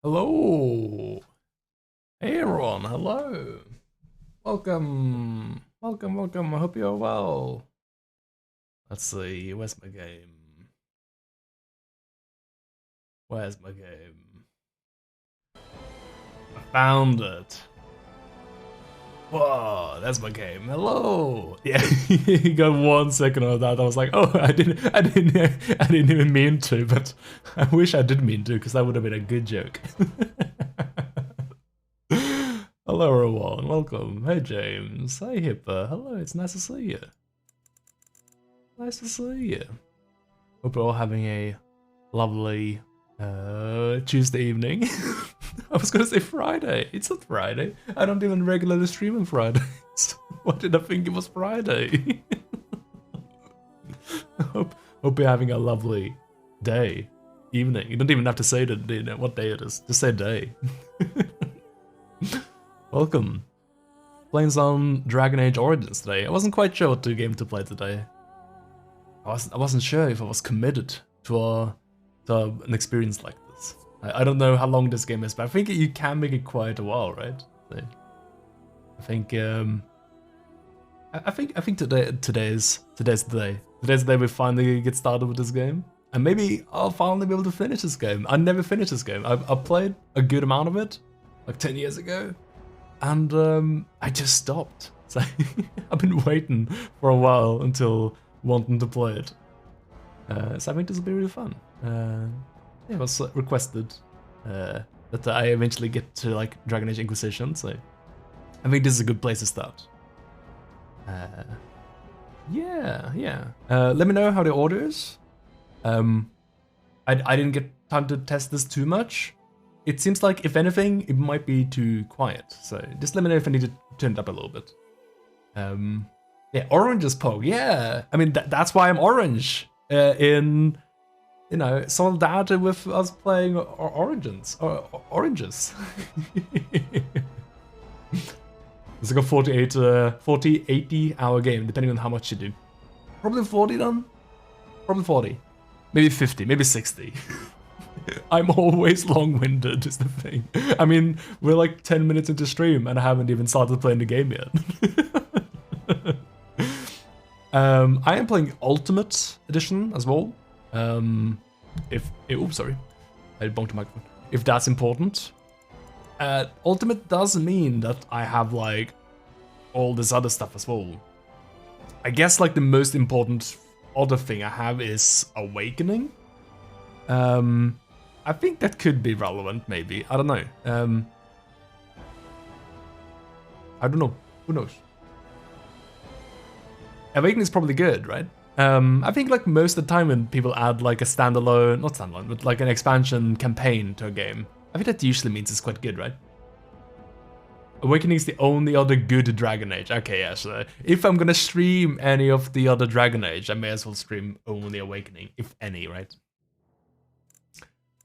Hello. Hey everyone, hello. Welcome. I hope you're well. Let's see, where's my game? Where's my game? I found it. Whoa, that's my game. Hello. Yeah, you got 1 second of that. I was like, oh, I didn't even mean to, but I wish I did mean to, because that would have been a good joke. Hello everyone, welcome. Hey James, hey Hipper, hello, it's nice to see you. Nice to see you. Hope you're all having a lovely Tuesday evening. I was gonna say Friday, it's not Friday. I don't even regularly stream on Fridays. Why did I think it was Friday? hope you're having a lovely day, evening. You don't even have to say what day it is, just say day. Welcome. Playing some Dragon Age Origins today. I wasn't quite sure what game to play today. I wasn't sure if I was committed to an experience like this. I don't know how long this game is, but I think you can make it quite a while, right? So, I think today's the day. Today's the day we finally get started with this game, and maybe I'll finally be able to finish this game. I never finished this game. I played a good amount of it, like 10 years ago. And I just stopped. So I've been waiting for a while until wanting to play it. So I think this will be really fun. It was requested that I eventually get to like Dragon Age Inquisition, so I think this is a good place to start. Yeah. Let me know how the order is. I didn't get time to test this too much. It seems like, if anything, it might be too quiet, so just let me know if I need to turn it up a little bit. Yeah, orange is Pog, yeah! I mean, that's why I'm orange, in, you know, solidarity with us playing oranges. It's like a 40, 80 hour game, depending on how much you do. Probably 40 then? Probably 40. Maybe 50, maybe 60. I'm always long-winded is the thing. I mean, we're like 10 minutes into stream and I haven't even started playing the game yet. I am playing Ultimate Edition as well. Oops, sorry. I bonked the microphone. If that's important. Ultimate does mean that I have like all this other stuff as well. I guess like the most important other thing I have is Awakening. I think that could be relevant, maybe. I don't know. I don't know. Who knows? Awakening is probably good, right? I think like most of the time when people add like a standalone, not standalone, but like an expansion campaign to a game, I think that usually means it's quite good, right? Awakening is the only other good Dragon Age. Okay, yeah, so if I'm gonna stream any of the other Dragon Age, I may as well stream only Awakening, if any, right?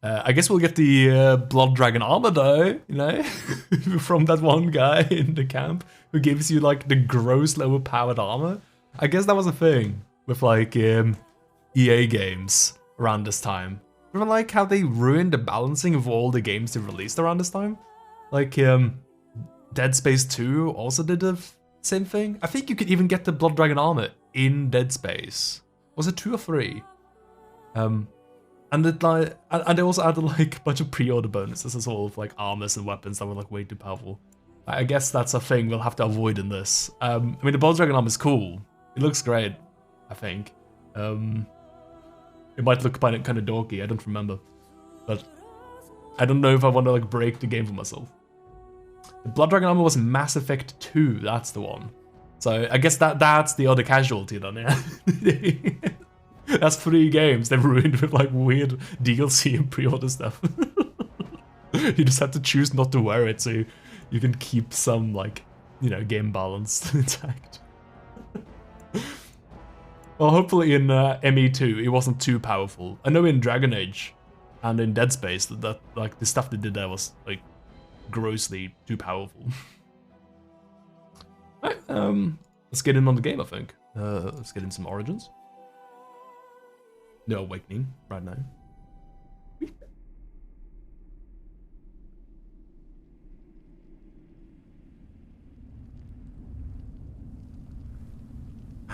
I guess we'll get the Blood Dragon armor though, you know, from that one guy in the camp who gives you like the grossly overpowered armor. I guess that was a thing with like EA games around this time. Remember like how they ruined the balancing of all the games they released around this time? Like Dead Space 2 also did the same thing. I think you could even get the Blood Dragon armor in Dead Space. Was it 2 or 3? And they also added like a bunch of pre-order bonuses as well, of like armors and weapons that were like way too powerful. I guess that's a thing we'll have to avoid in this. I mean, the Blood Dragon armor is cool. It looks great, I think. It might look kind of dorky, I don't remember. But I don't know if I want to like break the game for myself. The Blood Dragon armor was Mass Effect 2, that's the one. So I guess that's the other casualty then, yeah. That's 3 games they've ruined with like weird DLC and pre-order stuff. You just have to choose not to wear it so you can keep some like, you know, game balance intact. Well, hopefully in ME2 it wasn't too powerful. I know in Dragon Age and in Dead Space that like the stuff they did there was like grossly too powerful. Alright, let's get in on the game, I think. Let's get in some Origins. No Awakening right now.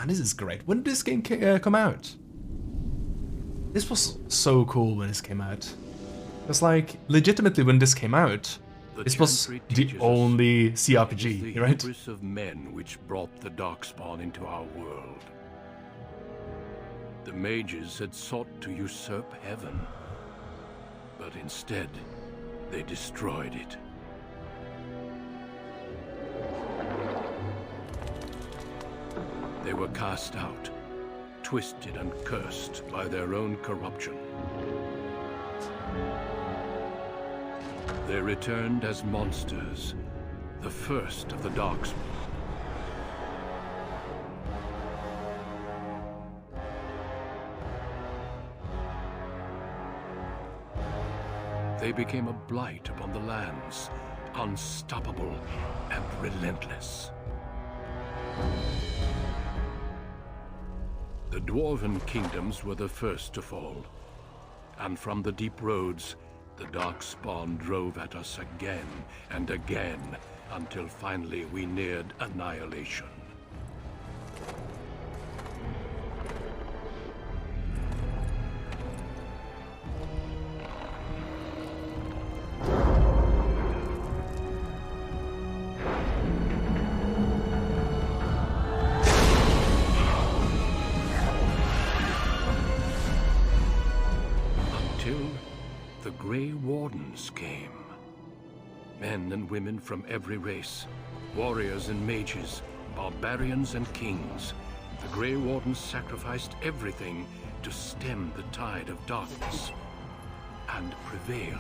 man, this is great. When did this game come out? This was so cool when this came out. It's like, legitimately when this came out, this was the only CRPG, right? The hubris of men which brought the Darkspawn into our world. The mages had sought to usurp heaven, but instead, they destroyed it. They were cast out, twisted and cursed by their own corruption. They returned as monsters, the first of the Darkspawn. They became a blight upon the lands, unstoppable and relentless. The Dwarven kingdoms were the first to fall, and from the deep roads, the Darkspawn drove at us again and again, until finally we neared annihilation. The Grey Wardens came. Men and women from every race, warriors and mages, barbarians and kings. The Grey Wardens sacrificed everything to stem the tide of darkness, and prevailed.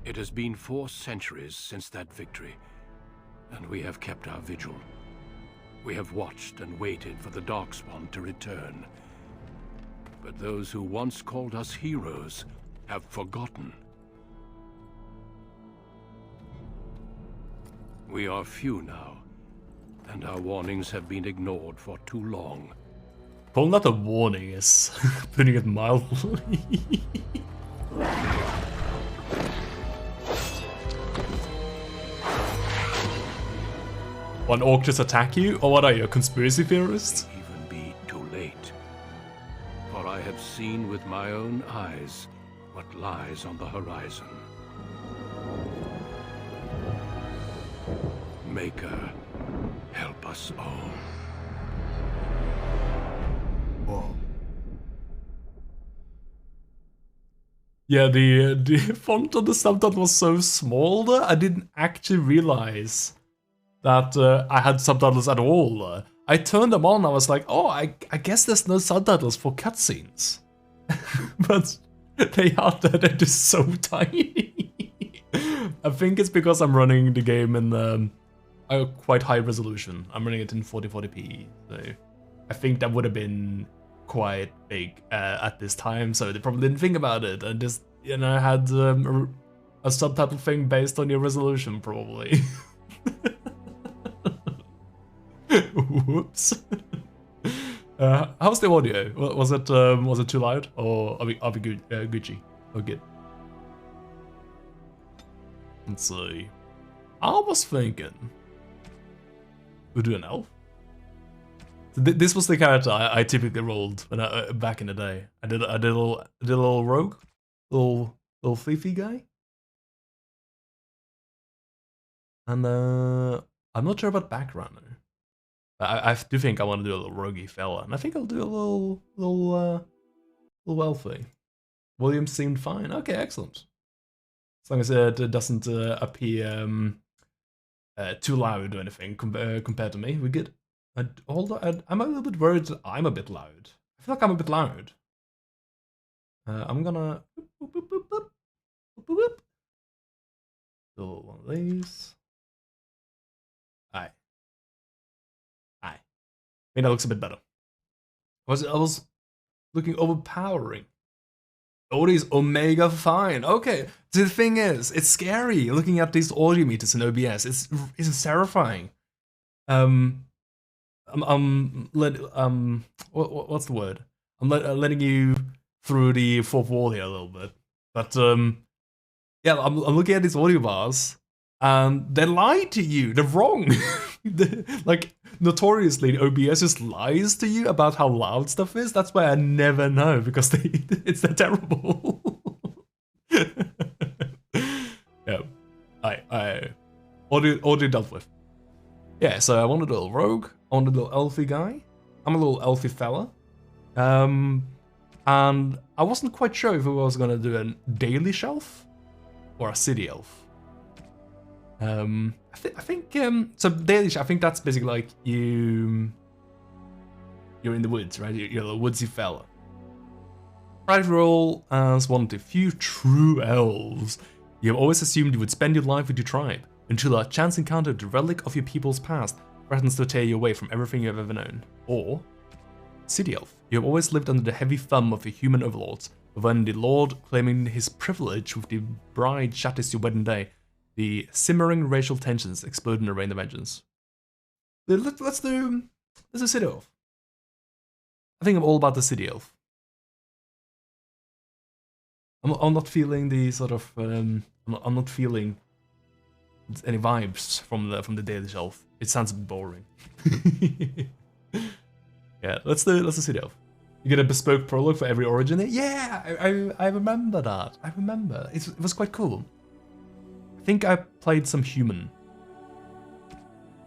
It has been 4 centuries since that victory, and we have kept our vigil. We have watched and waited for the Darkspawn to return. But those who once called us heroes have forgotten. We are few now, and our warnings have been ignored for too long. Calling that a warning is putting it mildly. One orc just attack you? Or what are you, a conspiracy theorist? It may even be too late. For I have seen with my own eyes what lies on the horizon. Maker, help us all. Whoa. Yeah, the font on the subtitle was so small there, I didn't actually realize that I had subtitles at all. I turned them on, I was like, oh, I guess there's no subtitles for cutscenes. But they are there, they're just so tiny. I think it's because I'm running the game in a quite high resolution. I'm running it in 4040p, so I think that would have been quite big at this time, so they probably didn't think about it and just, you know, had a subtitle thing based on your resolution, probably. Whoops. How's the audio? Was it too loud, or are we good? Gucci or good? Let's see. I was thinking we'll do an elf. This was the character I typically rolled when back in the day. I did a little rogue, little thiefy guy, and I'm not sure about background though. I do think I want to do a little roguey fella, and I think I'll do a little elfy. William seemed fine. Okay, excellent. As long as it doesn't appear too loud or anything compared to me, we're good. Although I'm a little bit worried that I'm a bit loud. I feel like I'm a bit loud. I'm gonna do one of these. Aye. I mean, that looks a bit better. I was looking overpowering. Audio is omega fine. Okay, the thing is, it's scary looking at these audio meters in OBS. It's terrifying. What's the word? I'm letting you through the fourth wall here a little bit, but yeah, I'm looking at these audio bars, and they lie to you. They're wrong. Like notoriously, OBS just lies to you about how loud stuff is. That's why I never know because it's that terrible. Yeah, audio dealt with. Yeah, so I wanted a little rogue, I wanted a little elfy guy. I'm a little elfy fella. And I wasn't quite sure if I was gonna do a daily shelf or a city elf. I think so daily shelf, I think that's basically like you're in the woods, right? You're a woodsy fella. Private role as one of the few true elves. You have always assumed you would spend your life with your tribe, until a chance encounter, the relic of your people's past, threatens to tear you away from everything you have ever known. Or city elf. You have always lived under the heavy thumb of your human overlords, but when the lord claiming his privilege with the bride shatters your wedding day, the simmering racial tensions explode in a rain of vengeance. Let's do city elf. I think I'm all about the city elf. I'm not feeling the sort of I'm not feeling any vibes from the daily shelf. It sounds a bit boring. Yeah, let's do city elf. You get a bespoke prologue for every origin. Yeah, I remember that. I remember. It was quite cool. I think I played some human.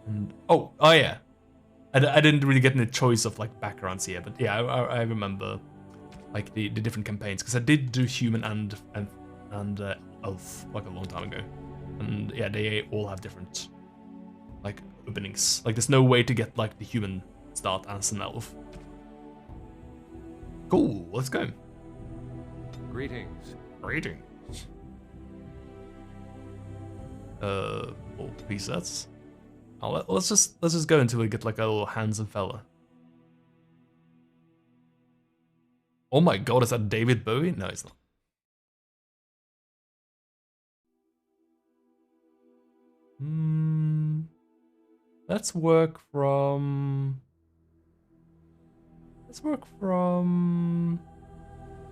And oh yeah. I didn't really get any choice of like backgrounds here, but yeah, I remember like the different campaigns because I did do human and elf like a long time ago. And yeah, they all have different like openings. Like there's no way to get like the human start as an elf. Cool, let's go. Greetings. Greetings. All presets. Oh, let's just go until we get like a little handsome fella. Oh my god, is that David Bowie? No, it's not. Let's work from.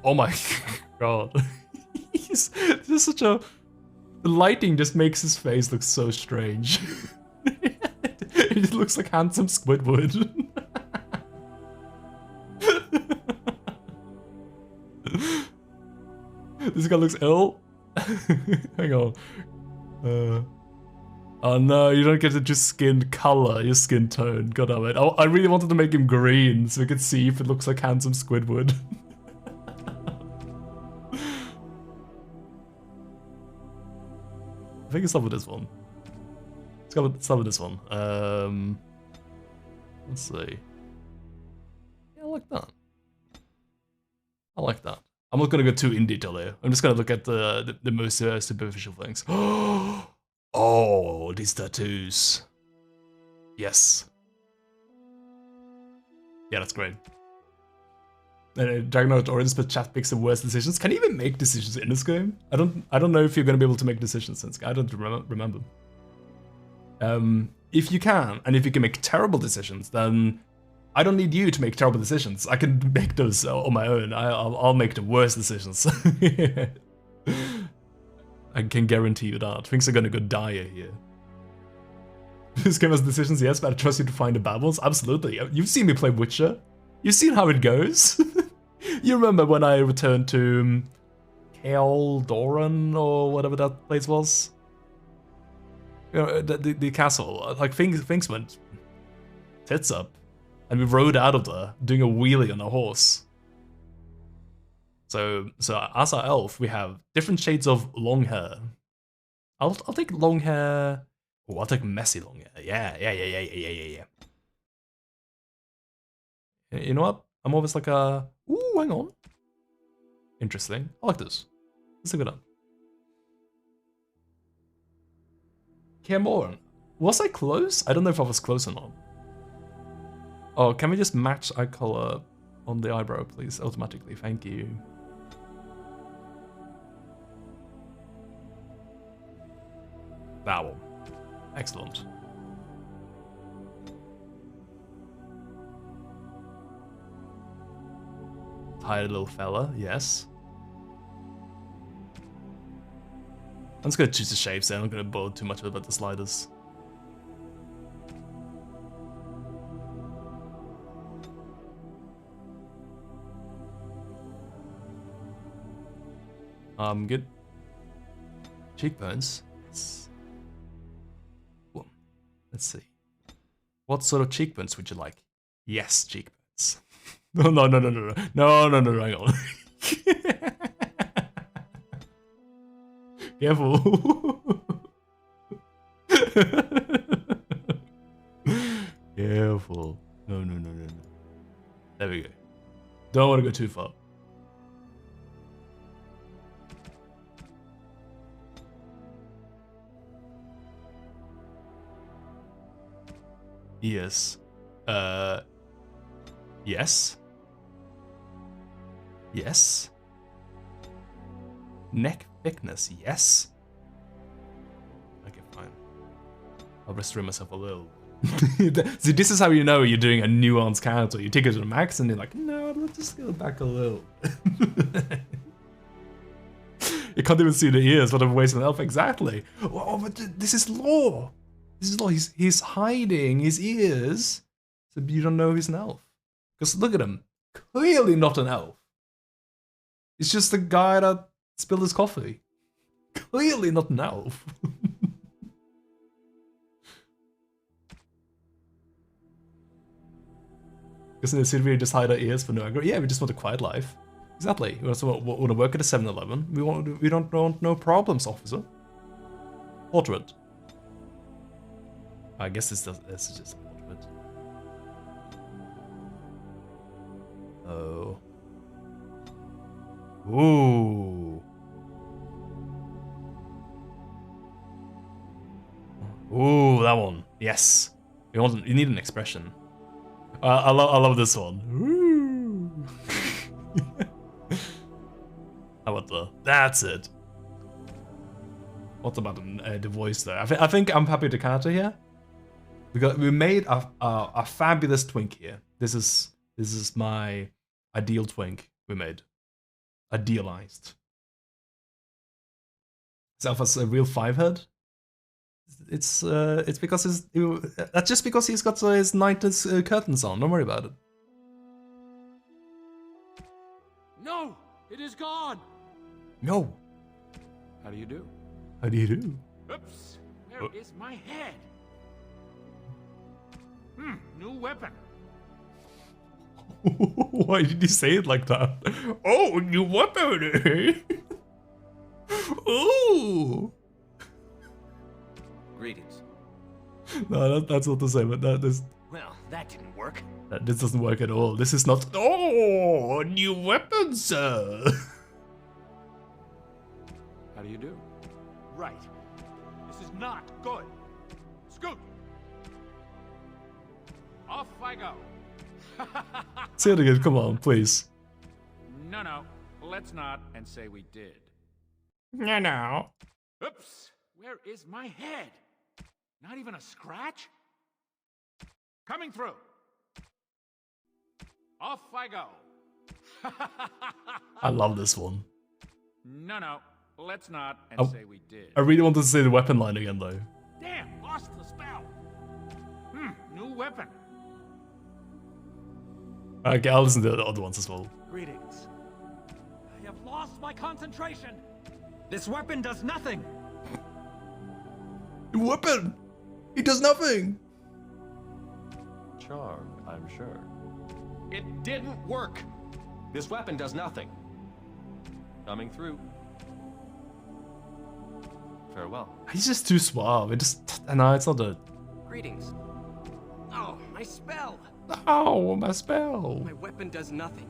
Oh my god. This is such a. The lighting just makes his face look so strange. It just looks like handsome Squidward. This guy looks ill. Hang on. Oh no, you don't get to just skin color, your skin tone. God damn it. Oh, I really wanted to make him green so we could see if it looks like handsome Squidward. I think it's start with this one. Let's start with this one. Let's see. Yeah, I like that. I like that. I'm not gonna go too in detail here. I'm just gonna look at the most superficial things. Oh, these tattoos. Yes. Yeah, that's great. And Dragon Orange, but chat picks the worst decisions. Can you even make decisions in this game? I don't know if you're gonna be able to make decisions in this game. I don't remember. If you can, and if you can make terrible decisions, then I don't need you to make terrible decisions. I can make those on my own. I'll make the worst decisions. I can guarantee you that. Things are gonna go dire here. This game has decisions, yes, but I trust you to find the bad ones. Absolutely. You've seen me play Witcher. You've seen how it goes. You remember when I returned to Kael Doran or whatever that place was? You know, the castle. Like things went tits up. And we rode out of there, doing a wheelie on a horse. So as our elf, we have different shades of long hair. I'll take long hair. Oh, I'll take messy long hair. Yeah. You know what? I'm always like a. Ooh, hang on. Interesting. I like this. Let's look it up. Cameron. Was I close? I don't know if I was close or not. Oh, can we just match eye color? on the eyebrow, please, automatically. Thank you. That one. Excellent. Tired little fella, yes. I'm just gonna choose the shapes there. I'm not gonna bother too much about the sliders. Good. Cheekbones. Well, let's see. What sort of cheekbones would you like? Yes, cheekbones. No, hang on. Careful. Careful. No. There we go. Don't want to go too far. Yes. Yes. Yes. Neck thickness, yes. Okay, fine. I'll restrain myself a little. See, this is how you know you're doing a nuanced character. You take it to the max and you're like, no, let's just go back a little. You can't even see the ears, what a waste of an elf. Exactly. Oh, but this is lore. This is lore. He's hiding his ears so you don't know he's an elf. Because look at him. Clearly not an elf. It's just the guy that spilled his coffee. Clearly not an elf. Because in the city we just hide our ears for no anger. Yeah, we just want a quiet life. Exactly. We also want to work at a 7-Eleven. We don't want no problems, officer. Portrait. I guess this is just a portrait. Oh. Ooh. Ooh, that one. Yes. You need an expression. I love this one. Ooh. How about the? That's it. What about the voice there? I think I'm happy with the character here. Because we made a fabulous twink here. This is my ideal twink we made. Idealized. Self as a real 5-head. It's because that's just because he's got his night's curtains on. Don't worry about it. No, it is gone. No. How do you do? How do you do? Oops, where is my head? New weapon. Why did you say it like that? Oh, new weapon! Ooh! Greetings. No, that's not the same. But Well, that didn't work. This doesn't work at all. This is not. Oh, new weapon, sir. How do you do? Right. This is not good. Scoot. Off I go. Say it again. Come on, please. No, let's not and say we did. No. Oops, where is my head? Not even a scratch? Coming through. Off I go. I love this one. No, let's not and say we did. I really wanted to say the weapon line again, though. Damn, lost the spell. New weapon. Okay, I'll listen to the other ones as well. Greetings. I have lost my concentration. This weapon does nothing. The weapon! It does nothing! Charmed, I'm sure. It didn't work. This weapon does nothing. Coming through. Farewell. He's just too suave. It just. No, it's not a. Greetings. Oh, my spell! Oh, my spell! My weapon does nothing.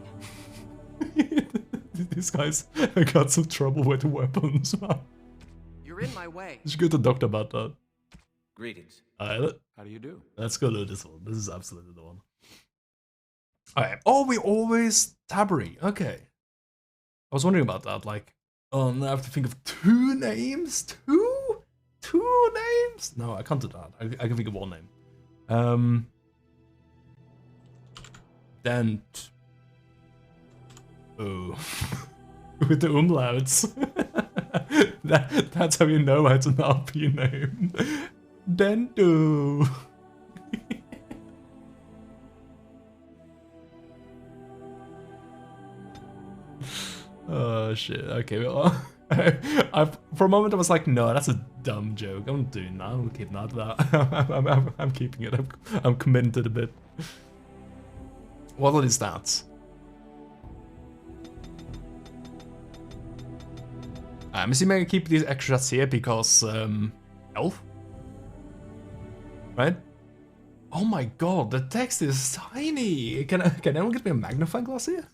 These guys got some trouble with the weapons, man. You're in my way. You should go to the doctor about that. Greetings. How do you do? Let's go to this one. This is absolutely the one. Alright. Oh, we always Tabri. Okay. I was wondering about that. Like, oh, now I have to think of 2 names? 2? 2 names? No, I can't do that. I can think of 1 name. Dent. Oh. With the umlauts. That's how you know it's an RP name. Dento. Oh shit. Okay, well, for a moment I was like, no, that's a dumb joke. I'm doing that. I'm keeping that. I'm keeping it. I'm committed to the bit. What are these stats? I'm assuming I keep these extras here because elf, right? Oh my god, the text is tiny. Can anyone get me a magnifying glass here?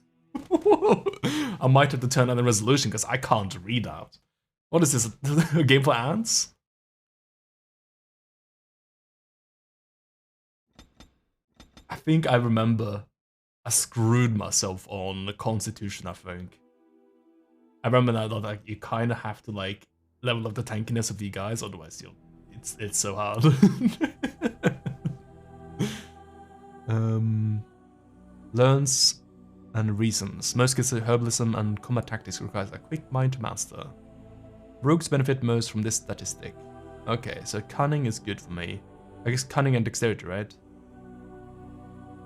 I might have to turn on the resolution because I can't read out. What is this? A game for ants? I think I remember I screwed myself on the Constitution, I think. I remember now that like, you kind of have to like level up the tankiness of you guys, otherwise it's so hard. Learns and reasons. Most skills are herbalism and combat tactics requires a quick mind to master. Rogues benefit most from this statistic. Okay, so cunning is good for me. I guess cunning and dexterity, right?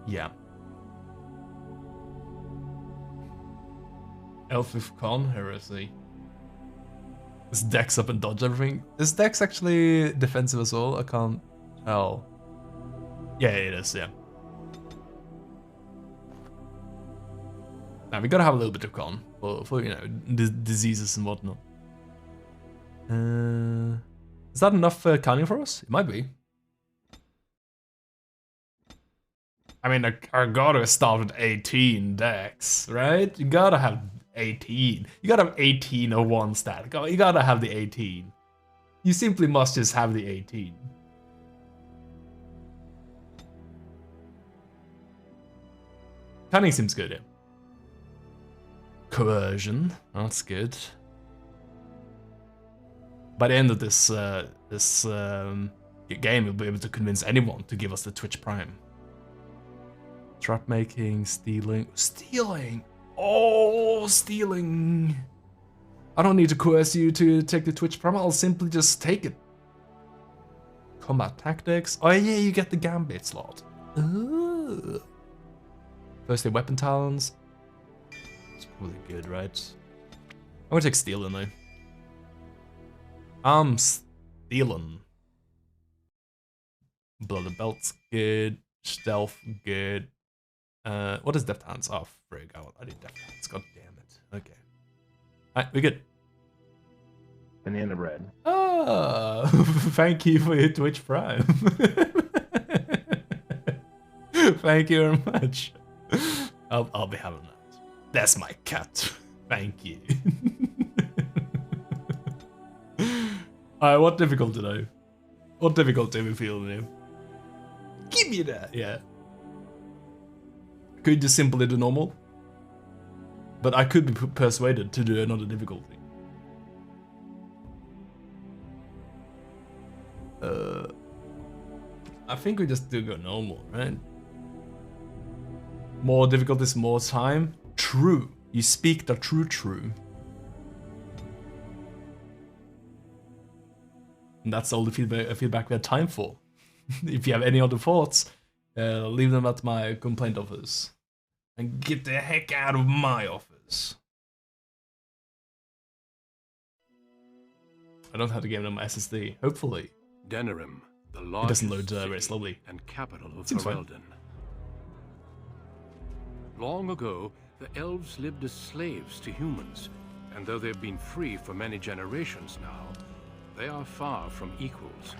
Yeah. Elf with con, heresy. Is dex up and dodge everything? Is dex actually defensive as well? I can't tell. Yeah, it is, yeah. Now we gotta have a little bit of con for you know, diseases and whatnot. Is that enough cunning for us? It might be. I mean, I gotta start with 18 dex, right? You gotta have 18. You gotta have 18 or 1 stat. You gotta have the 18. You simply must just have the 18. Cunning seems good, yeah. Coercion, that's good. By the end of this game, we'll be able to convince anyone to give us the Twitch Prime. Trap making, stealing. Stealing! Oh, stealing! I don't need to coerce you to take the Twitch Prime, I'll simply just take it. Combat tactics. Oh yeah, you get the Gambit slot. Ooh. First aid weapon talents. It's probably good, right? I'm gonna take stealing though. I'm stealing. Blooded belt's good. Stealth good. What is deft hands? Oh frig, I need deft hands. God damn it. Okay. Alright, we good. Banana bread. Oh, thank you for your Twitch Prime. Thank you very much. I'll be having that. That's my cat. Thank you. Alright, what difficulty though? What difficulty are we feeling here? Give me that, yeah. Could just simply do normal? But I could be persuaded to do another difficulty. I think we just do go normal, right? More difficulties, more time. True. You speak the true. And that's all the feedback we have time for. If you have any other thoughts, leave them at my complaint office. And get the heck out of my office. I don't have to game on my SSD, hopefully. Denerim, the It largest doesn't load very city slowly. and capital of Seems fine. Ferelden. Long ago, the elves lived as slaves to humans, and though they've been free for many generations now, they are far from equals.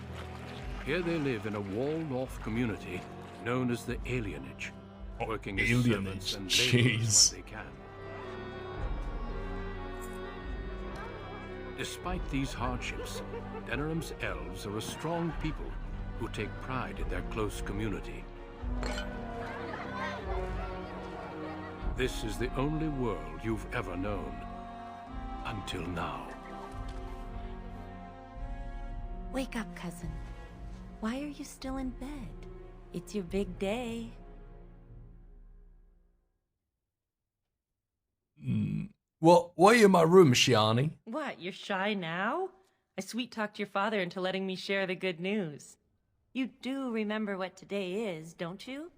Here they live in a walled-off community known as the Alienage, working as servants and laborers when they can. Despite these hardships, Denerim's elves are a strong people who take pride in their close community. This is the only world you've ever known. Until now. Wake up, cousin. Why are you still in bed? It's your big day. Well, why are you in my room, Shiani? What, you're shy now? I sweet-talked your father into letting me share the good news. You do remember what today is, don't you?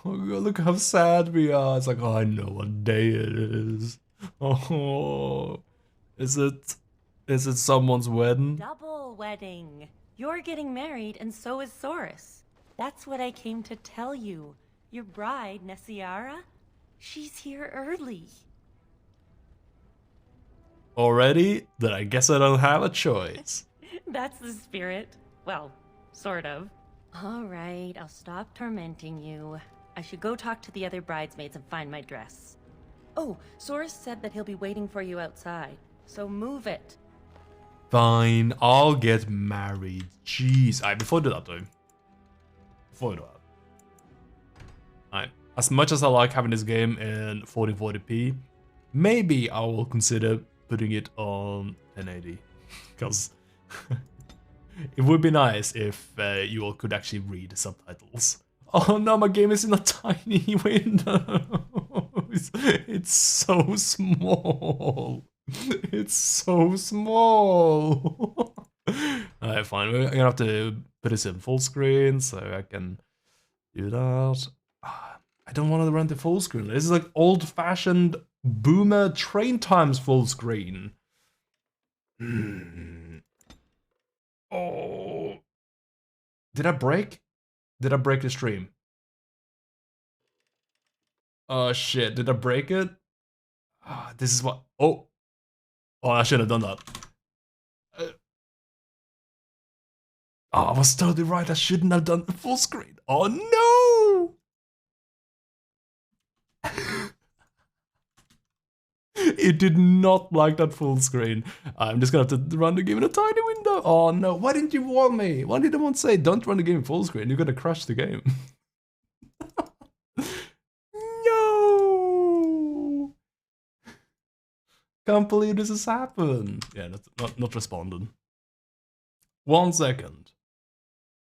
Oh God, look how sad we are. It's like, oh, I know what day it is. Oh, is it someone's wedding? Double wedding. You're getting married and so is Saurus. That's what I came to tell you. Your bride, Nessiara, she's here early. Already? Then I guess I don't have a choice. That's the spirit. Well, sort of. All right, I'll stop tormenting you. I should go talk to the other bridesmaids and find my dress. Oh, Saurus said that he'll be waiting for you outside, so move it. Fine, I'll get married. Jeez. Alright, before I do that though. Before I do that. Alright, as much as I like having this game in 1440p, maybe I will consider putting it on 1080. Because it would be nice if you all could actually read the subtitles. Oh no, my game is in a tiny window. It's so small. It's so small. Alright, fine. We're gonna have to put this in full screen so I can do that. I don't want to run the full screen. This is like old-fashioned boomer train times full screen. Oh. Did I break? Did I break the stream? Oh shit, did I break it? This is what... Oh, I should have done that. I was totally right, I shouldn't have done the full screen. Oh no! It did not like that full screen. I'm just gonna have to run the game in a tiny window. Oh no, why didn't you warn me? Why did anyone say don't run the game in full screen? You're gonna crash the game. No! Can't believe this has happened. Yeah, not responding. 1 second.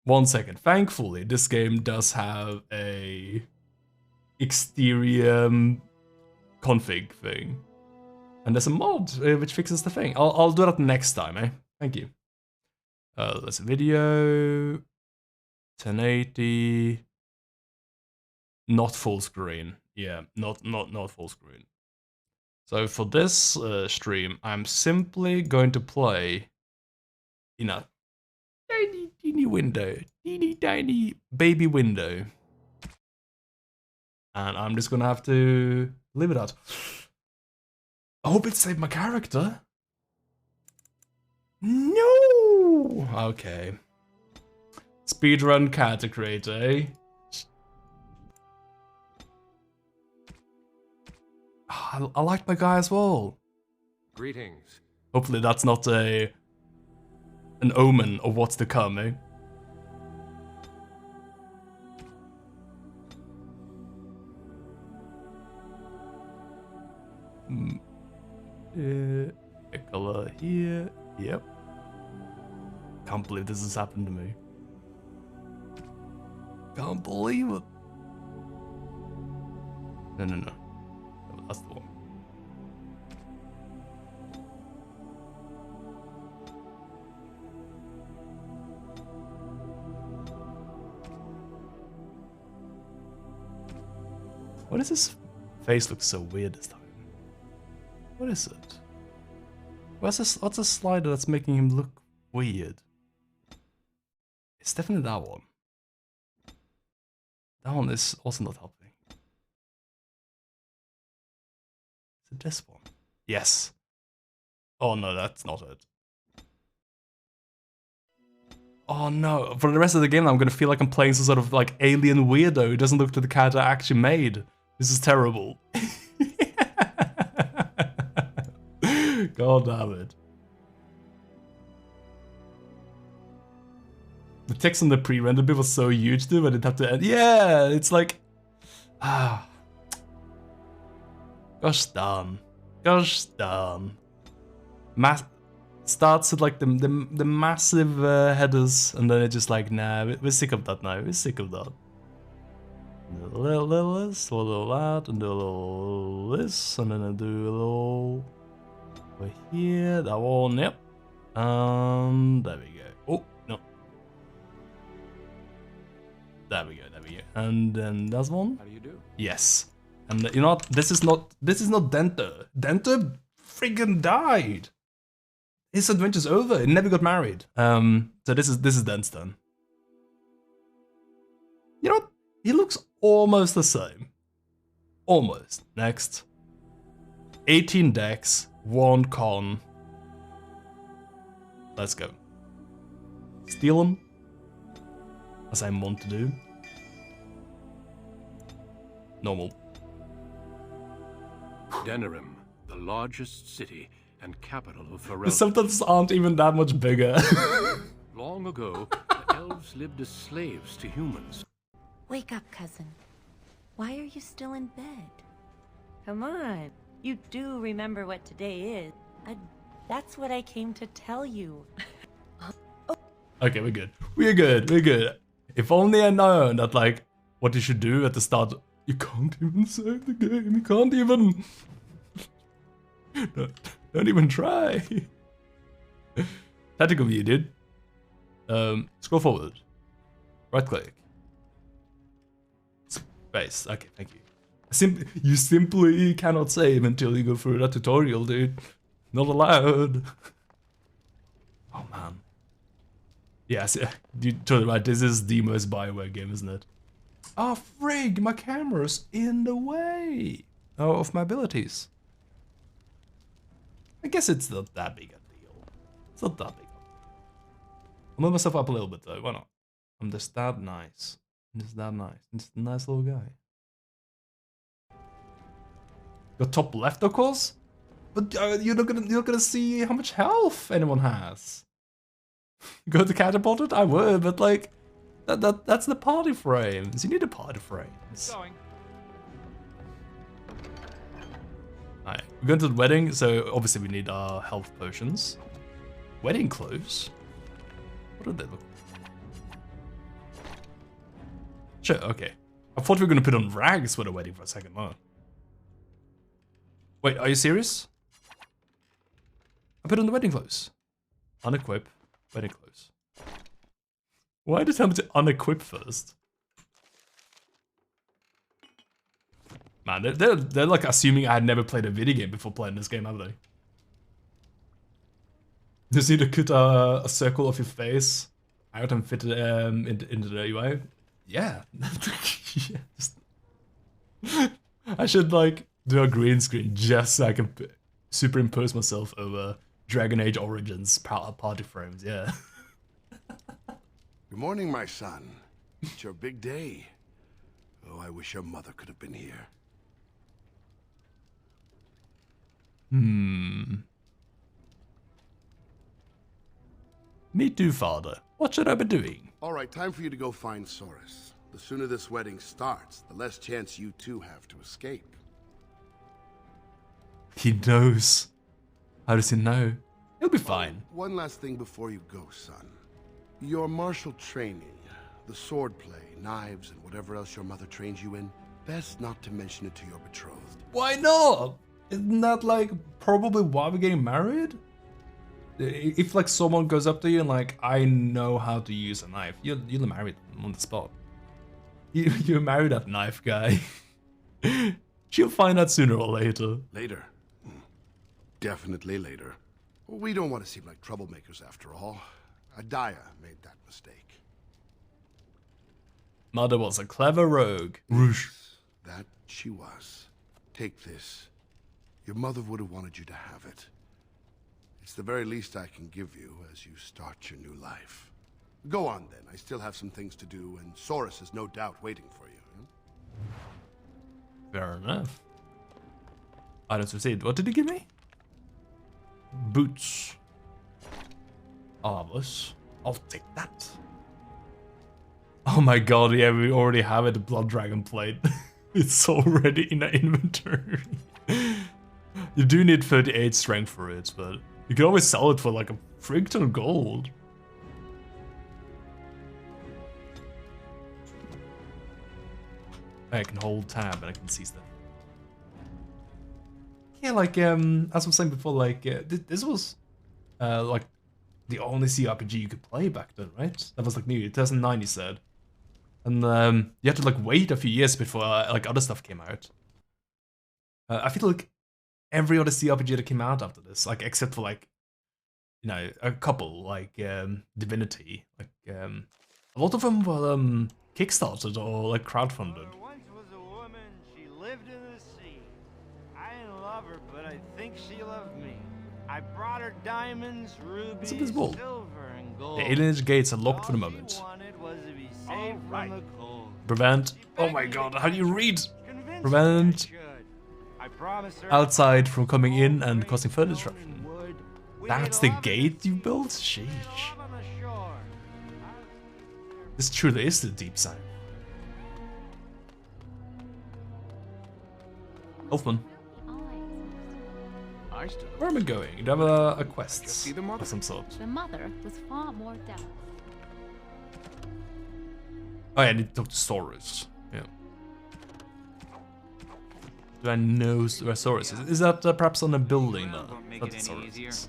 1 second. Thankfully, this game does have a exterior config thing. And there's a mod which fixes the thing. I'll do that next time, eh? Thank you. There's a video. 1080. Not full screen. Yeah, not full screen. So for this stream, I'm simply going to play in a teeny window. Teeny baby window. And I'm just gonna have to live it out. I hope it saved my character. No! Okay. Speedrun character creator, eh? I like my guy as well. Greetings. Hopefully that's not an omen of what's to come, eh? A color here. Yep. Can't believe this has happened to me. Can't believe it. No. That's the one. Why does this face look so weird this time? What is it? What's a slider that's making him look weird? It's definitely that one. That one is also not helping. Is it this one? Yes. Oh no, that's not it. Oh no, for the rest of the game I'm gonna feel like I'm playing some sort of like alien weirdo who doesn't look to the character I actually made. This is terrible. God damn it. The text on the pre-render bit was so huge too, I didn't have to end. Yeah, it's like... Gosh darn. Gosh darn. Starts with like the massive headers, and then it's just like, nah, we're sick of that now. We're sick of that. Do a little this, a little that, and do a little this, and then I do a little over here. That one, yep. There we go. Oh no. There we go. There we go. And then that's one. How do you do? Yes. And you know what? This is not Dento. Dento friggin' died. His adventure's over. He never got married. So this is Dent's turn. You know what? He looks almost the same. Almost. Next. 18 decks, 1 con. Let's go. Steal him. As I want to do. Normal. Denerim, the largest city and capital of The Ferelden. subtitles aren't even that much bigger. Long ago, the elves lived as slaves to humans. Wake up, cousin. Why are you still in bed? Come on. You do remember what today is. That's what I came to tell you. Okay, we're good. We're good. We're good. If only I known that, like, what you should do at the start. You can't even save the game. You can't even. Don't even try. Tactical view, dude. Scroll forward. Right click. Space. Okay, thank you. You simply cannot save until you go through that tutorial, dude. Not allowed. Oh man. Yes, you're totally right. This is the most Bioware game, isn't it? Oh frig, my camera's in the way of my abilities. I guess it's not that big a deal. It's not that big. I'll move myself up a little bit though, why not? I'm just that nice. I'm just that nice. I'm just a nice little guy. Your top left, of course? But you're not gonna see how much health anyone has. Go to catapult it? I would, but like that's the party frames. You need the party frames. Going. Alright, we're going to the wedding, so obviously we need our health potions. Wedding clothes? What did they look like? Sure, okay. I thought we were gonna put on rags for the wedding for a second, huh? Wait, are you serious? I put on the wedding clothes. Unequip, wedding clothes. Why did I tell me to unequip first? Man, they're like assuming I had never played a video game before playing this game, have they? Just need to cut a circle of your face out and fit it into the UI. Yeah. Yeah, I should like do a green screen just so I can superimpose myself over Dragon Age Origins party frames. Yeah. Good morning, my son. It's your big day. Oh, I wish your mother could have been here. Me too, father. What should I be doing? All right, time for you to go find Soris. The sooner this wedding starts, the less chance you two have to escape. He knows. How does he know? He'll be fine. One last thing before you go, son. Your martial training, the swordplay, knives, and whatever else your mother trains you in, best not to mention it to your betrothed. Why not? Isn't that like probably why we're getting married? If like someone goes up to you and like, I know how to use a knife, you'll marry them on the spot. You marry that knife guy. She'll find out sooner or later. Later. Definitely later. We don't want to seem like troublemakers after all. Adaya made that mistake. Mother was a clever rogue. Roosh. That she was. Take this. Your mother would have wanted you to have it. It's the very least I can give you as you start your new life. Go on then. I still have some things to do, and Soris is no doubt waiting for you. Fair enough. Items received. What did he give me? Boots. I'll have this. I'll take that. Oh my god, yeah, we already have it, the Blood Dragon plate. It's already in the inventory. You do need 38 strength for it, but you can always sell it for like a frig ton of gold. I can hold tab and I can see stuff. Yeah, like as I was saying before, like this was like the only CRPG you could play back then, right? That was like new, 2009 you said. And you had to like wait a few years before like other stuff came out. I feel like every other CRPG that came out after this, like except for like, you know, a couple like Divinity, like a lot of them were kickstarted or like crowdfunded. There once was a woman, she lived in the sea. I didn't love her, but I think she loved me. I brought her diamonds, rubies, silver, and gold. The Alien Age gates are locked for the moment. Prevent. Oh my god, how do you read? Prevent outside from coming in and causing further disruption. That's the gate you built? Sheesh. This truly is the deep side. Elfman. Where am I going? Do you have a quest of some sort? The mother was far more delicate. Oh yeah, I need to talk to Saurus. Yeah. Do I know where Saurus is? Is that perhaps on a building now? That's Saurus.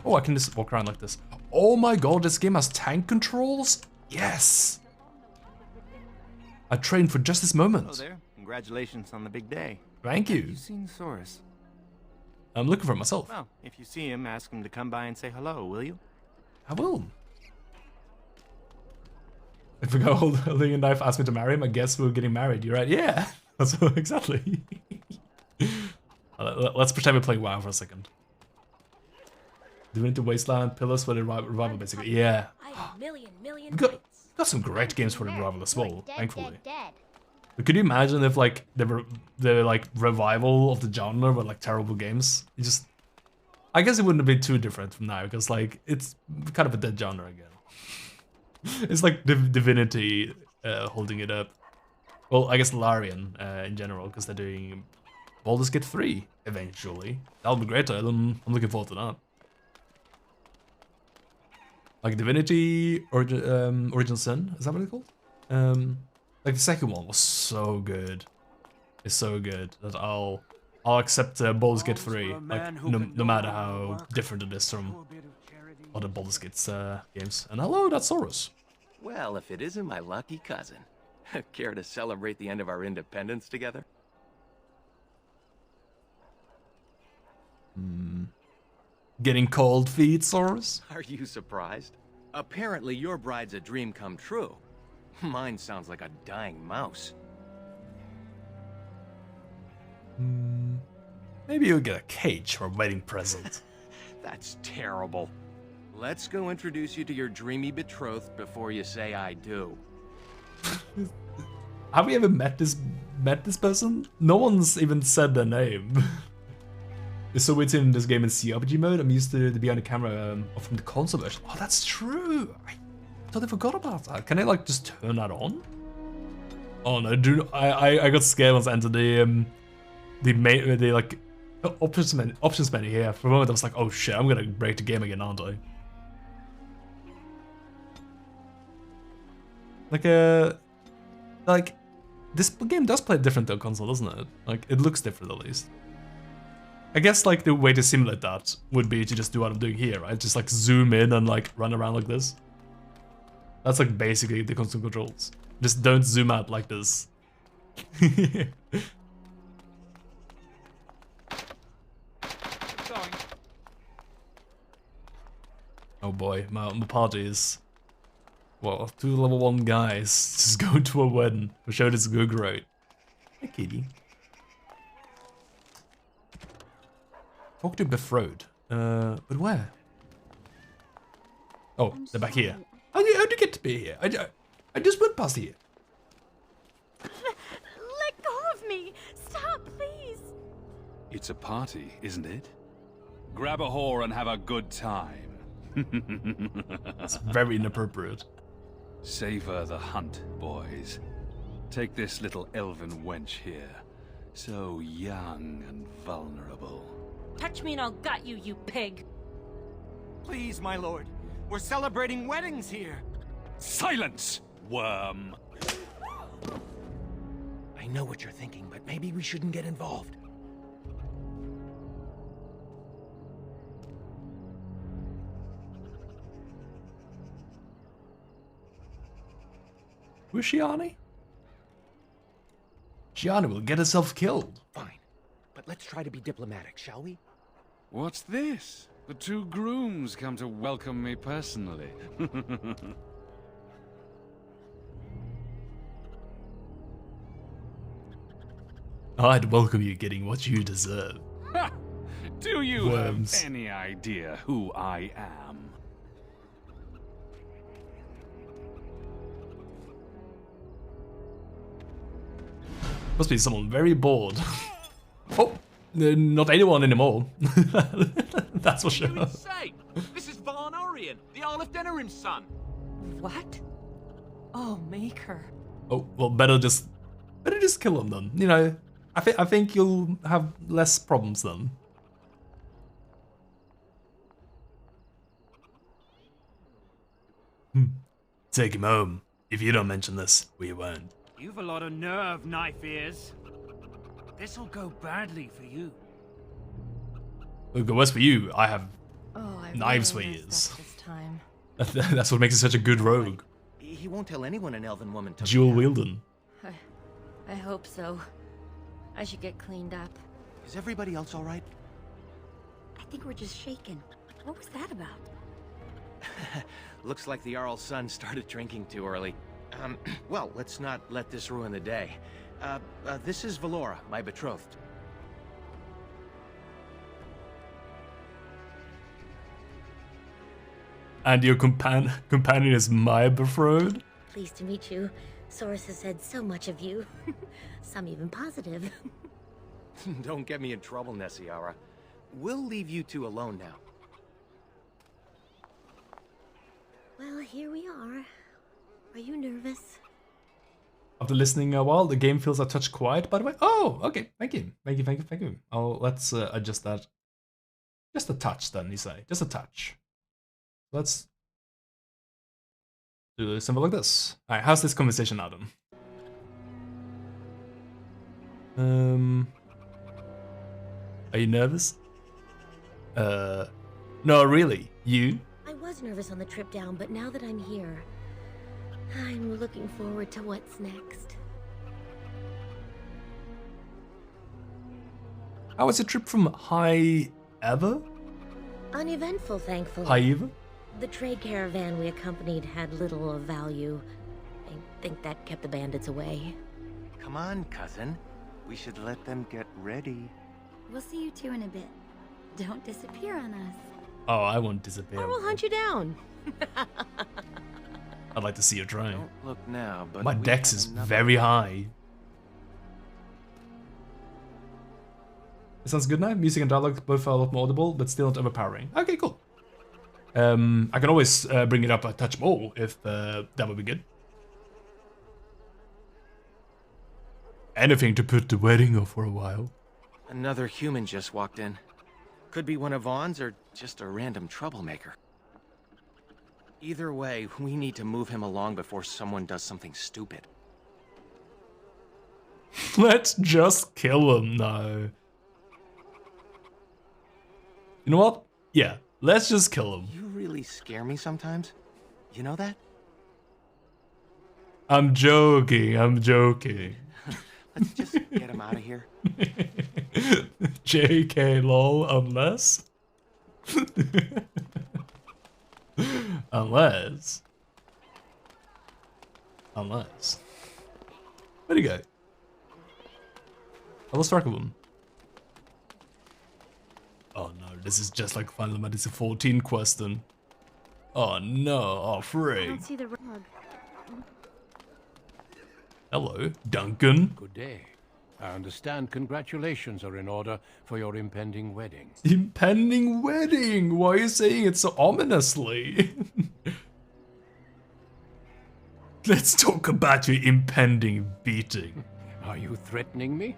Oh, I can just walk around like this. Oh my god, this game has tank controls? Yes! I trained for just this moment. Hello there. Congratulations on the big day. Thank you. Have you seen Saurus? I'm looking for it myself. Well, if you see him, ask him to come by and say hello, will you? I will. If we go holding a knife, ask me to marry him, I guess we're getting married. You're right. Yeah, that's exactly. Let's pretend we're playing WoW for a second. Divinity Wasteland, Pillars for the Revival, basically. Yeah. We got some great games for the Revival as well, thankfully. But could you imagine if like the like revival of the genre were like terrible games? It just, I guess it wouldn't be too different from now because like it's kind of a dead genre again. It's like Divinity holding it up. Well, I guess Larian in general because they're doing Baldur's Gate 3 eventually. That'll be great. I'm looking forward to that. Like Divinity Original Sin, is that what it's called? Like the second one was so good. It's so good that I'll accept Baldur's Gate 3, like no matter how different it is from other Baldur's Gate games. And hello, that's Saurus. Well, if it isn't my lucky cousin. Care to celebrate the end of our independence together? Getting cold feet, Saurus? Are you surprised? Apparently your bride's a dream come true. Mine sounds like a dying mouse. Maybe you'll get a cage for a wedding present. That's terrible. Let's go introduce you to your dreamy betrothed before you say I do. Have we ever met this person? No one's even said their name. So it's in this game in CRPG mode. I'm used to be on the camera from the console version. Oh, that's true. I totally forgot about that. Can I like just turn that on? Oh no, dude! I got scared once I entered the like options menu here. For a moment I was like, oh shit, I'm gonna break the game again, aren't I? Like this game does play different on console, doesn't it? Like it looks different at least. I guess like the way to simulate that would be to just do what I'm doing here, right? Just like zoom in and like run around like this. That's like basically the console controls. Just don't zoom out like this. Oh boy, my party is, well, 2 level 1 guys just going to a wedding. For sure this is go great. Hey kitty. Talk to Befrode. But where? Oh, they're back here. How'd you get to be here? I just went past here. Let go of me! Stop, please! It's a party, isn't it? Grab a whore and have a good time. It's very inappropriate. Savor the hunt, boys. Take this little elven wench here. So young and vulnerable. Touch me and I'll gut you, you pig! Please, my lord. We're celebrating weddings here. Silence, worm! I know what you're thinking, but maybe we shouldn't get involved. Who's Shiani? Shiani will get herself killed. Fine, but let's try to be diplomatic, shall we? What's this? The two grooms come to welcome me personally. I'd welcome you getting what you deserve. Ha! Do you Worms. have any idea who I am? Must be someone very bored. Oh, not anyone anymore. That's for sure. You insane! This is Varn Orien, the Earl of Denerim's son. What? Oh, Maker. Oh, well, better just kill him then. You know, I think you'll have less problems then. Take him home. If you don't mention this, we won't. You've a lot of nerve, knife ears. This'll go badly for you. It'll go worse for you. I have Oh, I knives for really messed ears. up this time. That's what makes you such a good rogue. He won't tell anyone an elven woman took Dual him down. wielding. I hope so. I should get cleaned up. Is everybody else all right? I think we're just shaken. What was that about? Looks like the Jarl's son started drinking too early. Well, let's not let this ruin the day. This is Valora, my betrothed. And your companion is my betrothed? Pleased to meet you. Source has said so much of you. Some even positive. Don't get me in trouble, Nessiara. We'll leave you two alone now. Well, here we are. Are you nervous? After listening a while, the game feels a touch quiet, by the way. Oh, okay. Thank you. Thank you. Oh, let's adjust that. Just a touch, then, you say. Just a touch. Let's do something like this. Alright, how's this conversation now, then? Are you nervous? No, really. You? I was nervous on the trip down, but now that I'm here, I'm looking forward to what's next. How was your trip from High Ever? Uneventful, thankfully. High Ever? The trade caravan we accompanied had little of value. I think that kept the bandits away. Come on, cousin. We should let them get ready. We'll see you two in a bit. Don't disappear on us. Oh, I won't disappear. I will hunt you down. I'd like to see you try. Don't look now, but My we dex have is another- very high. It sounds good now. Music and dialogue both are a lot more audible, but still not overpowering. Okay, cool. I can always bring it up a touch more if that would be good. Anything to put the wedding off for a while. Another human just walked in. Could be one of Vaughn's or just a random troublemaker. Either way, we need to move him along before someone does something stupid. Let's just kill him now. You know what? Yeah, let's just kill him. You really scare me sometimes. You know that? I'm joking. Let's just get him out of here. JK lol, unless. Unless. Where'd he go? I lost track of him. Oh no, this is just like Final Fantasy 14 question. Oh no, oh I frig. don't see the rug. Hello, Duncan. Good day. I understand congratulations are in order for your impending wedding. Impending wedding? Why are you saying it so ominously? Let's talk about your impending beating. Are you threatening me?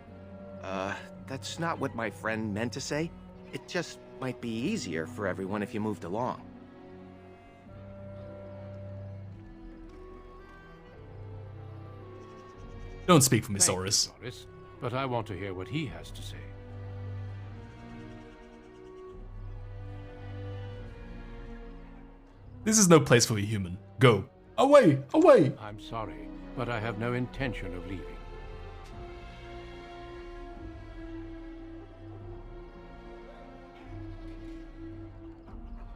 That's not what my friend meant to say. It just might be easier for everyone if you moved along. Don't speak for me, Thank you, Soros. Soros, but I want to hear what he has to say. This is no place for a human. Go. Away! Away! I'm sorry, but I have no intention of leaving.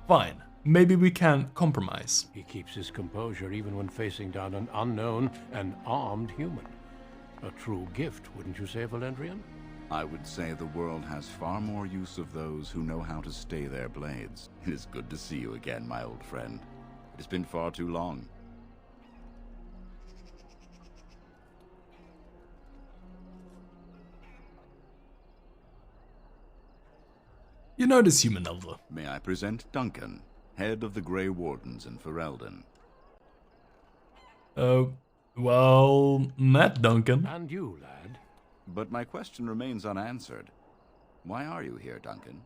Fine. Maybe we can compromise. He keeps his composure even when facing down an unknown and armed human. A true gift, wouldn't you say, Valendrian? I would say the world has far more use of those who know how to stay their blades. It is good to see you again, my old friend. It has been far too long. You know this human elder. May I present Duncan, head of the Grey Wardens in Ferelden. Well, Matt Duncan. And you, lad. But my question remains unanswered. Why are you here, Duncan?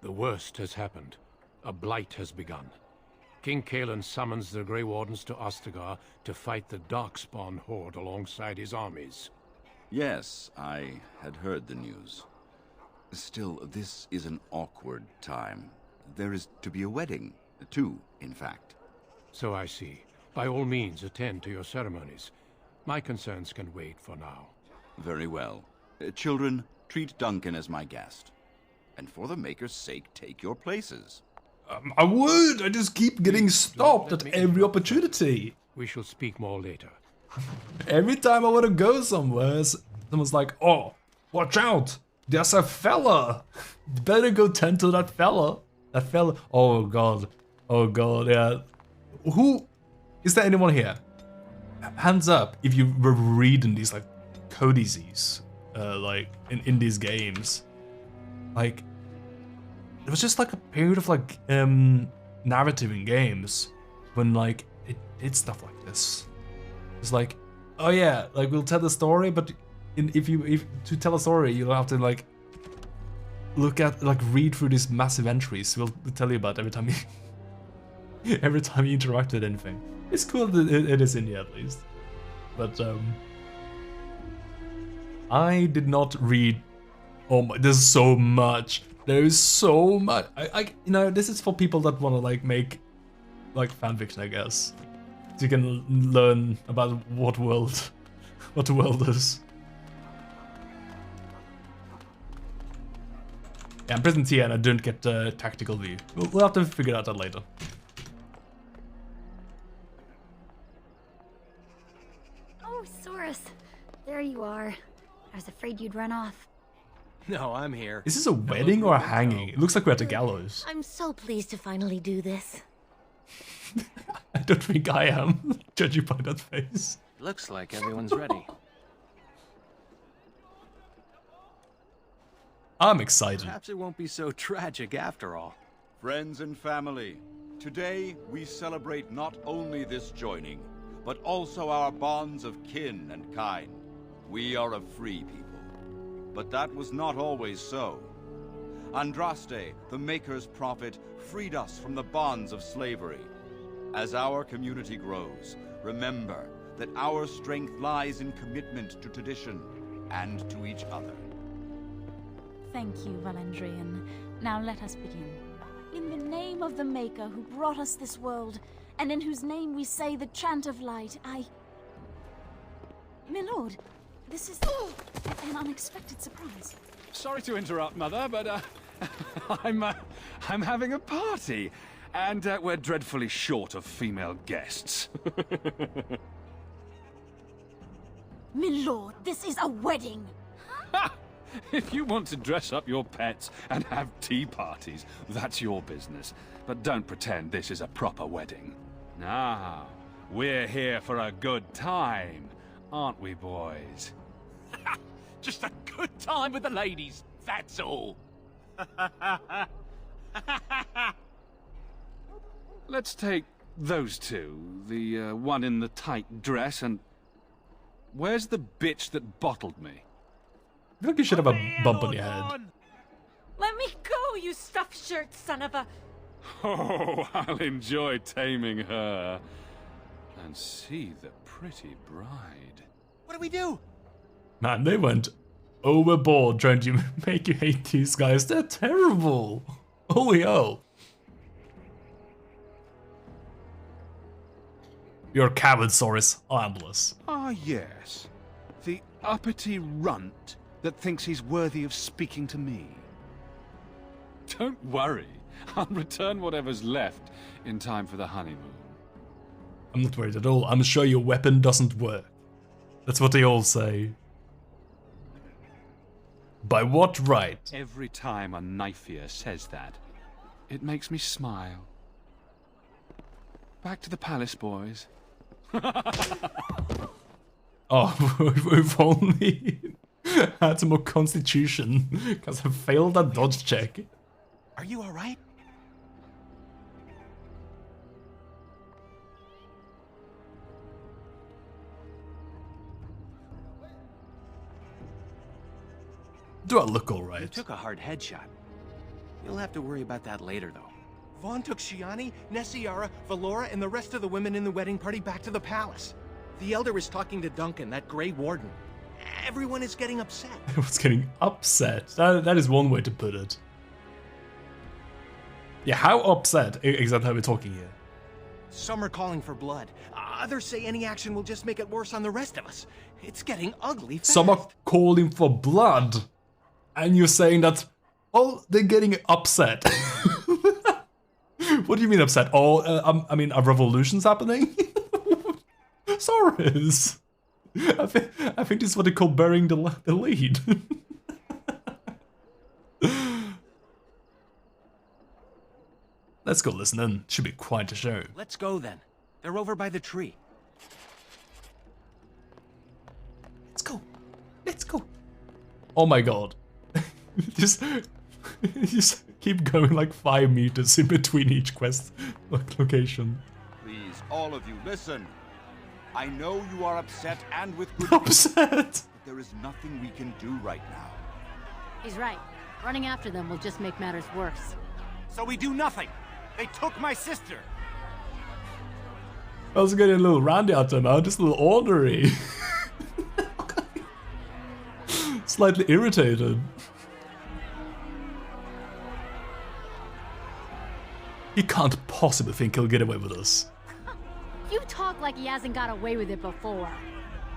The worst has happened. A blight has begun. King Cailan summons the Grey Wardens to Ostagar to fight the Darkspawn horde alongside his armies. Yes, I had heard the news. Still, this is an awkward time. There is to be a wedding. Two, in fact. So I see. By all means, attend to your ceremonies. My concerns can wait for now. Very well. Children, treat Duncan as my guest. And for the Maker's sake, take your places. I would! I just keep getting stopped at every opportunity. We shall speak more later. Every time I want to go somewhere, someone's like, oh, watch out! There's a fella! You better go tend to that fella. That fella. Oh god. Oh god, yeah. Who? Is there anyone here? Hands up if you were reading these, like, codices, like, in these games. Like, there was just, like, a period of, like, narrative in games when, like, it did stuff like this. It's like, oh yeah, like, we'll tell the story, but if to tell a story, you'll have to, like, read through these massive entries. We'll tell you about every time you every time you interact with anything. It's cool that it is in here at least, but I did not read. Oh my, there's so much. There is so much. You know, this is for people that want to like make like fanfiction, I guess. So you can learn about what the world is. Yeah, I'm present here and I don't get the tactical view. We'll have to figure out that later. Oh, Soros. There you are. I was afraid you'd run off. No, I'm here. Is this a wedding or a hanging? It looks like we're at the gallows. I'm so pleased to finally do this. I don't think I am, judging by that face. Looks like everyone's ready. I'm excited. Perhaps it won't be so tragic after all. Friends and family, today we celebrate not only this joining, but also our bonds of kin and kind. We are a free people. But that was not always so. Andraste, the Maker's prophet, freed us from the bonds of slavery. As our community grows, remember that our strength lies in commitment to tradition and to each other. Thank you, Valendrian. Now let us begin. In the name of the Maker who brought us this world, and in whose name we say the chant of light, My lord, this is an unexpected surprise. Sorry to interrupt, Mother, but I'm having a party, and we're dreadfully short of female guests. My lord, this is a wedding! If you want to dress up your pets and have tea parties, that's your business. But don't pretend this is a proper wedding. Now, we're here for a good time, aren't we, boys? Just a good time with the ladies, that's all. Let's take those two. The one in the tight dress and... Where's the bitch that bottled me? I feel like you should have a bump on your head. Let me go, you stuffed shirt son of a... Oh, I'll enjoy taming her. And see the pretty bride. What do we do? Man, they went overboard trying to make you hate these guys. They're terrible. Holy hell. You're a coward, Soris. Harmless. Ah, yes. The uppity runt that thinks he's worthy of speaking to me. Don't worry. I'll return whatever's left in time for the honeymoon. I'm not worried at all. I'm sure your weapon doesn't work. That's what they all say. By what right? Every time a knifeyer says that, it makes me smile. Back to the palace, boys. Oh, we've only had some more constitution because I failed that dodge check. Are you alright? Do I look alright? You took a hard headshot. You'll have to worry about that later, though. Vaughn took Shiani, Nessiara, Valora, and the rest of the women in the wedding party back to the palace. The Elder is talking to Duncan, that Grey Warden. Everyone is getting upset. Everyone's getting upset. That is one way to put it. Yeah, how upset exactly are we talking here? Some are calling for blood. Others say any action will just make it worse on the rest of us. It's getting ugly fast. Some are calling for blood. And you're saying that, oh, they're getting upset. What do you mean upset? Oh, I mean, are revolutions happening? Soris. I think this is what they call burying the lead. Let's go listen in. Should be quite a show. Let's go then. They're over by the tree. Let's go. Let's go. Oh my god. just keep going like 5 meters in between each quest location. Please, all of you, listen. I know you are upset and with good upset. But there is nothing we can do right now. He's right. Running after them will just make matters worse. So we do nothing. They took my sister. I was getting a little randy out there, man. Just a little ornery. Slightly irritated. He can't possibly think he'll get away with us. You talk like he hasn't got away with it before.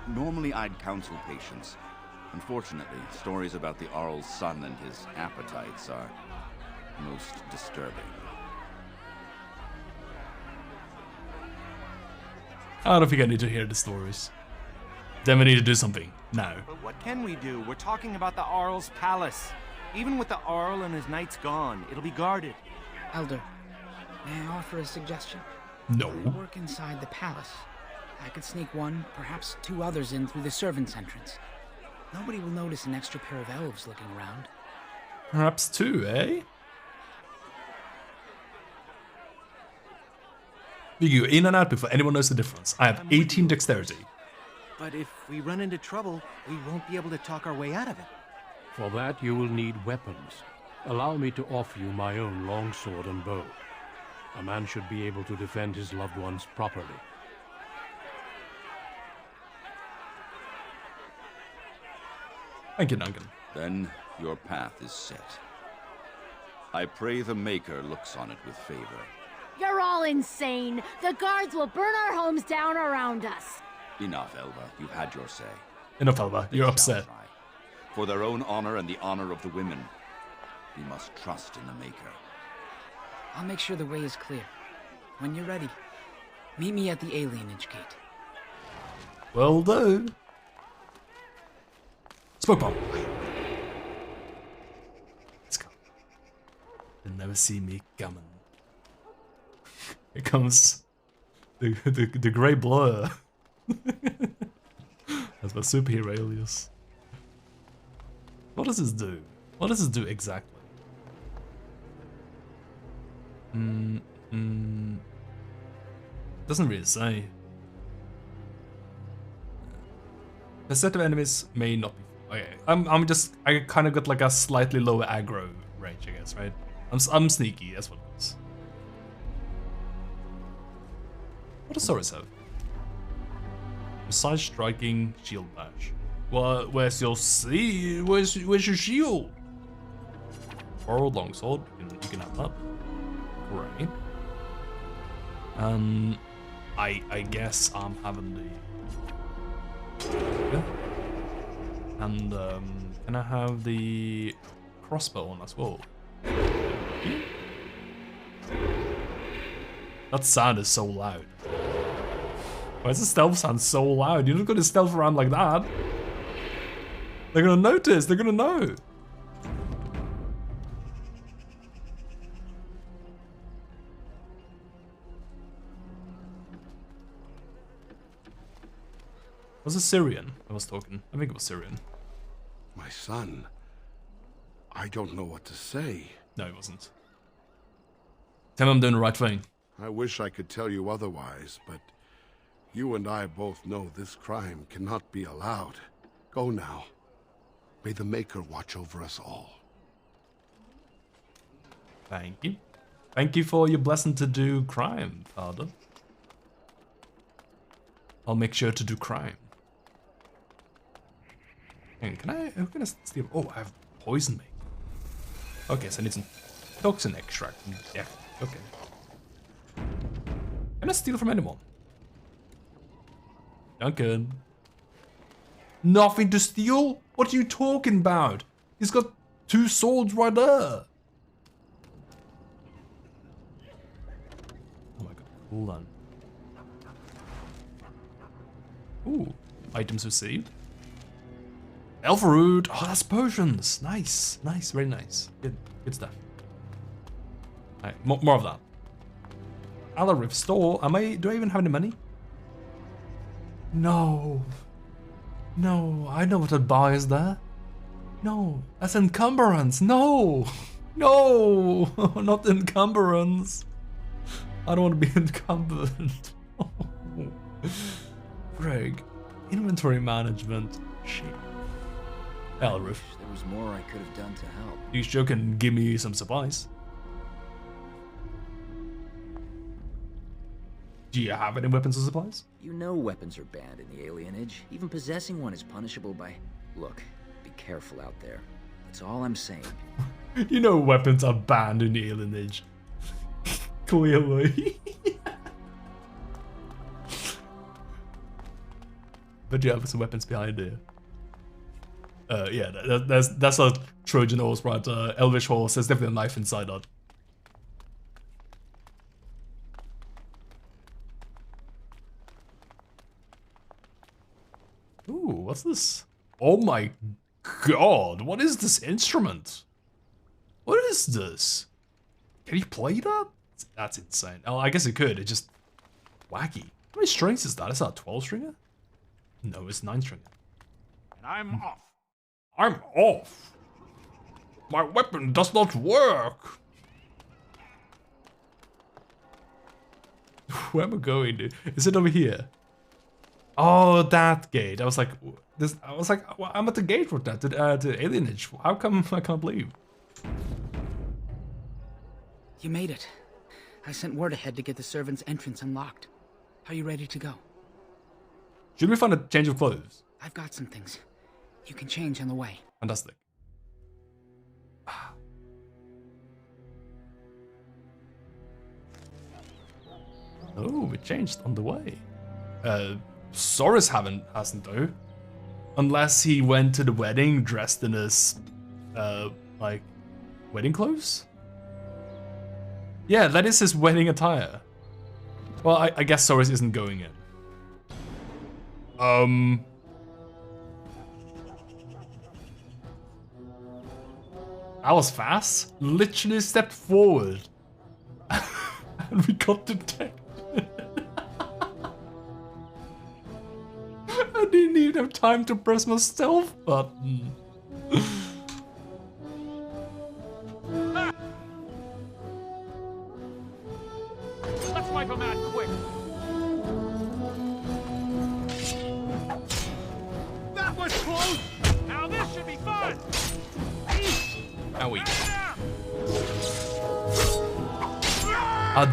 Normally I'd counsel patience. Unfortunately, stories about the Arl's son and his appetites are most disturbing. I don't think I need to hear the stories. Then we need to do something now. But what can we do? We're talking about the Arl's palace. Even with the Arl and his knights gone, it'll be guarded. Elder, may I offer a suggestion? No. I work inside the palace. I could sneak one, perhaps 2 others in through the servants' entrance. Nobody will notice an extra pair of elves looking around. Perhaps 2, eh? You go in and out before anyone knows the difference. I have 18 dexterity. But if we run into trouble, we won't be able to talk our way out of it. For that, you will need weapons. Allow me to offer you my own longsword and bow. A man should be able to defend his loved ones properly. Thank you, Duncan. Then your path is set. I pray the Maker looks on it with favor. You're all insane. The guards will burn our homes down around us. Enough, Elva. You've had your say. Enough, Elva. You're upset. Try. For their own honor and the honor of the women, we must trust in the Maker. I'll make sure the way is clear. When you're ready, meet me at the alienage gate. Well done. Smoke bomb. Let's go. They'll never see me coming. Here comes the grey blur. That's my superhero alias. What does this do? What does this do exactly? Doesn't really say. The set of enemies may not be. Okay, I kind of got like a slightly lower aggro range, I guess, right? I'm sneaky. That's what it is. What does Saurus have? Besides striking, shield bash. Well, where's your where's your shield? Borrowed longsword. You can have that. Great. I guess I'm having the. Yeah. And can I have the crossbow on as well? That sound is so loud. Why does the stealth sound so loud? You're not gonna stealth around like that. They're gonna notice, they're gonna know. Was it Syrian I was talking? I think it was Syrian. My son, I don't know what to say. No, it wasn't. Tell me I'm doing the right thing. I wish I could tell you otherwise, but you and I both know this crime cannot be allowed. Go now. May the Maker watch over us all. Thank you. Thank you for your blessing to do crime, Father. I'll make sure to do crime. Who can I steal? Oh, I have poison me. Okay, so I need some toxin extract. Yeah, okay. Can I steal from anyone? Duncan. Nothing to steal? What are you talking about? He's got 2 swords right there. Oh my god, hold on. Ooh, items received. Elf root. Oh, that's potions. Nice, nice, very nice. Good stuff. Alright, more of that. Alariff store. Do I even have any money? No. No, I know what I'd buy is there. No, that's encumbrance. No. No, not encumbrance. I don't want to be encumbered. Greg, inventory management. Shit. Elriff. There was more I could have done to help. You sure can give me some supplies. Do you have any weapons or supplies? You know weapons are banned in the alienage. Even possessing one is punishable by... Look, be careful out there. That's all I'm saying. You know weapons are banned in the alienage. Clearly. But you have some weapons behind here. Yeah, that's a Trojan horse, right? Elvish horse. There's definitely a knife inside that. Ooh, what's this? Oh my god, what is this instrument? What is this? Can you play that? That's insane. Oh, I guess it could. It's just wacky. How many strings is that? Is that a 12 stringer? No, it's 9 stringer. And I'm off. I'm off. My weapon does not work. Where am I going, dude? Is it over here? Oh, that gate. I was like, well, I'm at the gate for that, to alienage. How come I can't leave? You made it. I sent word ahead to get the servant's entrance unlocked. Are you ready to go? Should we find a change of clothes? I've got some things. You can change on the way. Fantastic. Oh, we changed on the way. Saurus hasn't though. Unless he went to the wedding dressed in his, like, wedding clothes? Yeah, that is his wedding attire. Well, I guess Saurus isn't going in. That was fast. Literally stepped forward. And we got detected. I didn't even have time to press my stealth button. Let's wipe him out quick. Owie.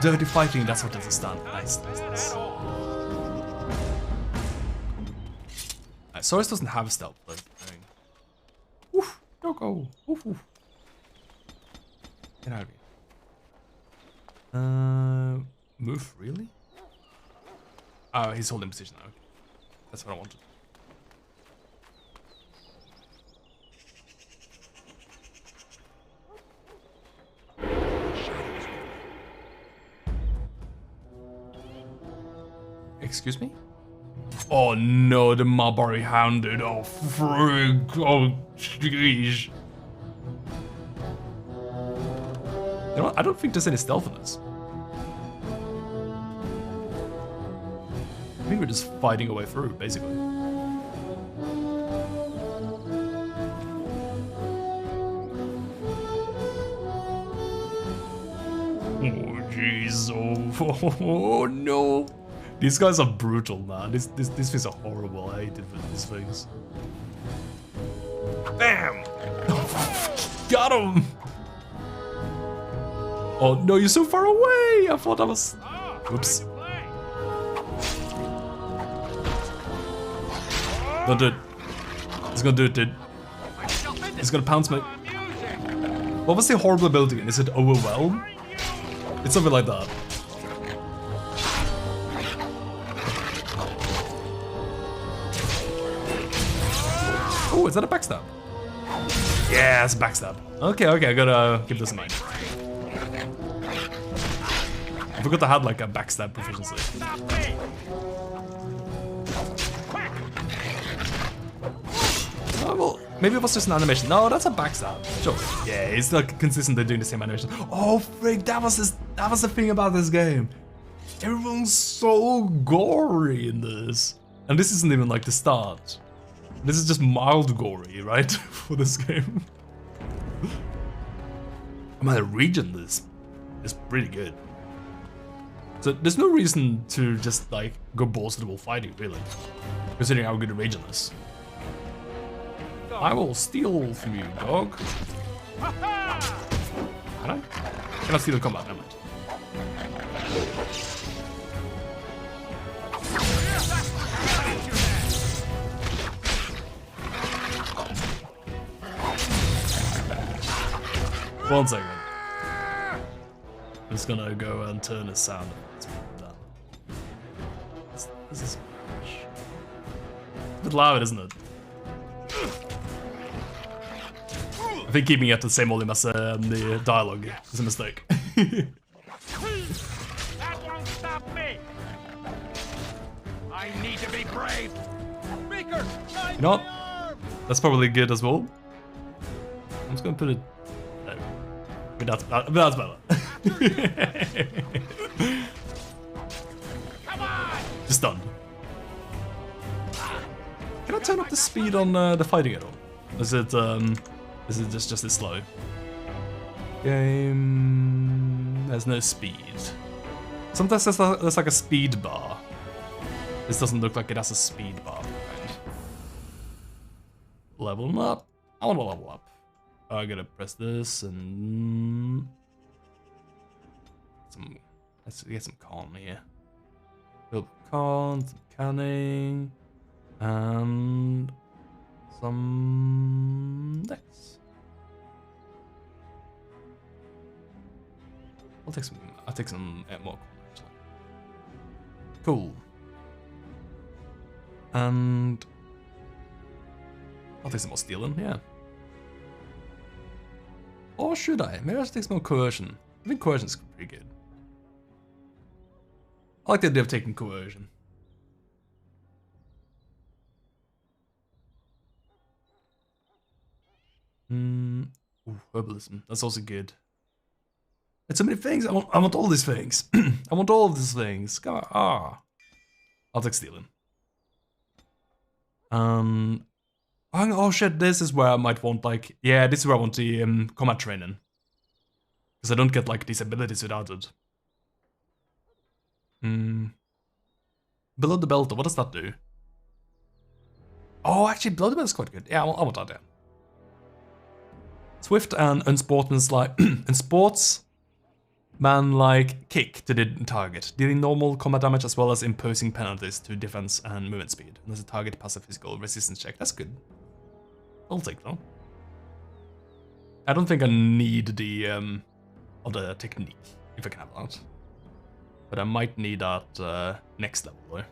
Dirty fighting, that's what it's done. Nice, nice, nice. Soros doesn't have stealth, though. Oof, don't go. Oof, oof. Get out of here. Move, really? Oh, he's holding position now. Okay. That's what I wanted. Excuse me? Oh no, the Marbury hounded. Oh frig. Oh jeez. You know what? I don't think there's any stealth in this. I think we're just fighting our way through, basically. Oh jeez. Oh no. These guys are brutal, man. These things are horrible. I hate these things. Bam! Got him! Oh no, you're so far away! I thought I was... Oops. Don't do it. He's gonna do it, dude. He's gonna pounce me. What was the horrible ability again? Is it overwhelm? It's something like that. Oh, is that a backstab? Yeah, it's a backstab. Okay, I gotta keep this in mind. I forgot I had like a backstab proficiency. Oh, well, maybe it was just an animation. No, that's a backstab. Sure. Yeah, it's like consistently doing the same animation. Oh, freak, that was the thing about this game. Everyone's so gory in this. And this isn't even like the start. This is just mild gory, right? For this game. I mean, the region is pretty good. So there's no reason to just like go balls to the wall fighting, really. Considering how good the region is. I will steal from you, dog. Can I? Can I steal in combat? Never mind. One second. I'm just gonna go and turn the sound down. This is a bit loud, isn't it? I think keeping it at the same volume as the dialogue is a mistake. That won't stop me. I need to be brave. Beaker, you know what? That's probably good as well. I'm just gonna put it. That's better. Come on! Just stunned. Can I turn up the speed on the fighting at all? Is it just this slow? Game. There's no speed. Sometimes there's like a speed bar. This doesn't look like it has a speed bar. Right? Level up. I want to level up. I gotta press this and let's get some con here. Build con, some canning, and some dex. I'll take some more. Cool. And I'll take some more stealing, yeah. Or should I? Maybe I should take some more coercion. I think coercion's pretty good. I like the idea of taking coercion. Ooh, herbalism. That's also good. It's so many things. I want all these things. I want all of these things. Come on. Ah. I'll take stealing. Oh shit, this is where I might want like, yeah, this is where I want the combat training. Because I don't get like these abilities without it. Below the belt, what does that do? Oh, actually, below the belt is quite good. Yeah, I want that, yeah. Swift and unsportsman-like kick to the target, dealing normal combat damage as well as imposing penalties to defense and movement speed. Unless the target passes a physical resistance check. That's good. I'll take that. I don't think I need the other technique, if I can have that. But I might need that next level, though.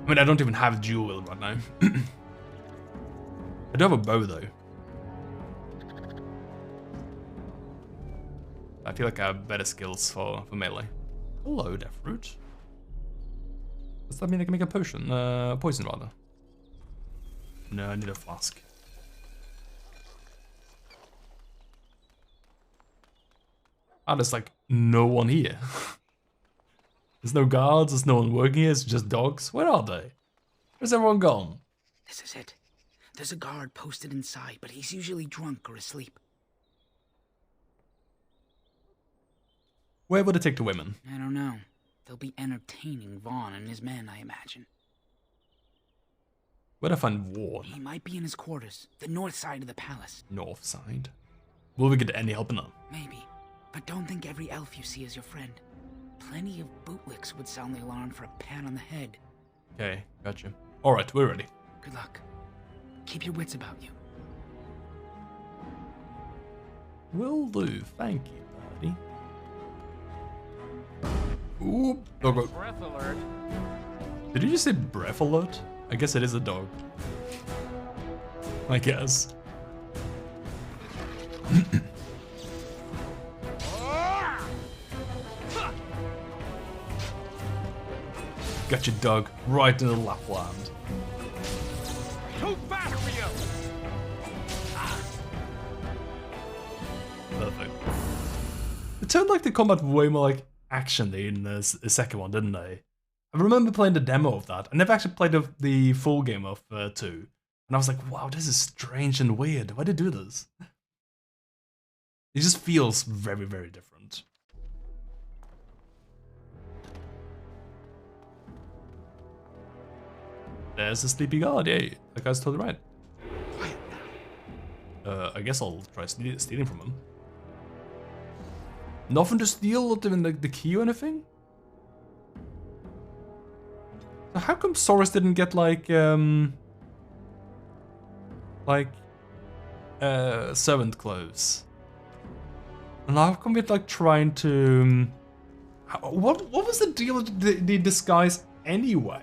I mean, I don't even have dual wield right now. I do have a bow, though. I feel like I have better skills for melee. Hello, Deathroot. Does that mean I can make a potion? Poison, rather. No, I need a flask. Ah, there's like no one here. There's no guards, there's no one working here, it's just dogs. Where are they? Where's everyone gone? This is it. There's a guard posted inside, but he's usually drunk or asleep. Where would it take the women? I don't know. They'll be entertaining Vaughn and his men, I imagine. Where'd I find Ward? He might be in his quarters, the north side of the palace. North side? Will we get any help in that? Maybe. But don't think every elf you see is your friend. Plenty of bootlicks would sound the alarm for a pat on the head. Okay, gotcha. Alright, we're ready. Good luck. Keep your wits about you. Will do, thank you, buddy. Ooh, dog. Breath alert. Did you just say breath alert? I guess it is a dog. I guess. Got your dog right in the Lapland. Too fast for you. Perfect. It turned like the combat way more like action in the second one, didn't they? I remember playing the demo of that. I never actually played the full game of 2. And I was like, wow, this is strange and weird. Why did they do this? It just feels very, very different. There's a sleepy guard, yeah. That guy's totally right. I guess I'll try stealing from him. Nothing to steal, not even the key or anything? So how come Soros didn't get like servant clothes? And how come we're like trying to... what was the deal with the disguise anyway?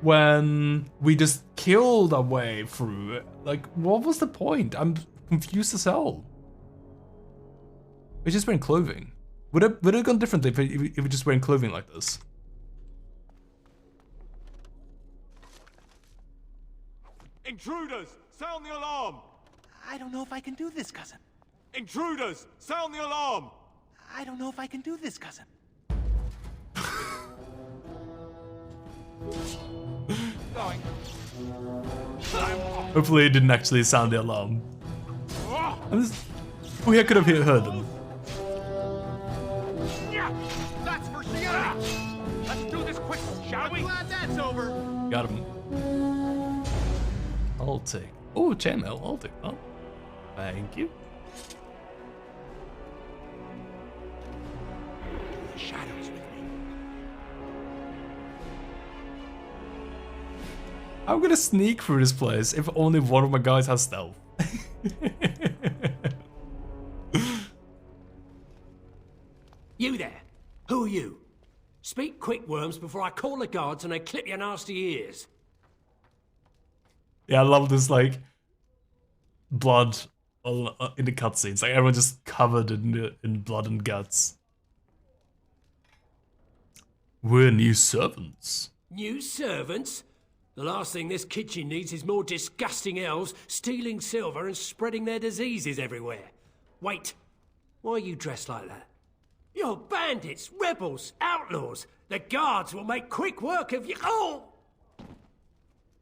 When we just killed our way through it? Like, what was the point? I'm confused as hell. We're just wearing clothing. Would it have gone differently if we just wearing clothing like this? Intruders! Sound the alarm! I don't know if I can do this, cousin. Intruders! Sound the alarm! I don't know if I can do this, cousin. Going. Hopefully it didn't actually sound the alarm. We could have heard them. Yeah, that's for Shiana. Let's do this quick, shall we? Glad that's over. Got him. I'll take. Oh, chainmail. I'll take that. Thank you. The shadows with me. I'm gonna sneak through this place if only one of my guys has stealth. You there? Who are you? Speak quick, Worms, before I call the guards and they clip your nasty ears. Yeah, I love this, like, blood in the cutscenes. Like, everyone just covered in blood and guts. We're new servants. New servants? The last thing this kitchen needs is more disgusting elves stealing silver and spreading their diseases everywhere. Wait, why are you dressed like that? You're bandits, rebels, outlaws. The guards will make quick work of you. Oh!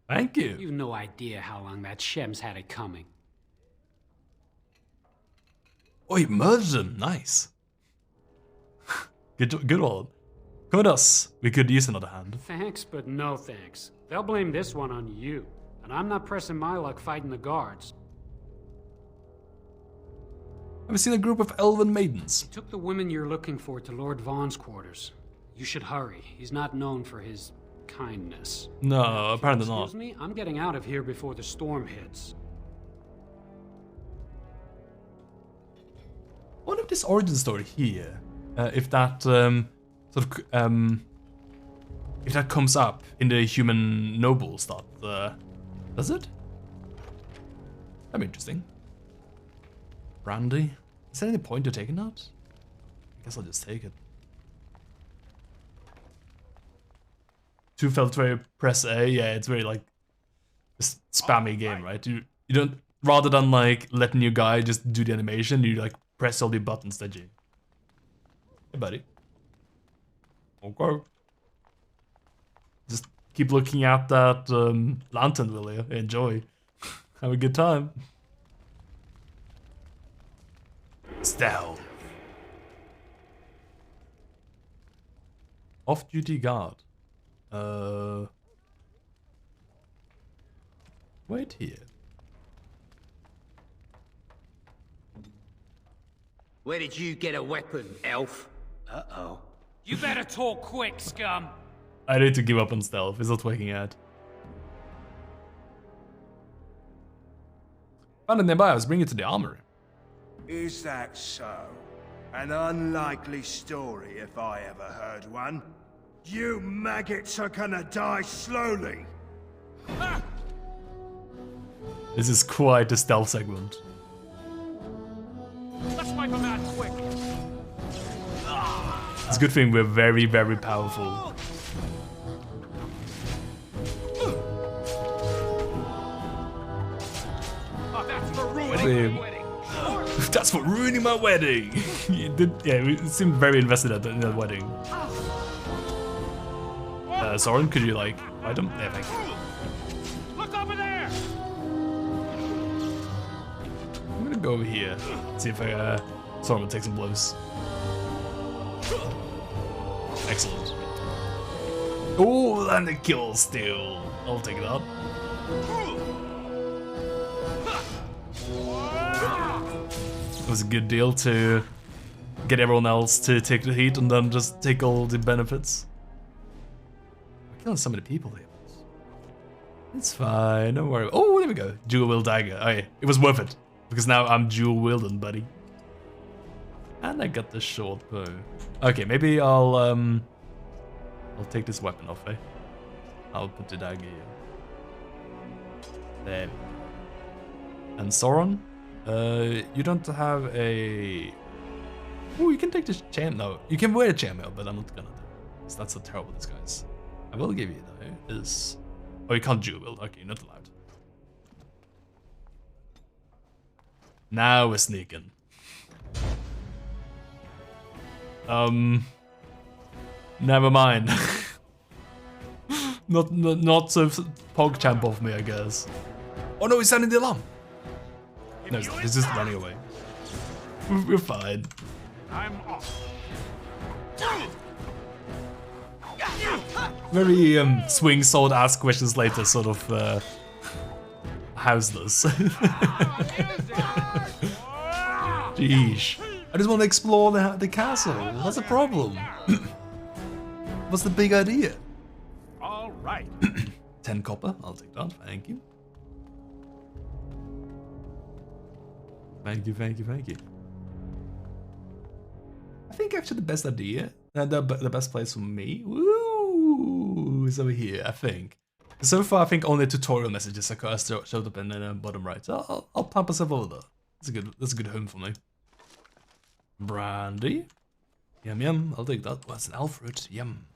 Thank you. You've no idea how long that Shem's had it coming. Oh, he murdered him. Nice. Good one. Come with us. We could use another hand. Thanks, but no thanks. They'll blame this one on you. And I'm not pressing my luck fighting the guards. I've seen a group of elven maidens. I took the women you're looking for to Lord Vaughn's quarters. You should hurry. He's not known for his kindness. No, apparently not. Excuse me? I'm getting out of here before the storm hits. What if this origin story here, if that if that comes up in the human noble stuff, does it? That'd be interesting. Brandy? Is there any point to taking that? I guess I'll just take it. Two felt very press A, yeah, it's very like a spammy game, right? You don't, rather than like letting your guy just do the animation, you like press all the buttons that you. Hey buddy. Okay. Just keep looking at that lantern, will you? Enjoy. Have a good time. Stealth. Off-duty guard. Wait here. Where did you get a weapon, elf? Uh-oh. You better talk quick, scum. I need to give up on stealth. It's not working out. Found it nearby. I was bringing it to the armory. Is that so? An unlikely story if I ever heard one. You maggots are gonna die slowly. This is quite a stealth segment. Let's wipe him out quick. It's a good thing we're very, very powerful. Oh, that's for ruining my wedding. That's for ruining my wedding. Yeah, we seemed very invested in that wedding. Soren, could you like fight him? Yeah, thank you. Look over there. I'm gonna go over here, see if Soren will take some blows. Excellent. Oh, and the kill still. I'll take it up. It was a good deal to get everyone else to take the heat and then just take all the benefits. We're killing so many people here. It's fine, don't worry. Oh, there we go. Dual wield dagger. Oh yeah, it was worth it. Because now I'm dual wielding, buddy. And I got the short bow. Okay, maybe I'll take this weapon off, eh? I'll put the dagger here. There we go. And Sauron? You don't have a... Oh, you can take this chain. No, you can wear a chainmail, but I'm not gonna do it. Because that's a terrible disguise. I will give you though is... Oh, you can't dual wield. Okay, you're not allowed. Now we're sneaking. Never mind. not so PogChamp of me, I guess. Oh no, he's sounding the alarm. No, he's just running away. We're fine. I'm off. Very swing sword ask questions later sort of houseless. Jeez. I just want to explore the castle. What's the problem? What's the big idea? All right. 10 copper. I'll take that. Thank you. Thank you, thank you, thank you. I think actually the best idea, the best place for me, woo, is over here, I think. So far, I think only tutorial messages showed up in the bottom right. So I'll pump myself over there. That's a good home for me. Brandy. Yum yum, I'll take that. What's an elf fruit? Yum.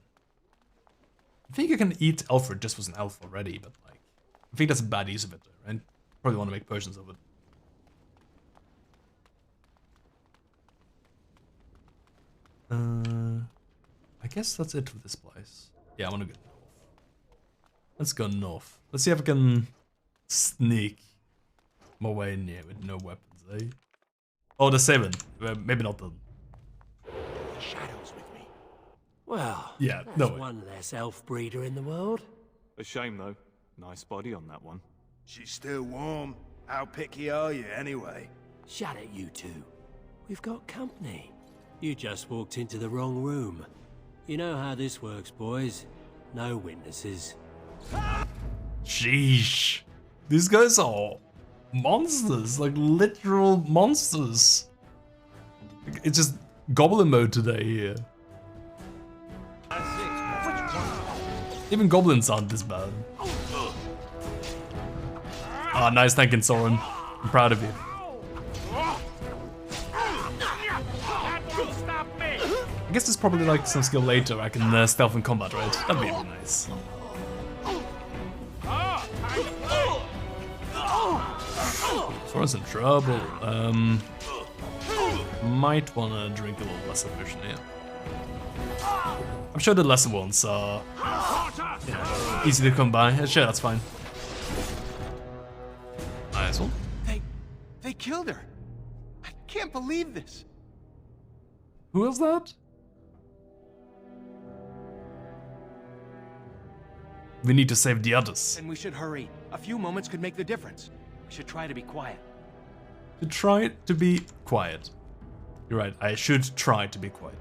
I think I can eat elf fruit just as an elf already, but like, I think that's a bad use of it, right? Probably want to make potions of it. I guess that's it for this place. Yeah, I want to go north. Let's go north. Let's see if I can sneak my way in here with no weapons, eh? Oh, the 7. Maybe not the... The shadows with me. Well, yeah, that's no way. one less elf breeder in the world. A shame though. Nice body on that one. She's still warm. How picky are you, anyway? Shut it, you two. We've got company. You just walked into the wrong room. You know how this works, boys. No witnesses. Sheesh. These guys are monsters, like literal monsters. It's just goblin mode today here. Even goblins aren't this bad. Ah, nice thanking Soren. I'm proud of you. I guess there's probably like some skill later I can stealth in combat, right? That'd be really nice. Soren's in trouble. Might wanna drink a little lesser potion here. I'm sure the lesser ones are easy to come by. Sure, that's fine. Nice one. They killed her. I can't believe this. Who was that? We need to save the others. And we should hurry. A few moments could make the difference. We should try to be quiet. To try to be quiet. You're right, I should try to be quiet.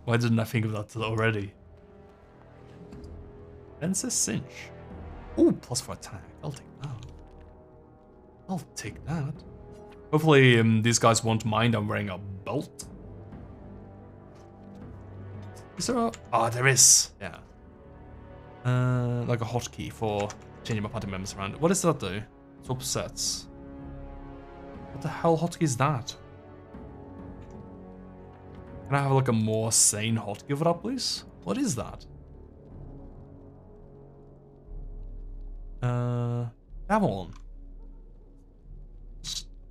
Why didn't I think of that already? Fences cinch. Ooh, +4 attack. I'll take that. I'll take that. Hopefully these guys won't mind I'm wearing a belt. Is there a... Oh, there is. Yeah. Like a hotkey for changing my party members around. What does that do? Swap sets. What the hell hotkey is that? Can I have like a more sane hotkey for that, please? What is that? That one.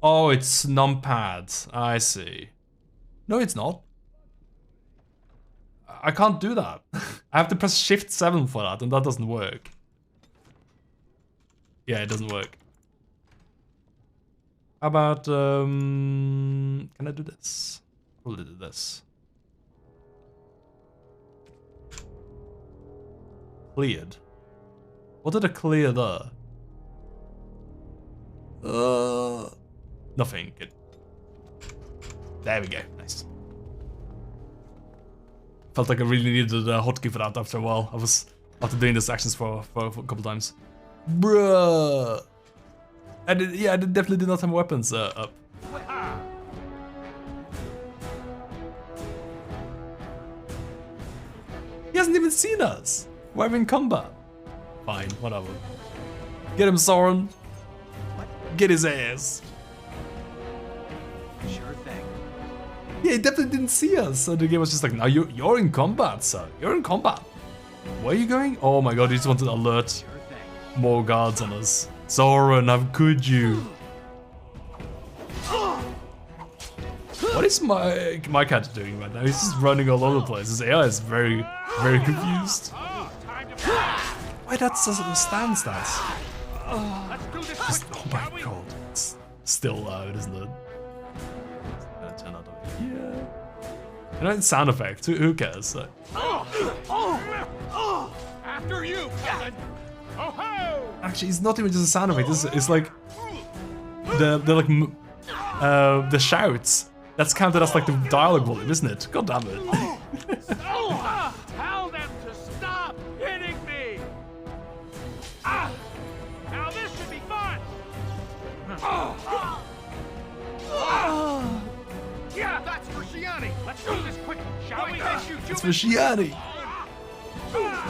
Oh, it's numpad. I see. No, it's not. I can't do that. I have to press Shift 7 for that, and that doesn't work. Yeah, it doesn't work. How about, can I do this? Probably do this. Cleared. What did I clear there? Nothing. Good. There we go. Nice. Felt like I really needed a hotkey for that after a while. I was after doing these actions for a couple times. Bruh. I definitely did not have weapons up. He hasn't even seen us. We're in combat. Fine, whatever. Get him, Soren. Get his ass. Sure thing. Yeah, he definitely didn't see us. So the game was just like, no, you're in combat, sir. You're in combat. Where are you going? Oh my god, he just wanted to alert more guards on us. Soren, how could you? What is my cat doing right now? He's just running all over the place. His AI is very, very confused. Why that's a stance that's? Oh my god, it's still loud, isn't it? Gonna turn that over here. You know, it's sound effect. Who cares? After you, cousin. Actually, it's not even just a sound effect. It's like the shouts. That's counted as like the dialogue volume, isn't it? God damn it. Tell them to stop hitting me. Now this should be fun. Yeah, that's for Shiani. Let's do this quick, shall we? It's for Shiani.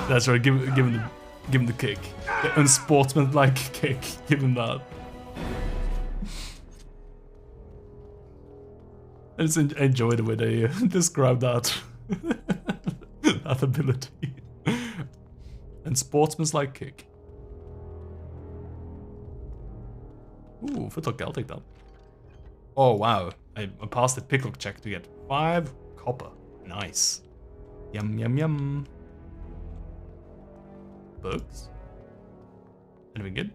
That's right. Give him the kick. The unsportsmanlike kick. Give him that. I just enjoy the way they describe that. That ability. And sportsmanlike kick. Ooh, footlock, I'll take that. Oh wow, I passed the picklock check to get 5 copper. Nice. Yum yum yum. Books? Anything good?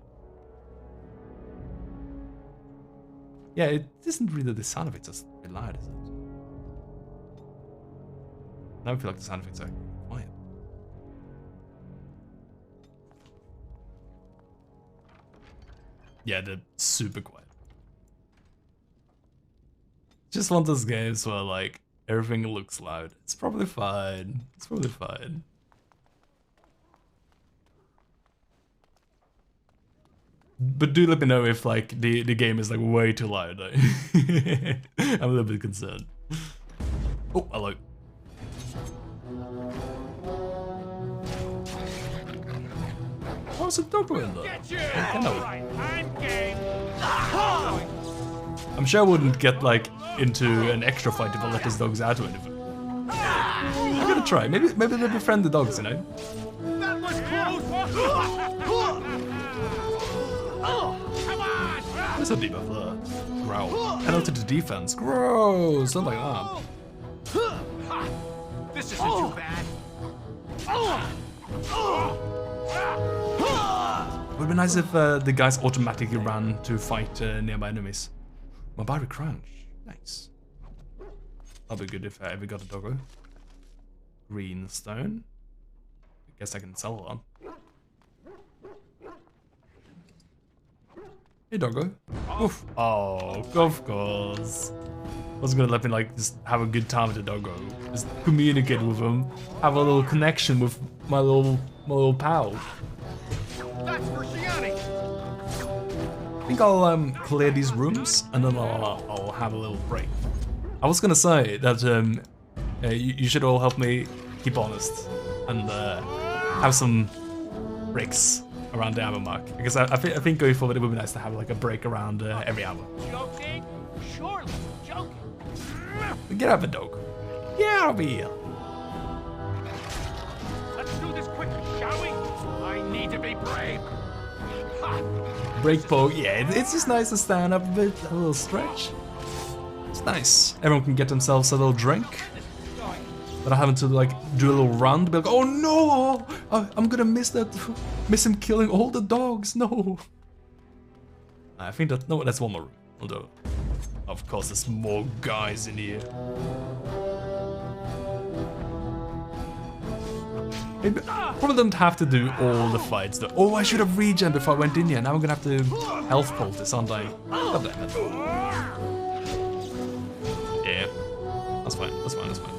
Yeah, it isn't really the sound effects that's very loud, is it? Now I feel like the sound effects are quiet. Yeah, they're super quiet. Just one of those games where like everything looks loud. It's probably fine. It's probably fine. But do let me know if like the game is like way too loud. I'm a little bit concerned. Oh, hello. Oh, it's a doggo in there. I'm sure I wouldn't get like into an extra fight if I let these dogs out or anything. I'm gonna try. Maybe they'll befriend the dogs, you know? That was close! There's a debuff there. Growl. Penalty to defense. Gross! Not like that. This isn't too bad. It would be nice if the guys automatically ran to fight nearby enemies. Mabari Crunch. Nice. That'll be good if I ever got a doggo. Green stone. I guess I can sell one. Hey, doggo. Oof. Oh, of course. I was gonna let me like just have a good time with the doggo. Just communicate with him. Have a little connection with my little pal. That's for Shiani. I think I'll clear these rooms and then I'll have a little break. I was gonna say that you should all help me keep honest and have some breaks around the hour mark, because I think going forward it would be nice to have like a break around every hour. Joking? Surely joking. Get out of the dog. Get out of here. Let's do this quickly, shall we? I need to be brave. Ha! Break poke, yeah, it's just nice to stand up a bit, a little stretch. It's nice. Everyone can get themselves a little drink. But I having to like do a little run to be like, oh no, I'm gonna miss him killing all the dogs, no. I think that, no, that's one more room. Although, of course, there's more guys in here. Maybe, probably don't have to do all the fights though. Oh, I should have regen before I went in here. Now I'm gonna have to health poultice, aren't I? God damn it. Yeah, that's fine, that's fine, that's fine.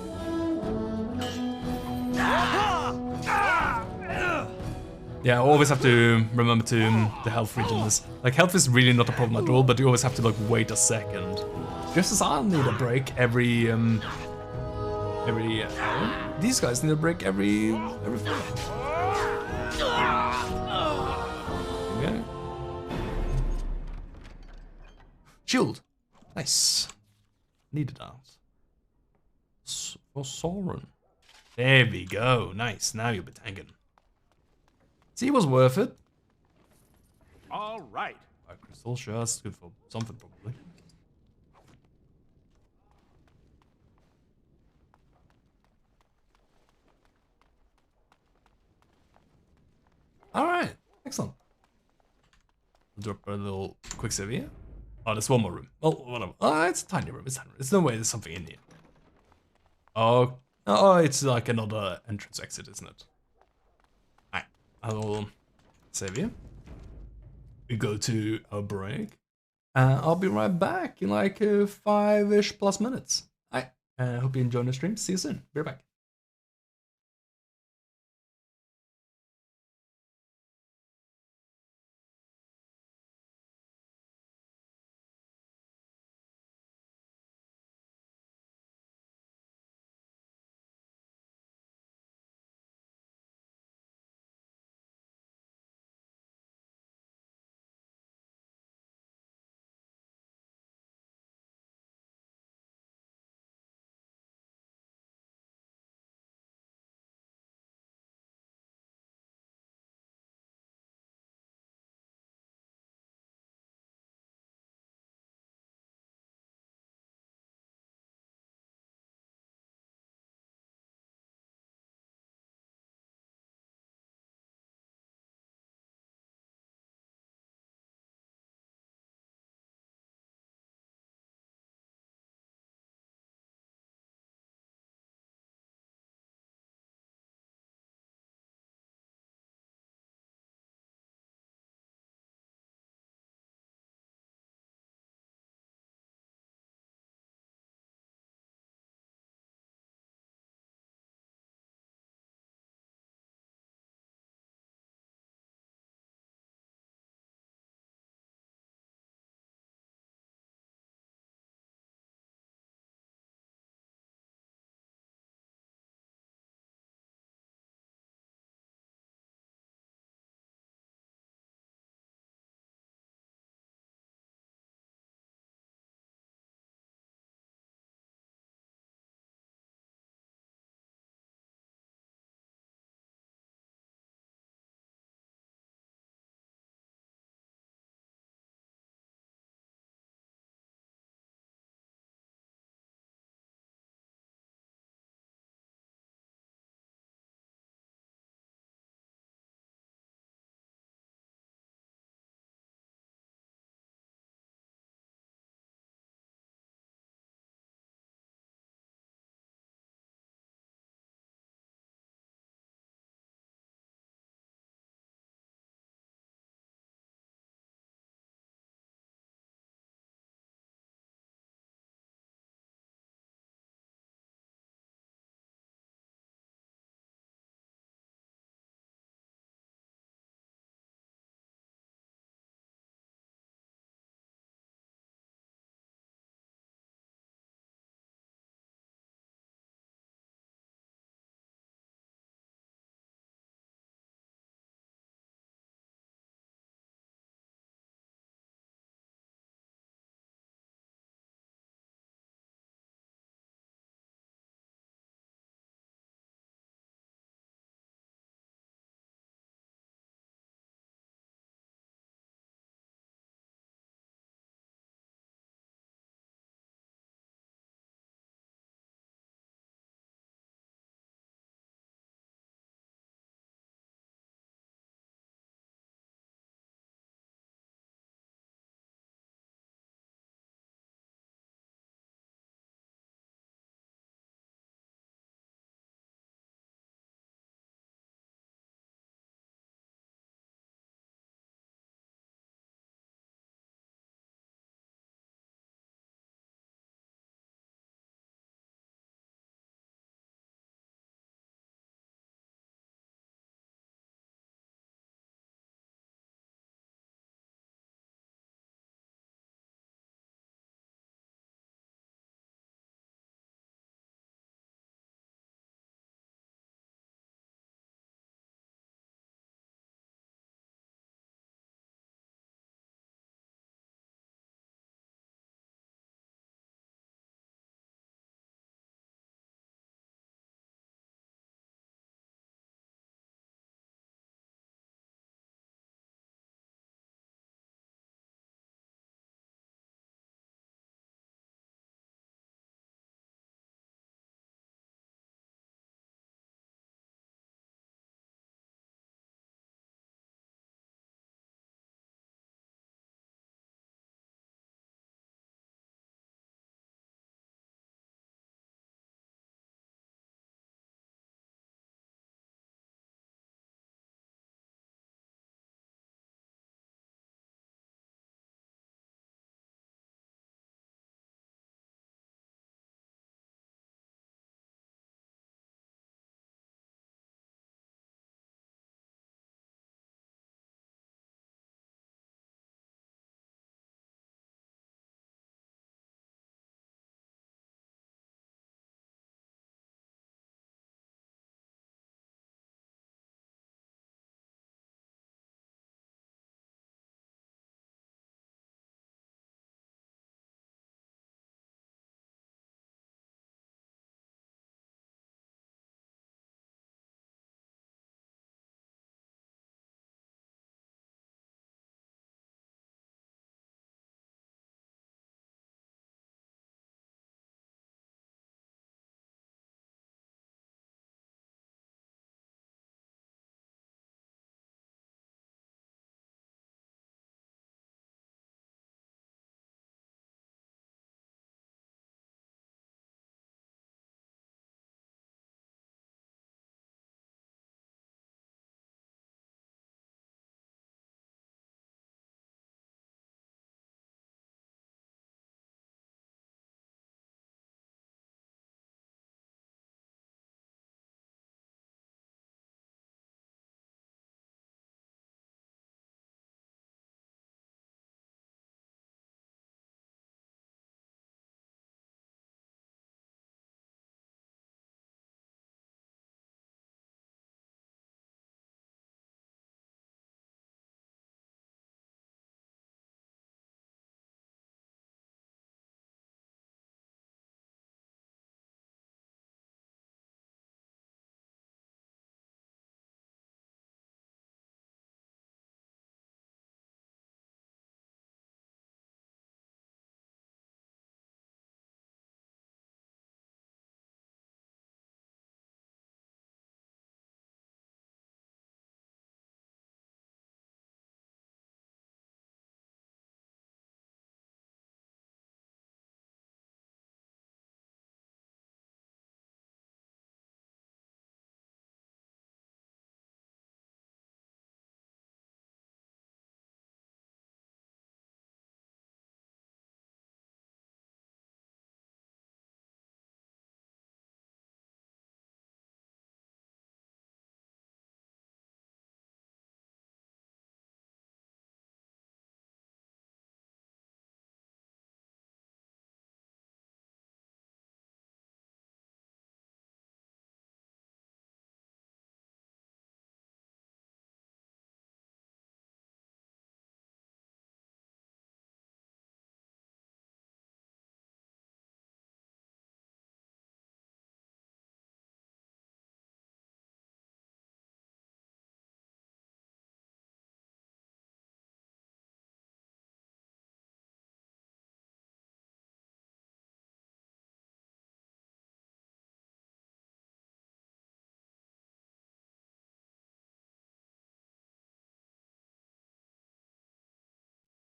Yeah, I always have to remember to the health regen this. Like, health is really not a problem at all, but you always have to like wait a second. Just as I need a break every hour, these guys need a break every 4. Okay. Shield. Nice. Needed that. For Soren. There we go. Nice. Now you'll be tanking. See, it was worth it. All right. Crystal, sure, that's good for something probably. All right, excellent. Drop a little quick save here. Oh, there's one more room. Oh, whatever. Oh, it's a tiny room. It's a tiny room. There's no way there's something in here. Oh, it's like another entrance exit, isn't it? Alright, I'll save you. We go to a break. I'll be right back in like 5-ish plus minutes. Alright, hope you enjoyed the stream. See you soon. Be right back.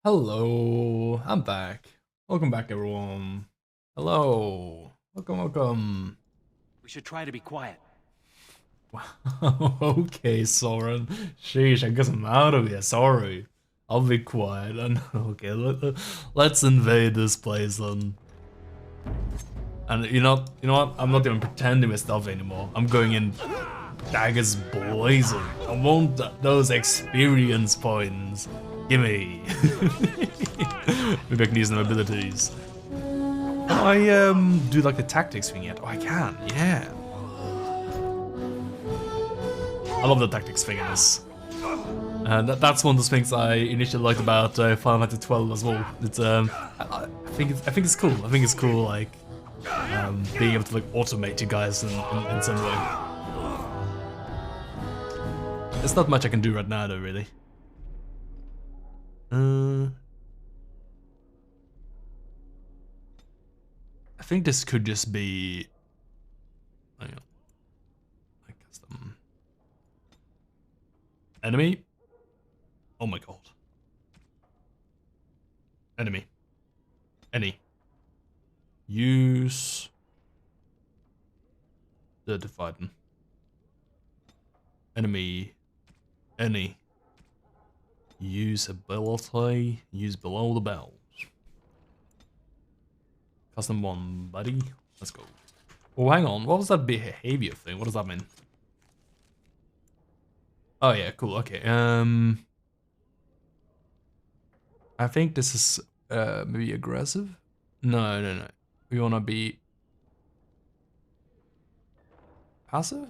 Hello, I'm back. Welcome back, everyone. Hello. Welcome. We should try to be quiet. Okay, Soren. Sheesh, I guess I'm out of here. Sorry. I'll be quiet. And okay, let's invade this place then. And you know what? I'm not even pretending with stuff anymore. I'm going in daggers blazing. I want those experience points. Gimme. Maybe I can use them abilities. Can I do like the tactics thing yet? Oh, I can. Yeah. I love the tactics thing in this. That's one of the things I initially liked about Final Fantasy 12 as well. It's I think it's cool. I think it's cool, like being able to like automate you guys in some way. There's not much I can do right now though, really. I think this could just be. Hang on. Like custom. Enemy. Oh my god. Enemy. Any. Use. The dividing. Enemy. Any. Use ability. Use below the bells. Custom one, buddy. Let's go. Oh, hang on. What was that behavior thing? What does that mean? Oh yeah, cool. Okay. I think this is maybe aggressive. No. We wanna be passive.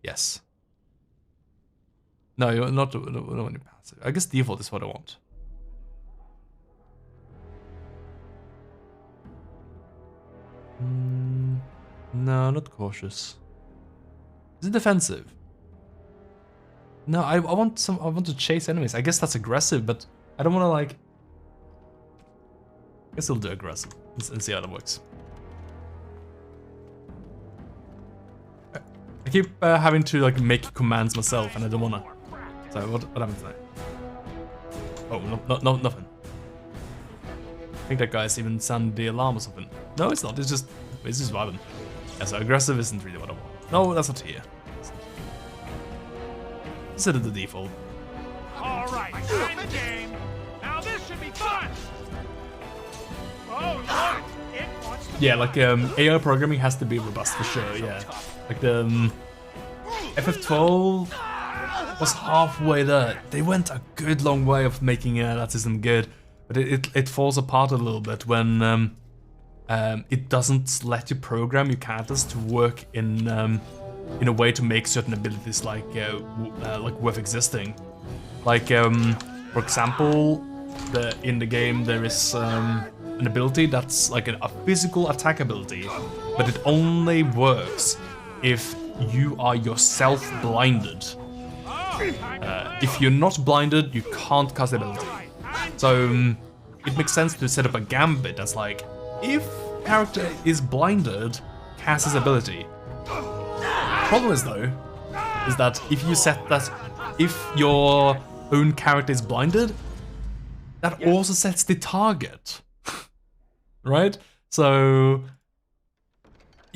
Yes. No, you're not. No, passive. I guess default is what I want. No, not cautious. Is it defensive? No, I want some. I want to chase enemies. I guess that's aggressive, but I don't want to like. I guess I'll do aggressive and see how that works. I keep having to like make commands myself, and I don't wanna. So what happened tonight? Oh, no, nothing. I think that guy's even sounded the alarm or something. No, it's not. It's just vibing. Yeah, so aggressive isn't really what I want. No, that's not here. Set it to default. All right, time the game. Now this should be fun. Oh, look, it wants to. Yeah, like AI programming has to be robust for sure. Yeah, like the FF12 was halfway there. They went a good long way of making that system good, but it falls apart a little bit when it doesn't let you program your characters to work in a way to make certain abilities like worth existing. Like for example, in the game there is an ability that's like a physical attack ability, but it only works if you are yourself blinded. If you're not blinded, you can't cast the ability. So it makes sense to set up a gambit that's like, if character is blinded, cast his ability. Problem is though, is that if you set that, if your own character is blinded, that also sets the target, right? So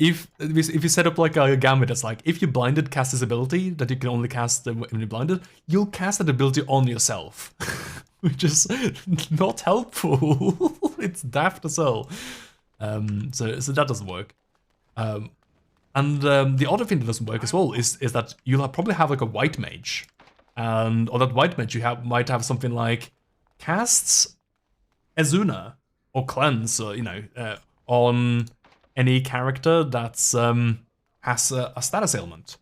if you set up like a gambit that's like, if you're blinded, cast this ability that you can only cast when you're blinded, you'll cast that ability on yourself, which is not helpful. It's daft as hell. So that doesn't work. And the other thing that doesn't work as well is that you'll probably have like a white mage, and on that white mage you might have something like casts Azuna or cleanse, or on any character that's has a status ailment,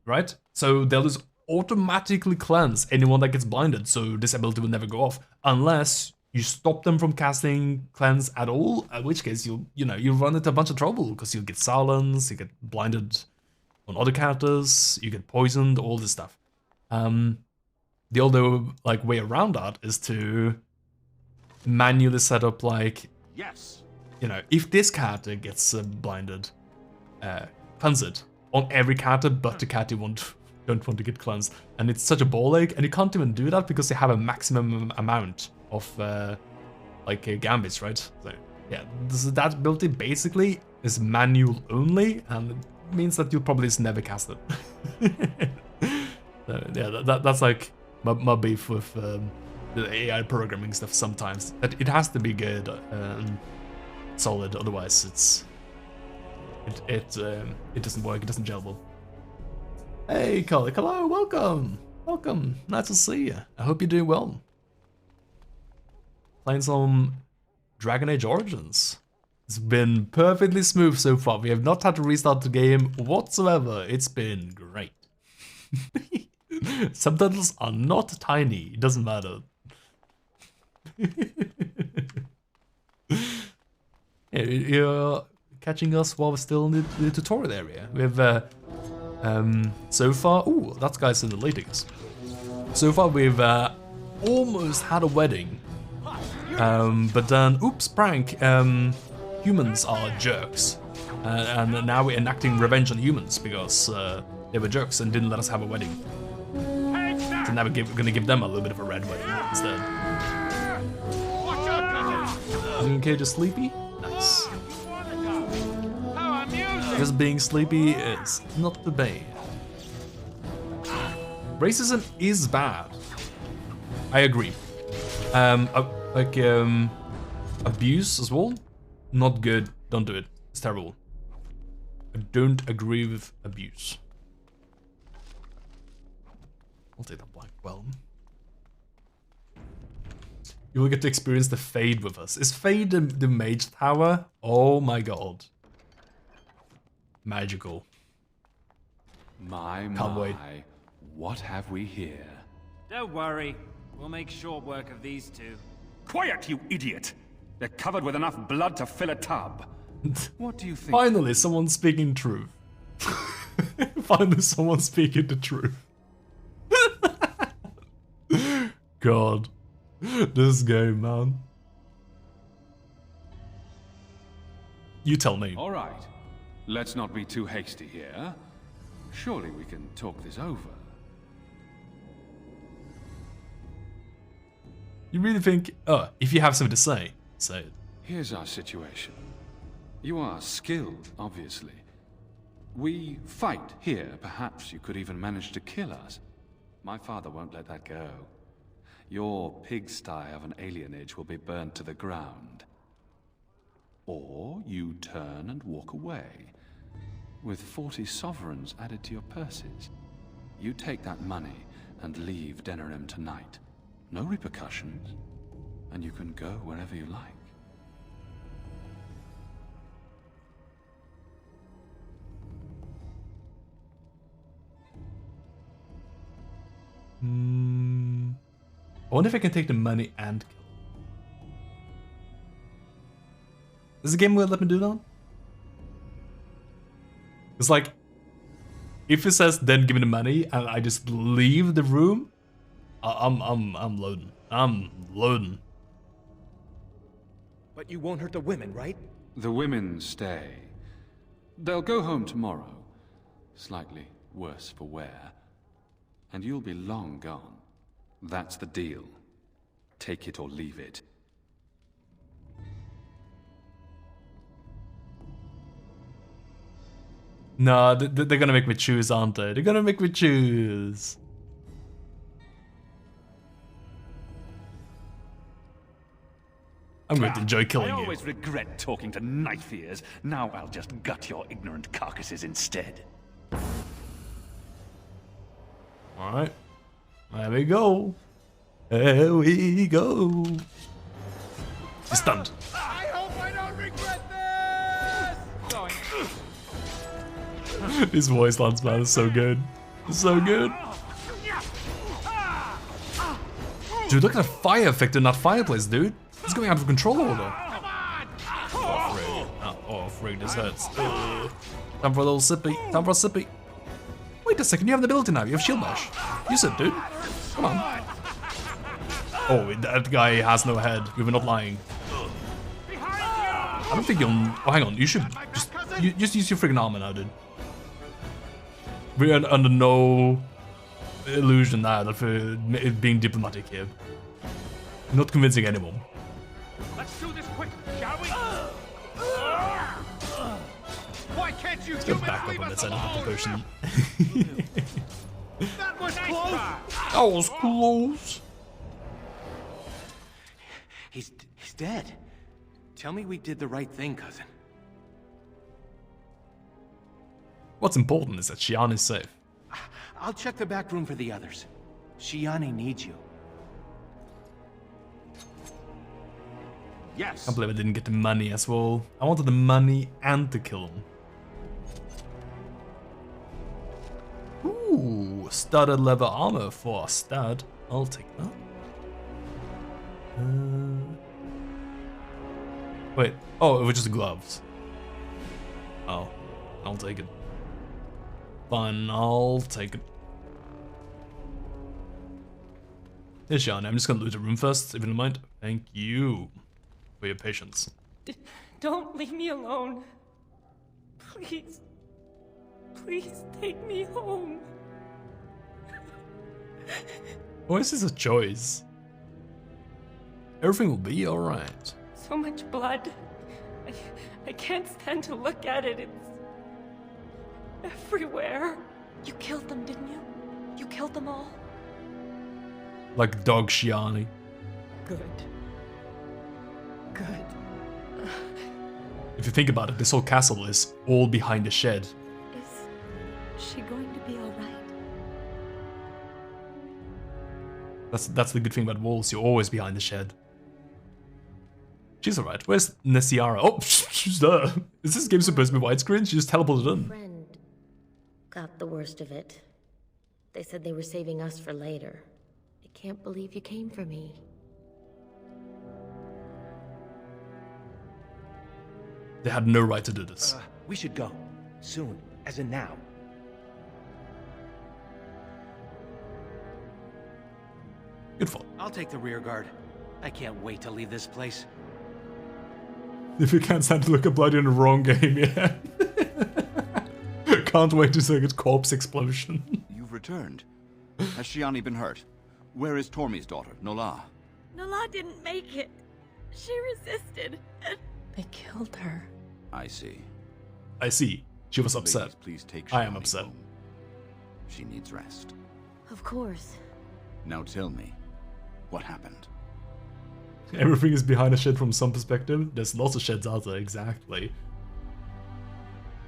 right? So they'll just automatically cleanse anyone that gets blinded, so this ability will never go off unless you stop them from casting cleanse at all, in which case you'll run into a bunch of trouble because you'll get silenced, you get blinded on other characters, you get poisoned, all this stuff. The other way around that is to manually set up if this character gets blinded, cleanse it on every character but the character you want don't want to get cleansed. And it's such a ball ache, and you can't even do that because they have a maximum amount of gambits, right? So yeah, that ability basically is manual only, and it means that you'll probably just never cast it. So, yeah, that's like my beef with the AI programming stuff sometimes. That it has to be good and solid, otherwise it doesn't work, it doesn't gel well. Hey, Colic, hello, welcome! Welcome, nice to see you. I hope you're doing well. Playing some Dragon Age Origins. It's been perfectly smooth so far. We have not had to restart the game whatsoever. It's been great. Subtitles are not tiny, it doesn't matter. Yeah, you're catching us while we're still in the tutorial area. We have so far, ooh, that guy's in the latest. So far we've almost had a wedding, but then, oops, prank, humans are jerks, and now we're enacting revenge on humans because they were jerks and didn't let us have a wedding. So now we're gonna give them a little bit of a red wedding instead. Okay, just sleepy? Nice. Just being sleepy is not the bad. Racism is bad. I agree. Abuse as well, not good. Don't do it. It's terrible. I don't agree with abuse. I'll take that black well. You will get to experience the Fade with us. Is Fade the Mage Tower? Oh my god. Magical. Can't wait. What have we here? Don't worry. We'll make short work of these two. Quiet, you idiot! They're covered with enough blood to fill a tub. What do you think? Finally, someone speaking truth. Finally, someone speaking the truth. God. This game, man. You tell me. All right. Let's not be too hasty here. Surely we can talk this over. You really think, if you have something to say, say it. Here's our situation. You are skilled, obviously. We fight here. Perhaps you could even manage to kill us. My father won't let that go. Your pigsty of an alienage will be burned to the ground. Or you turn and walk away, with 40 sovereigns added to your purses. You take that money and leave Denerim tonight. No repercussions, and you can go wherever you like. I wonder if I can take the money and kill. Does the game will let me do that? It's like, if it says then give me the money and I just leave the room, I'm loading. I'm loading. But you won't hurt the women, right? The women stay. They'll go home tomorrow. Slightly worse for wear. And you'll be long gone. That's the deal. Take it or leave it. No, they're gonna make me choose, aren't they? They're gonna make me choose. I'm going to enjoy killing you. I always regret talking to knife ears. Now I'll just gut your ignorant carcasses instead. Alright. There we go. There we go. He's stunned. I hope I don't regret this! His voice lines, man, is so good. It's so good. Dude, look at the fire effect in that fireplace, dude. It's going out of control order. Oh, frig, this hurts. Time for a little sippy. Time for a sippy. Wait a second, you have the ability now. You have shield bash. Use it, dude. Come on. Oh, that guy has no head. We were not lying. I don't think you'll... Oh, hang on. You should just use your friggin' armor now, dude. We're under no illusion now of it being diplomatic here. Not convincing anyone. Let's do this quick, shall we? Why can't you Let's go back up on that side of the potion. That was close. That was close. He's dead. Tell me we did the right thing, cousin. What's important is that Shion is safe. I'll check the back room for the others. Shiani needs you. Yes. Can't believe I didn't get the money as well. I wanted the money and to kill him. Ooh, studded leather armor for a stud. I'll take that. Wait. Oh, it was just gloves. Oh, I'll take it. Fine, I'll take it. Here's Shion. I'm just gonna loot the room first, if you don't mind. Thank you for your patience. Don't leave me alone. Please. Please take me home. Why is this a choice? Everything will be alright. So much blood. I can't stand to look at it. It's everywhere. You killed them, didn't you? You killed them all? Like dog Shiani. Good. Good. If you think about it, this whole castle is all behind the shed. Is she going to be alright? That's the good thing about walls, you're always behind the shed. She's alright. Where's Nessiara? Oh, she's there. Is this game supposed to be widescreen? She just teleported in. Friend got the worst of it. They said they were saving us for later. I can't believe you came for me. They had no right to do this. We should go. Soon. As in now. Good fault. I'll take the rear guard. I can't wait to leave this place. If you can't stand to look at blood in the wrong game, yeah. Can't wait to see a corpse explosion. You've returned. Has Shiani been hurt? Where is Tormi's daughter, Nola? Nola didn't make it. She resisted. They killed her. I see. I see. She was upset. Ladies, please take I am Shiani upset. home. She needs rest. Of course. Now tell me, what happened? Everything is behind a shed from some perspective. There's lots of sheds out there, exactly.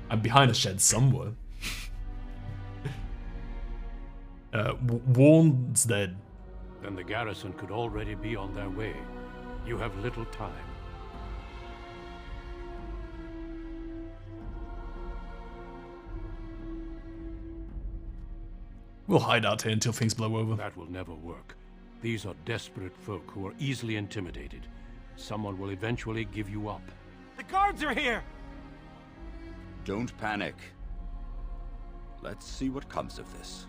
I'm behind a shed somewhere. Warn's dead. Then the garrison could already be on their way. You have little time. We'll hide out here until things blow over. That will never work. These are desperate folk who are easily intimidated. Someone will eventually give you up. The guards are here! Don't panic. Let's see what comes of this.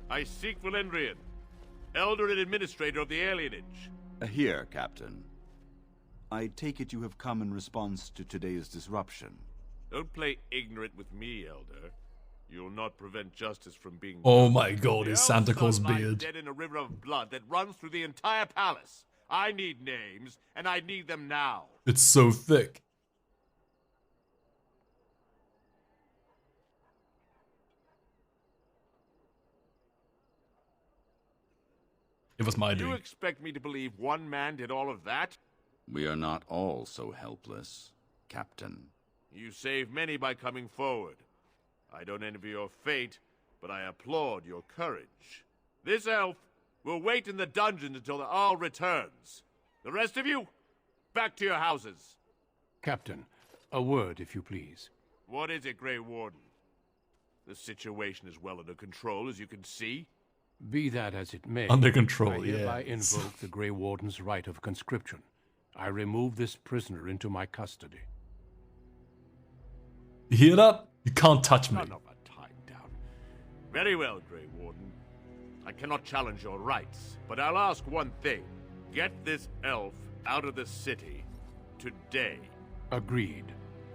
I seek Valendrian, Elder and Administrator of the Alienage. Here, Captain. I take it you have come in response to today's disruption. Don't play ignorant with me, Elder. You'll not prevent justice from being Oh done. my god, his Santa Claus lies beard. dead in a river of blood that runs through the entire palace. I need names, and I need them now. It's so thick. It was my You doing. expect me to believe one man did all of that? We are not all so helpless, Captain. You saved many by coming forward. I don't envy your fate, but I applaud your courage. This elf will wait in the dungeon until the Arl returns. The rest of you, back to your houses. Captain, a word, if you please. What is it, Grey Warden? The situation is well under control, as you can see. Be that as it may, Under control, I hereby yes. invoke the Grey Warden's right of conscription. I remove this prisoner into my custody. You hear that? You can't touch me. None of a time down. Very well, Grey Warden. I cannot challenge your rights, but I'll ask one thing. Get this elf out of the city today. Agreed.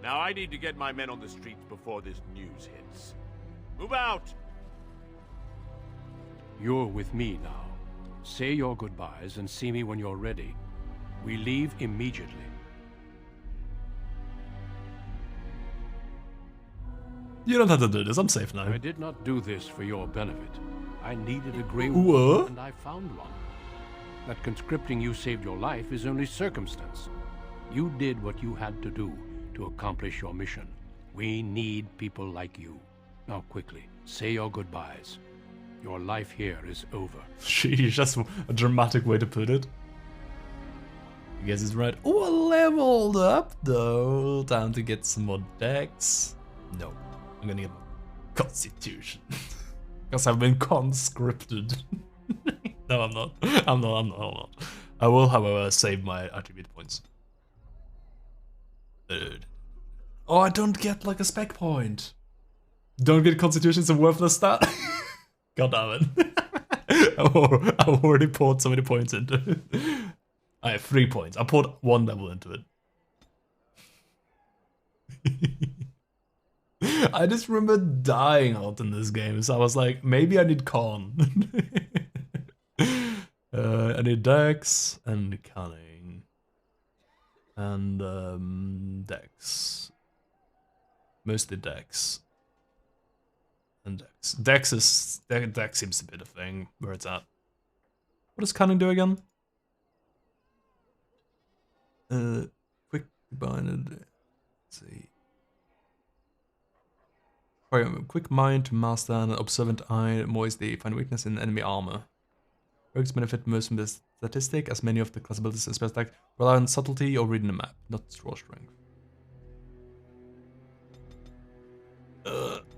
Now I need to get my men on the streets before this news hits. Move out! You're with me now. Say your goodbyes and see me when you're ready. We leave immediately. You don't have to do this, I'm safe now. I did not do this for your benefit. I needed a Grey What? Warden, and I found one. That conscripting you saved your life is only circumstance. You did what you had to do to accomplish your mission. We need people like you. Now quickly, say your goodbyes. Your life here is over. Sheesh, that's a dramatic way to put it. I guess it's right. Oh, I leveled up though. Time to get some more decks. No, I'm gonna get more Constitution. Because I've been conscripted. No, I'm not. I'm not. I will, however, save my attribute points. Oh, I don't get like a spec point. Don't get Constitution, it's a worthless stat. God damn it. I've already poured so many points into it. I have 3 points. I poured 1 level into it. I just remember dying out in this game, so I was like, maybe I need con. I need Dex and Cunning. And Dex. Mostly Dex. And Dex. Dex seems to be the thing where it's at. What does Cunning do again? Quick bind. Let's see. Quick mind to master and an observant eye moistly find weakness in enemy armor. Rogues benefit most from this statistic, as many of the class abilities in spell stack rely on subtlety or reading the map, not raw strength.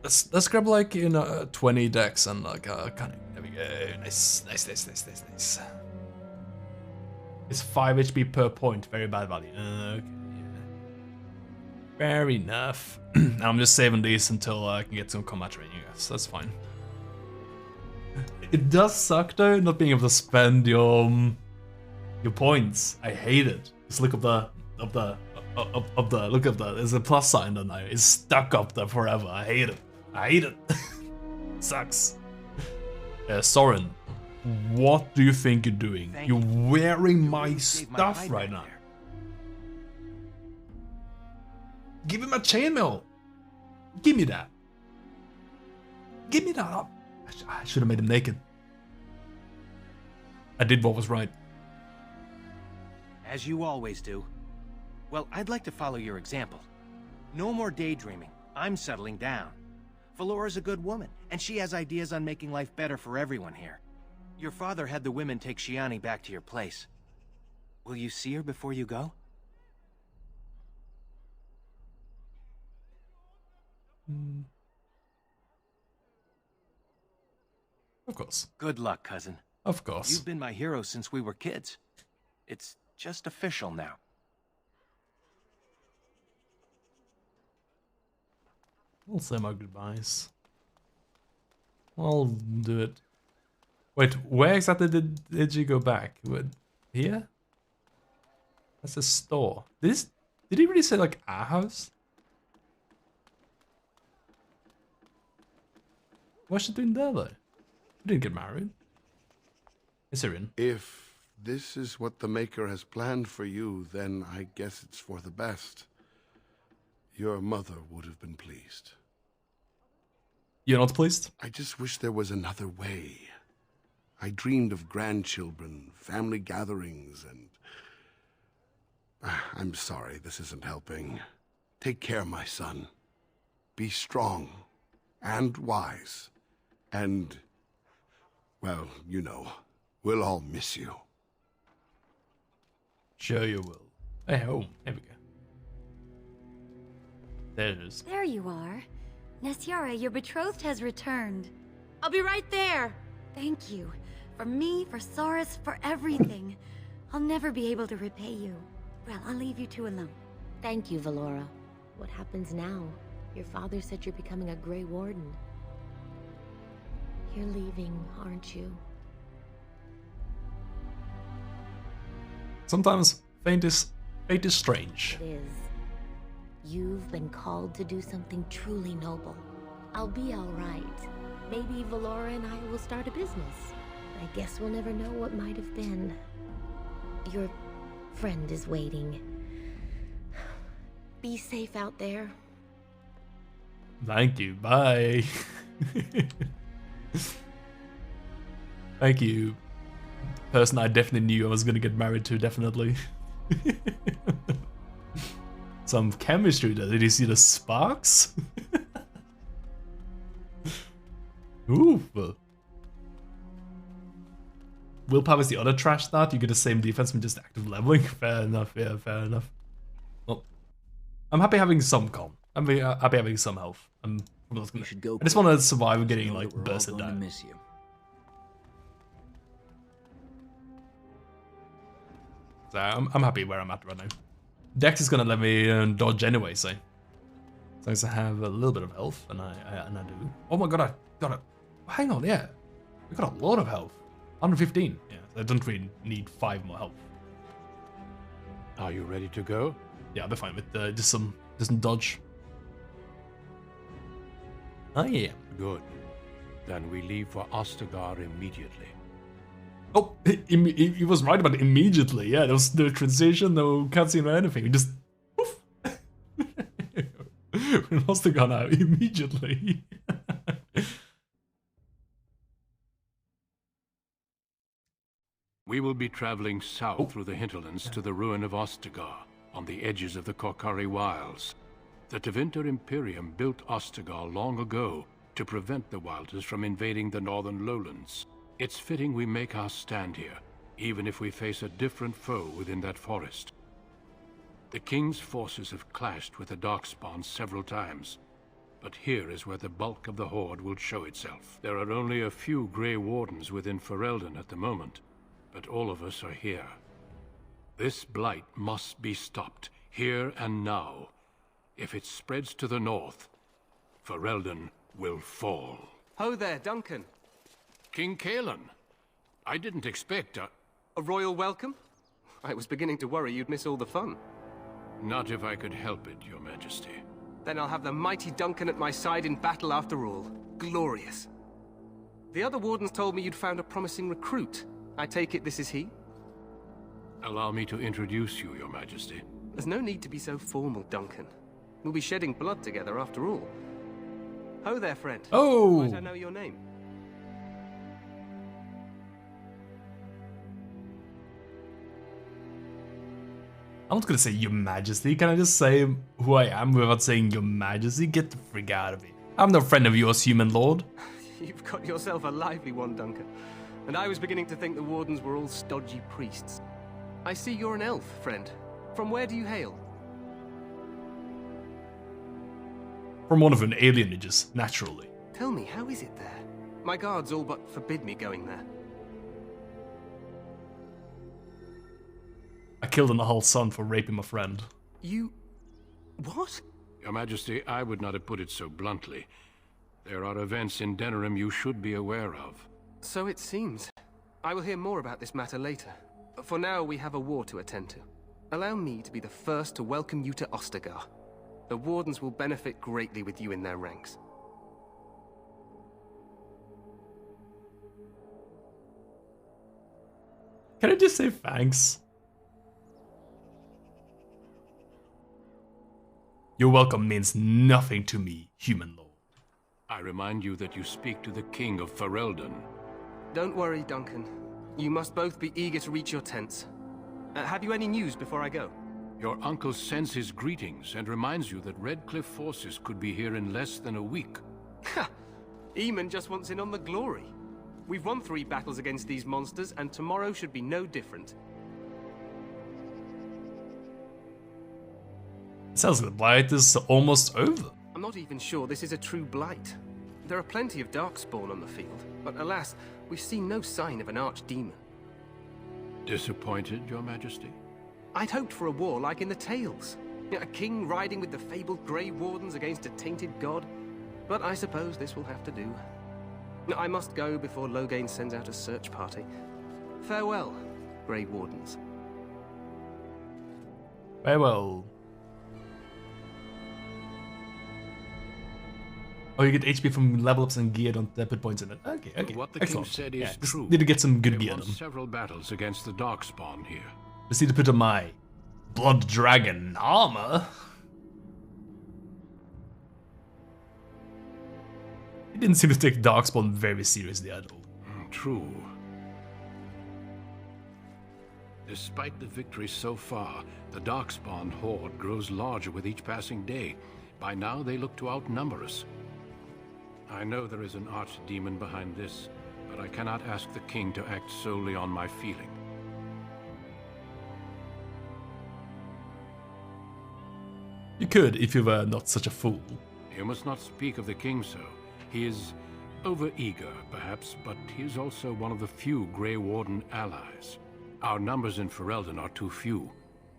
Let's grab like 20 decks and like cunning. There we go. Nice. It's 5 HP per point. Very bad value. Okay. Fair enough. I'm just saving these until I can get some combat training. Yes, that's fine. It does suck though, not being able to spend your points. I hate it. Just look up the look up the. There's a plus sign there now. It's stuck up there forever. I hate it. Sucks. Soren, what do you think you're doing? You're wearing my stuff right now. Give him a chainmail. Give me that. Give me that. I should have made him naked. I did what was right. As you always do. Well, I'd like to follow your example. No more daydreaming. I'm settling down. Valora's a good woman, and she has ideas on making life better for everyone here. Your father had the women take Shiani back to your place. Will you see her before you go? Of course. Good luck, cousin. Of course. You've been my hero since we were kids. It's just official now. I'll say my goodbyes. I'll do it. Wait, where exactly did you go back? Here? That's a store. Did he really say like our house? What's she doing there though? We didn't get married. It's Syrian. If this is what the Maker has planned for you, then I guess it's for the best. Your mother would have been pleased. You're not pleased? I just wish there was another way. I dreamed of grandchildren, family gatherings, and... I'm sorry, this isn't helping. Take care, my son. Be strong and wise. And, well, you know, we'll all miss you. Sure you will. Hey, home. There we go. There it is. There you are. Nessiara, your betrothed has returned. I'll be right there. Thank you. For me, for Soris, for everything. I'll never be able to repay you. Well, I'll leave you two alone. Thank you, Valora. What happens now? Your father said you're becoming a Grey Warden. You're leaving, aren't you? Sometimes fate is strange. It is. You've been called to do something truly noble. I'll be all right. Maybe Valora and I will start a business. I guess we'll never know what might have been. Your friend is waiting. Be safe out there. Thank you. Bye. Thank you. Person I definitely knew I was gonna get married to, definitely. Some chemistry there. Did you see the sparks? Ooh. Willpower is the other trash start. You get the same defense from just active leveling. Fair enough, yeah, fair enough. Well, I'm happy having some calm. I'm happy having some health. I'm not gonna, I just want to survive getting like bursted down. Miss you. So I'm happy where I'm at right now. Dex is gonna let me dodge anyway, so as long as I have a little bit of health, and I do. Oh my god, I got it. Hang on, yeah, we got a lot of health. 115. Yeah, so I don't really need 5 more health. Are you ready to go? Yeah, I'll be fine with just some dodge. Oh yeah. Good. Then we leave for Ostagar immediately. Oh, he was right about it immediately. Yeah, there was no transition, no cutscene or anything. We just poof. We lost the gun out immediately. We will be traveling south through the hinterlands to the ruin of Ostagar, on the edges of the Korkari Wilds. The Tevinter Imperium built Ostagar long ago to prevent the Wilders from invading the northern lowlands. It's fitting we make our stand here, even if we face a different foe within that forest. The King's forces have clashed with the Darkspawn several times, but here is where the bulk of the Horde will show itself. There are only a few Grey Wardens within Ferelden at the moment, but all of us are here. This blight must be stopped, here and now. If it spreads to the north, Ferelden will fall. Ho there, Duncan. King Kalen, I didn't expect a royal welcome? I was beginning to worry you'd miss all the fun. Not if I could help it, Your Majesty. Then I'll have the mighty Duncan at my side in battle after all. Glorious. The other wardens told me you'd found a promising recruit. I take it this is he? Allow me to introduce you, Your Majesty. There's no need to be so formal, Duncan. We'll be shedding blood together after all. Ho there, friend. Oh! Might I know your name? I'm not gonna say Your Majesty. Can I just say who I am without saying Your Majesty? Get the freak out of me. I'm no friend of yours, human lord. You've got yourself a lively one, Duncan. And I was beginning to think the wardens were all stodgy priests. I see you're an elf, friend. From where do you hail? From one of an alienages, naturally. Tell me, how is it there? My guards all but forbid me going there. I killed an Ahal's son for raping my friend. You... what? Your Majesty, I would not have put it so bluntly. There are events in Denerim you should be aware of. So it seems. I will hear more about this matter later. For now, we have a war to attend to. Allow me to be the first to welcome you to Ostagar. The Wardens will benefit greatly with you in their ranks. Can I just say thanks? Your welcome means nothing to me, human lord. I remind you that you speak to the King of Ferelden. Don't worry, Duncan. You must both be eager to reach your tents. Have you any news before I go? Your uncle sends his greetings and reminds you that Redcliffe forces could be here in less than a week. Ha! Eamon just wants in on the glory. We've won 3 battles against these monsters, and tomorrow should be no different. Sounds like the blight is almost over. I'm not even sure this is a true blight. There are plenty of darkspawn on the field, but alas, we've seen no sign of an archdemon. Disappointed, Your Majesty? I'd hoped for a war like in the tales. A king riding with the fabled Grey Wardens against a tainted god. But I suppose this will have to do. I must go before Loghain sends out a search party. Farewell, Grey Wardens. Farewell. Oh, you get HP from level ups and gear, don't put points in it. Okay, okay. What the Excellent. king said is true. Need to get some good I've gear won done. several battles against the Darkspawn here. Let's need to put on my blood dragon armor. He didn't seem to take Darkspawn very seriously at all. True. Despite the victory so far, the Darkspawn horde grows larger with each passing day. By now, they look to outnumber us. I know there is an archdemon behind this, but I cannot ask the king to act solely on my feeling. You could, if you were not such a fool. You must not speak of the king so. He is overeager, perhaps, but he is also one of the few Grey Warden allies. Our numbers in Ferelden are too few.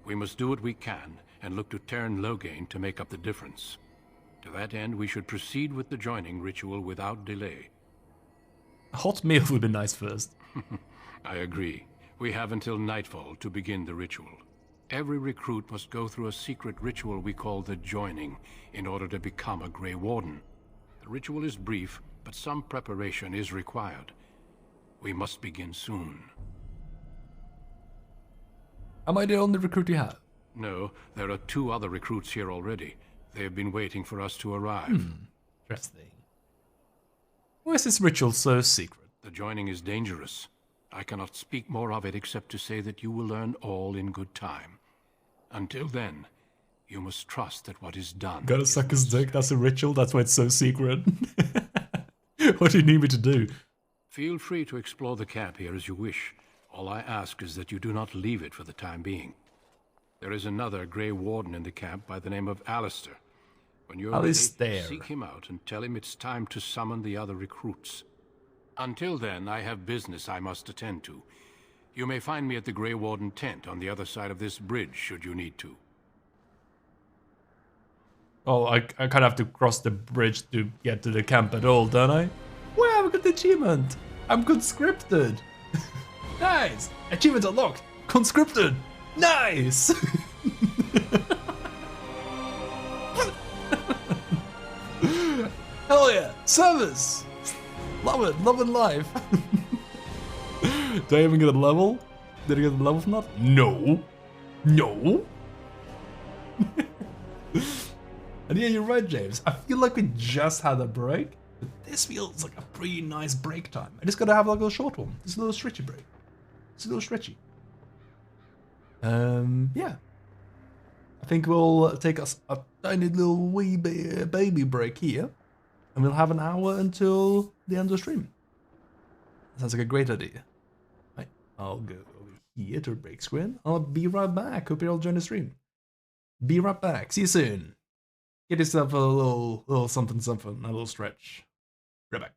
We must do what we can, and look to Teyrn Loghain to make up the difference. To that end, we should proceed with the joining ritual without delay. A hot meal would be nice first. I agree. We have until nightfall to begin the ritual. Every recruit must go through a secret ritual we call the joining in order to become a Grey Warden. The ritual is brief, but some preparation is required. We must begin soon. Am I the only recruit you have? No, there are 2 other recruits here already. They have been waiting for us to arrive. Interesting. Why is this ritual so secret? The joining is dangerous. I cannot speak more of it except to say that you will learn all in good time. Until then, you must trust that what is done... Gotta suck his dick, that's a ritual, that's why it's so secret. What do you need me to do? Feel free to explore the camp here as you wish. All I ask is that you do not leave it for the time being. There is another Grey Warden in the camp by the name of Alistair. When you're ready, seek him out and tell him it's time to summon the other recruits. Until then, I have business I must attend to. You may find me at the Grey Warden tent on the other side of this bridge, should you need to. Oh, I kind of have to cross the bridge to get to the camp at all, don't I? Wow, I got the achievement! I'm conscripted! Nice! Achievement unlocked! Conscripted! Nice! Hell yeah! Service! Love it! Love and life! Do I even get a level? Did I get a level from that? No! No! And yeah, you're right, James. I feel like we just had a break, but this feels like a pretty nice break time. I just gotta have like a short one. It's a little stretchy break. It's a little stretchy. Yeah. I think we'll take us a tiny little wee baby break here, and we'll have an hour until the end of the stream. Sounds like a great idea. Right, I'll go over here to the break screen. I'll be right back. Hope you all join the stream. Be right back. See you soon. Get yourself a little something, a little stretch. Right back.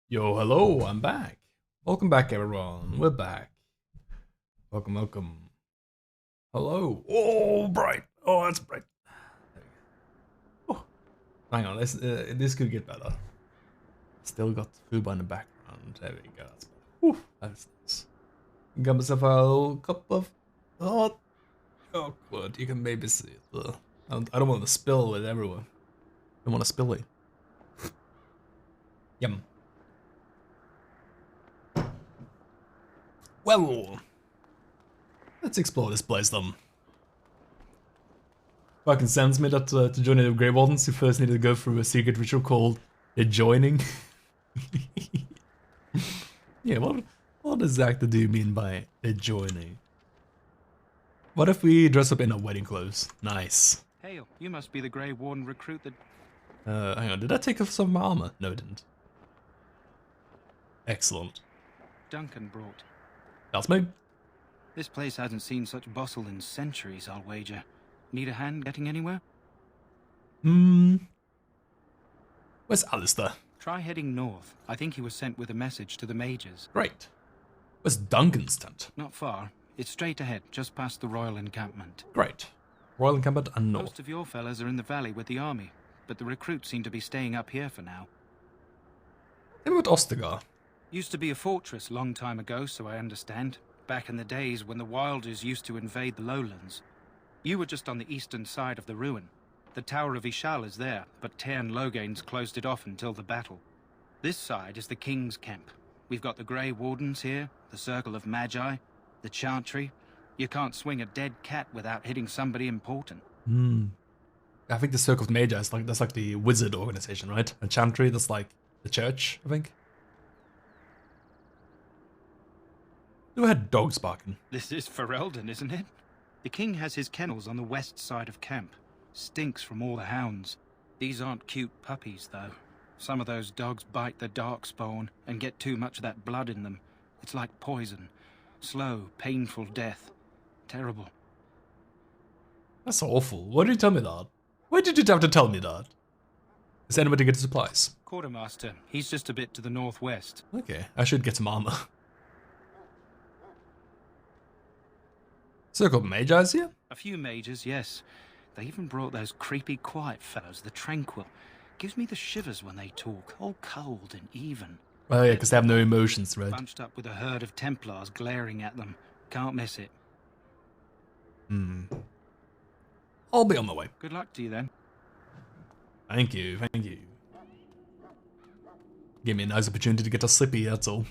Yo, hello, I'm back. Welcome back, everyone. We're back. Welcome, welcome. Hello. Oh, bright. Oh, that's bright. Oh, hang on, this could get better. Still got Fuba in the background. There we go. That's better. Whew, that's nice. Got myself a little cup of hot chocolate. You can maybe see it. I don't want to spill it everywhere. I don't want to spill it. Yum. Well, let's explore this place then. Fucking sends me that to join the Grey Wardens, you first need to go through a secret ritual called the joining. Yeah, what exactly do you mean by the joining? What if we dress up in our wedding clothes? Nice. Hail, you must be the Grey Warden recruit that... Hang on, did I take off some of my armor? No, I didn't. Excellent. Duncan brought. That's me. This place hasn't seen such bustle in centuries, I'll wager. Need a hand getting anywhere? Where's Alistair? Try heading north. I think he was sent with a message to the mages. Great. Where's Duncan's tent? Not far. It's straight ahead, just past the royal encampment. Great. Royal encampment and north. Most of your fellas are in the valley with the army, but the recruits seem to be staying up here for now. Tell me about Ostagar. Used to be a fortress long time ago, so I understand. Back in the days when the Wilders used to invade the lowlands. You were just on the eastern side of the ruin. The Tower of Ishal is there, but Tairn Logain's closed it off until the battle. This side is the King's camp. We've got the Grey Wardens here, the Circle of Magi, the Chantry. You can't swing a dead cat without hitting somebody important. I think the Circle of Magi is that's like the wizard organization, right? And Chantry, that's like the church, I think. Who had dogs barking? This is Ferelden, isn't it? The king has his kennels on the west side of camp. Stinks from all the hounds. These aren't cute puppies, though. Some of those dogs bite the darkspawn and get too much of that blood in them. It's like poison. Slow, painful death. Terrible. That's awful. Why did you tell me that? Why did you have to tell me that? Is there anybody to get the supplies? Quartermaster. He's just a bit to the northwest. Okay, I should get some armor. Circle of Magi's here? A few mages, yes. They even brought those creepy quiet fellows, the Tranquil. Gives me the shivers when they talk, all cold and even. Oh yeah, because they have no emotions, right? Bunched up with a herd of Templars glaring at them. Can't miss it. I'll be on my way. Good luck to you then. Thank you, thank you. Give me a nice opportunity to get a slippy, that's all.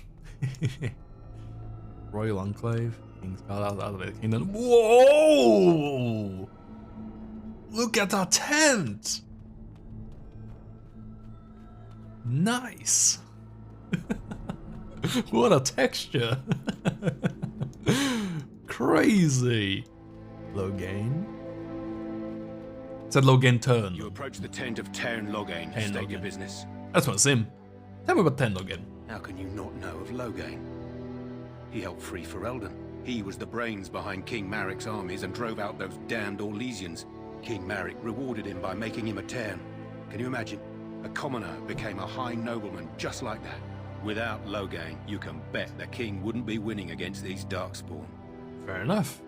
Royal Enclave. King's out of the kingdom. Whoa! Look at that tent! Nice! What a texture! Crazy! Logain. Said Logain turn. You approach the tent of Tairn Logain to state your business. That's what's him. Tell me about Tairn Logain. How can you not know of Logain? He helped free Ferelden. He was the brains behind King Maric's armies and drove out those damned Orlesians. King Maric rewarded him by making him a Tairn. Can you imagine? A commoner became a high nobleman just like that. Without Logain, you can bet the king wouldn't be winning against these Darkspawn. Fair enough.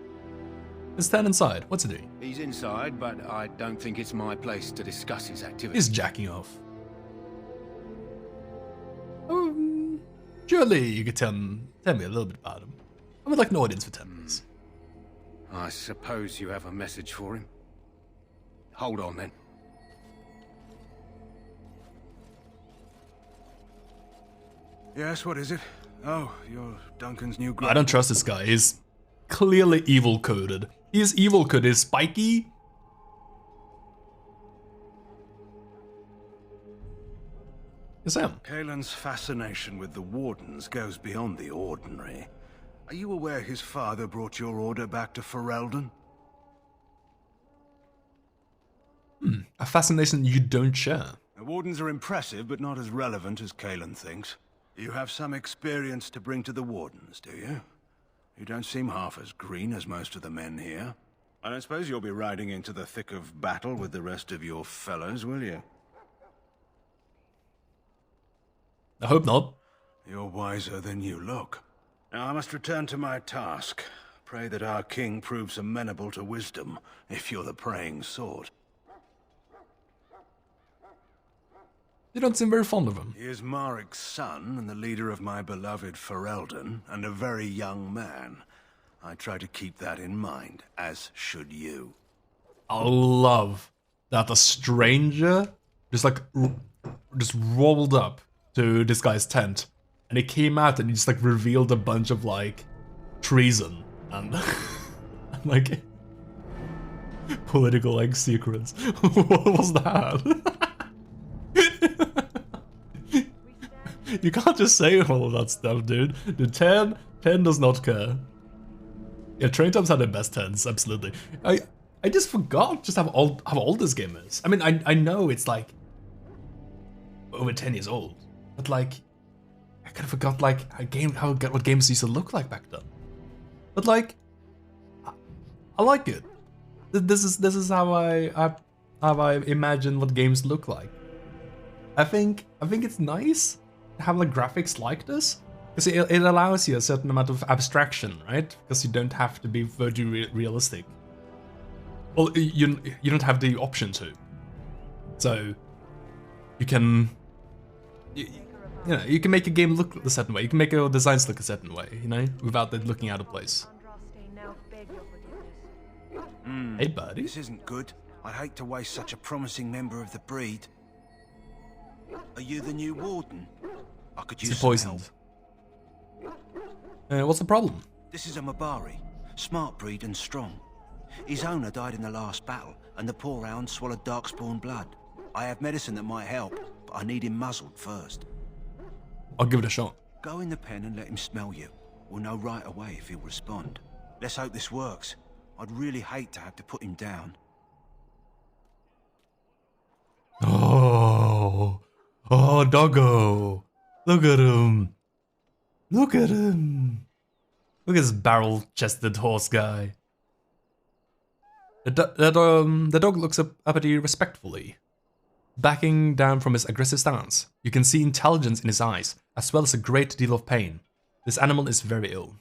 Let's stand inside. What's he doing? He's inside, but I don't think it's my place to discuss his activities. He's jacking off. Surely you could tell me a little bit about him. I would like an audience for 10 minutes. I suppose you have a message for him. Hold on then. Yes, what is it? Oh, you're Duncan's new I don't trust this guy. He's clearly evil coded. He's evil coded. Spiky. Yes, Sam. Kaelin's fascination with the Wardens goes beyond the ordinary. Are you aware his father brought your order back to Ferelden? A fascination you don't share. The Wardens are impressive, but not as relevant as Kaelin thinks. You have some experience to bring to the Wardens, do you? You don't seem half as green as most of the men here. I don't suppose you'll be riding into the thick of battle with the rest of your fellows, will you? I hope not. You're wiser than you look. Now I must return to my task. Pray that our king proves amenable to wisdom, if you're the praying sort. You don't seem very fond of him. He is Marik's son, and the leader of my beloved Ferelden, and a very young man. I try to keep that in mind, as should you. I love that a stranger just rolled up to this guy's tent, and he came out and he just like revealed a bunch of like treason and like political like secrets. What was that? You can't just say all of that stuff, dude. The 10 does not care. Yeah, Train Times had the best 10s, absolutely. I just forgot just how old this game is. I mean, I know it's like over 10 years old, but like I kind of forgot like what games used to look like back then. But like I like it. This is how I imagine what games look like. I think it's nice to have like graphics like this, because it allows you a certain amount of abstraction, right? Because you don't have to be virtually realistic. Well, you don't have the option to. So you can you can make a game look a certain way. You can make your designs look a certain way, you know, without it looking out of place. Hey, buddy. This isn't good. I'd hate to waste such a promising member of the breed. Are you the new warden? I could use some help. What's the problem? This is a Mabari, smart breed and strong. His owner died in the last battle, and the poor hound swallowed darkspawn blood. I have medicine that might help, but I need him muzzled first. I'll give it a shot. Go in the pen and let him smell you. We'll know right away if he'll respond. Let's hope this works. I'd really hate to have to put him down. Oh, doggo. Look at him. Look at him. Look at this barrel-chested horse guy. The dog looks up at you respectfully, backing down from his aggressive stance. You can see intelligence in his eyes, as well as a great deal of pain. This animal is very ill.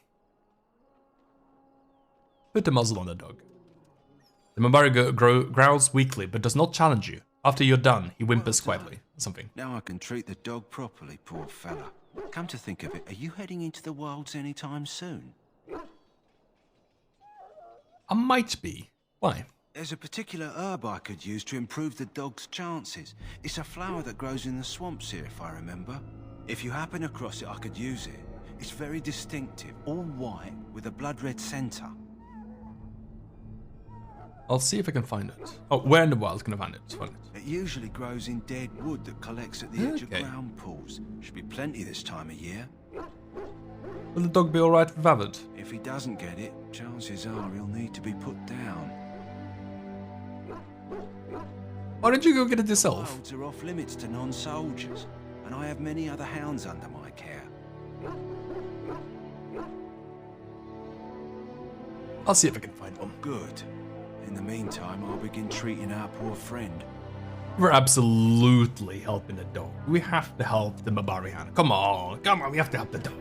Put the muzzle on the dog. The Mabari growls weakly, but does not challenge you. After you're done, he whimpers quietly. Something. Now I can treat the dog properly, poor fella. Come to think of it, are you heading into the wilds anytime soon? I might be. Why? There's a particular herb I could use to improve the dog's chances. It's a flower that grows in the swamps here, if I remember. If you happen across it, I could use it. It's very distinctive, all white, with a blood-red center. I'll see if I can find it. Oh, where in the wild can I find it? It usually grows in dead wood that collects at the edge of ground pools. Should be plenty this time of year. Will the dog be alright without it? If he doesn't get it, chances are he'll need to be put down. Why don't you go get it yourself? Wilds are off limits to non-soldiers, and I have many other hounds under my care. I'll see if I can find one. Good. In the meantime, I'll begin treating our poor friend. We're absolutely helping the dog. We have to help the Mabari hand. Come on, we have to help the dog.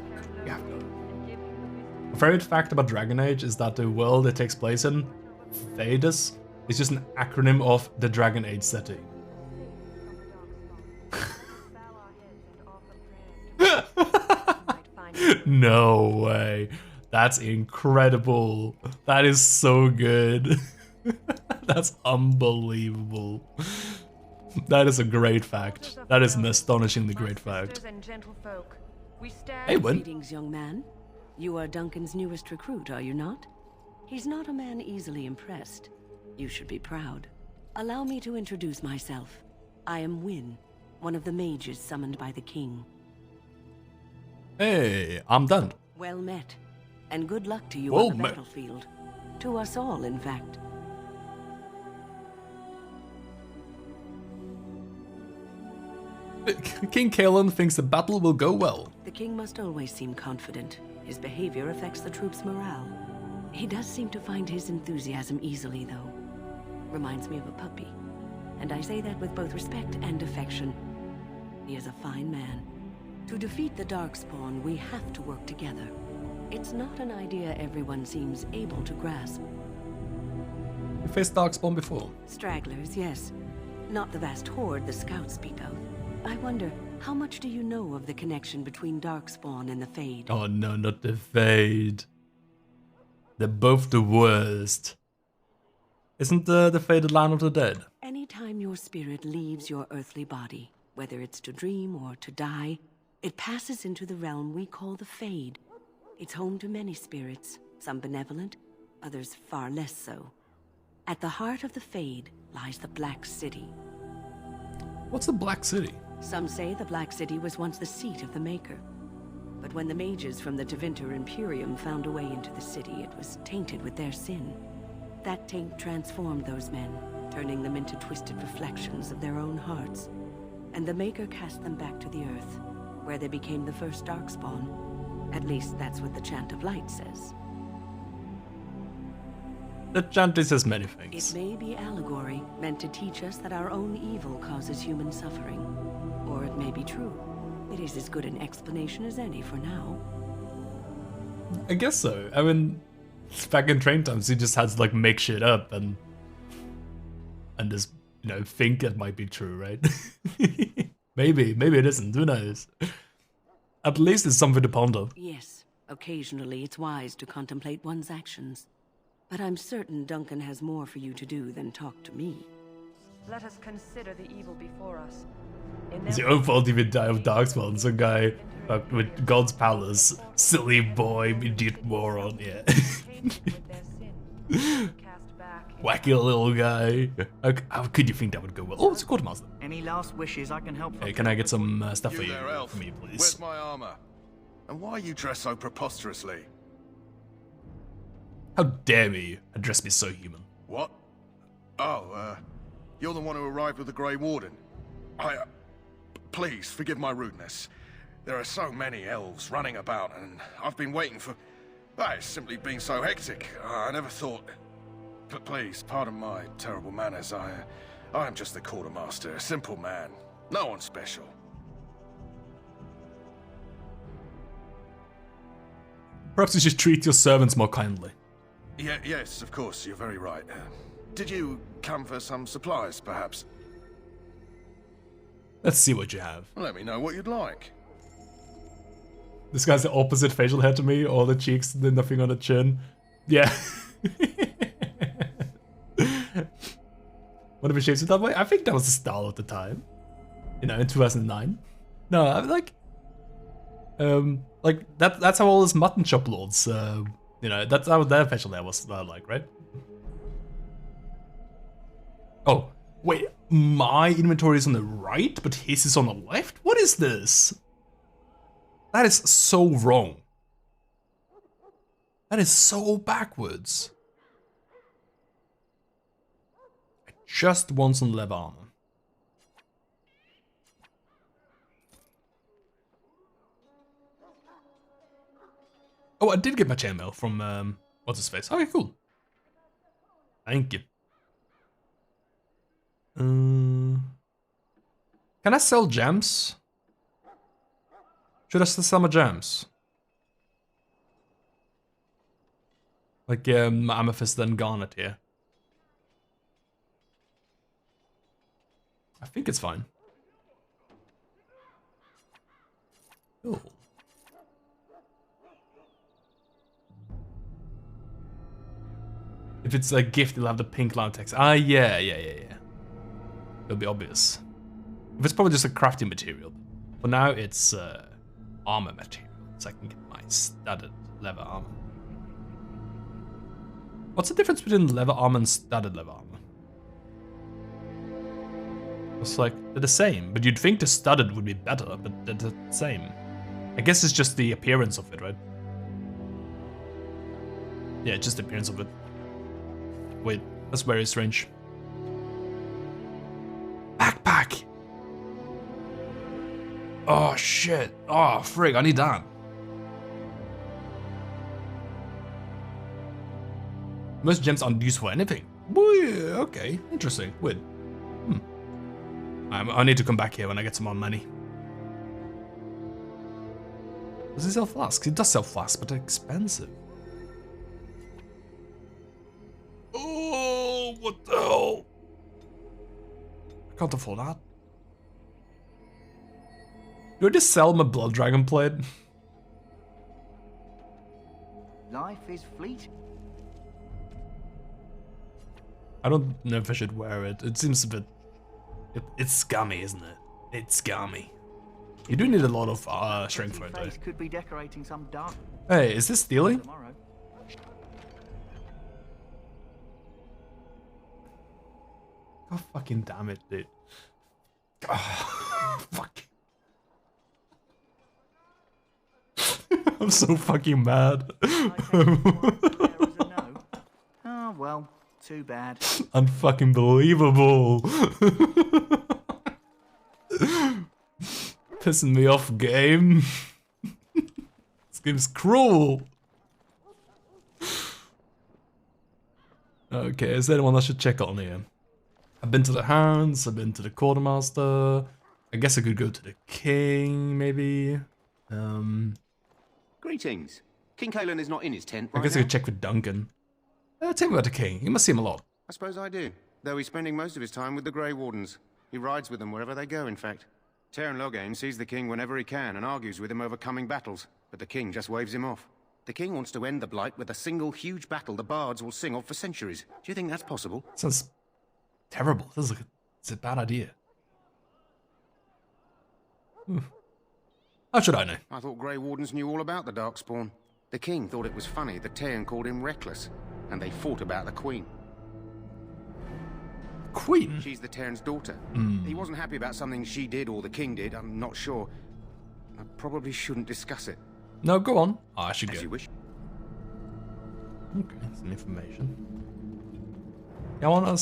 We have to. A favorite fact about Dragon Age is that the world it takes place in, Thedas, is just an acronym of the Dragon Age setting. No way. That's incredible. That is so good. That's unbelievable. That is a great fact. That is an astonishingly great fact. Hey, Win. Greetings, young man. You are Duncan's newest recruit, are you not? He's not a man easily impressed. You should be proud. Allow me to introduce myself. I am Win, one of the mages summoned by the king. Hey, I'm Dent. Well met. And good luck to you on the battlefield. To us all, in fact. King Kalen thinks the battle will go well. The king must always seem confident. His behavior affects the troops' morale. He does seem to find his enthusiasm easily, though. Reminds me of a puppy. And I say that with both respect and affection. He is a fine man. To defeat the Darkspawn, we have to work together. It's not an idea everyone seems able to grasp. You faced Darkspawn before? Stragglers, yes. Not the vast horde the scouts speak of. I wonder, how much do you know of the connection between Darkspawn and the Fade? Oh no, not the Fade. They're both the worst. Isn't the Fade the land of the dead? Anytime your spirit leaves your earthly body, whether it's to dream or to die, it passes into the realm we call the Fade. It's home to many spirits, some benevolent, others far less so. At the heart of the Fade lies the Black City. What's the Black City? Some say the Black City was once the seat of the Maker. But when the mages from the Tevinter Imperium found a way into the city, it was tainted with their sin. That taint transformed those men, turning them into twisted reflections of their own hearts. And the Maker cast them back to the Earth, where they became the first Darkspawn. At least that's what the Chant of Light says. The chant says many things. It may be allegory, meant to teach us that our own evil causes human suffering. Or it may be true. It is as good an explanation as any for now. I guess so. I mean, back in train times, you just had to like make shit up and just, you know, think it might be true, right? maybe it isn't. Who knows? At least it's something to ponder. Yes, occasionally it's wise to contemplate one's actions. But I'm certain Duncan has more for you to do than talk to me. Let us consider the evil before us. It's your own fault if you die of Darkspawn. Some guy with God's palace. Silly boy, idiot moron, yeah. Wacky little guy. How could you think that would go well? Oh, it's a quartermaster. Any last wishes I can help? Hey, can I get some stuff for you? There, elf. For me, please? Where's my armor? And why are you dressed so preposterously? How dare me address me so human? What? Oh, you're the one who arrived with the Grey Warden. Please, forgive my rudeness. There are so many elves running about, and I've been waiting for... It's simply been so hectic. I never thought... But please, pardon my terrible manners. I am just the quartermaster, a simple man. No one special. Perhaps you should treat your servants more kindly. Yes, of course, you're very right. Did you come for some supplies, perhaps? Let's see what you have. Let me know what you'd like. This guy's the opposite facial hair to me, all the cheeks, then nothing on the chin. Yeah. What if he shaves it that way? I think that was the style at the time. You know, in 2009. No, I mean, like that's how all those mutton chop lords, you know, that's how their facial hair was like, right? Oh, wait, my inventory is on the right, but his is on the left? What is this? That is so wrong. That is so backwards. I just want some leather armor. Oh, I did get my chainmail from, what's his face? Okay, cool. Thank you. Can I sell gems? Should I sell my gems? Like, amethyst and garnet here. I think it's fine. Oh. If it's a gift, it'll have the pink line text. Ah, yeah. It'll be obvious. If it's probably just a crafting material. For now, it's armor material, so I can get my studded leather armor. What's the difference between leather armor and studded leather armor? It's like, they're the same, but you'd think the studded would be better, but they're the same. I guess it's just the appearance of it, right? Yeah, just the appearance of it. Wait, that's very strange. Backpack! Oh shit, oh frig, I need that. Most gems aren't used for anything. Boy, okay, interesting, weird. I need to come back here when I get some more money. Does he sell flasks? He does sell flasks, but they're expensive. Oh, what the hell? I can't afford that. Do I just sell my blood dragon plate? Life is fleeting. I don't know if I should wear it. It seems a bit... It's scummy, isn't it? It's scummy. You do need a lot of strength for it, though. Could be decorating some dark. Hey, is this stealing? Tomorrow. God fucking damn it, dude. Oh, fuck. I'm so fucking mad. Oh well, too bad. Unfucking believable. Pissing me off, game. This game's cruel. Okay, is there anyone I should check on here? I've been to the Hounds, I've been to the Quartermaster. I guess I could go to the King, maybe. Greetings. King Kalen is not in his tent right I guess I could check with Duncan. Tell me about the King. You must see him a lot. I suppose I do, though he's spending most of his time with the Grey Wardens. He rides with them wherever they go, in fact. Teyrn Loghain sees the King whenever he can and argues with him over coming battles, but the King just waves him off. The King wants to end the Blight with a single huge battle the bards will sing of for centuries. Do you think that's possible? Sounds terrible. This is like it's a bad idea. How should I know? I thought Grey Wardens knew all about the Darkspawn. The King thought it was funny that Teyrn called him reckless, and they fought about the Queen. Queen? She's the Teyrn's daughter. He wasn't happy about something she did or the King did, I'm not sure. I probably shouldn't discuss it. No, go on. Oh, I should As go. you wish. Okay, some information. Yeah, I want to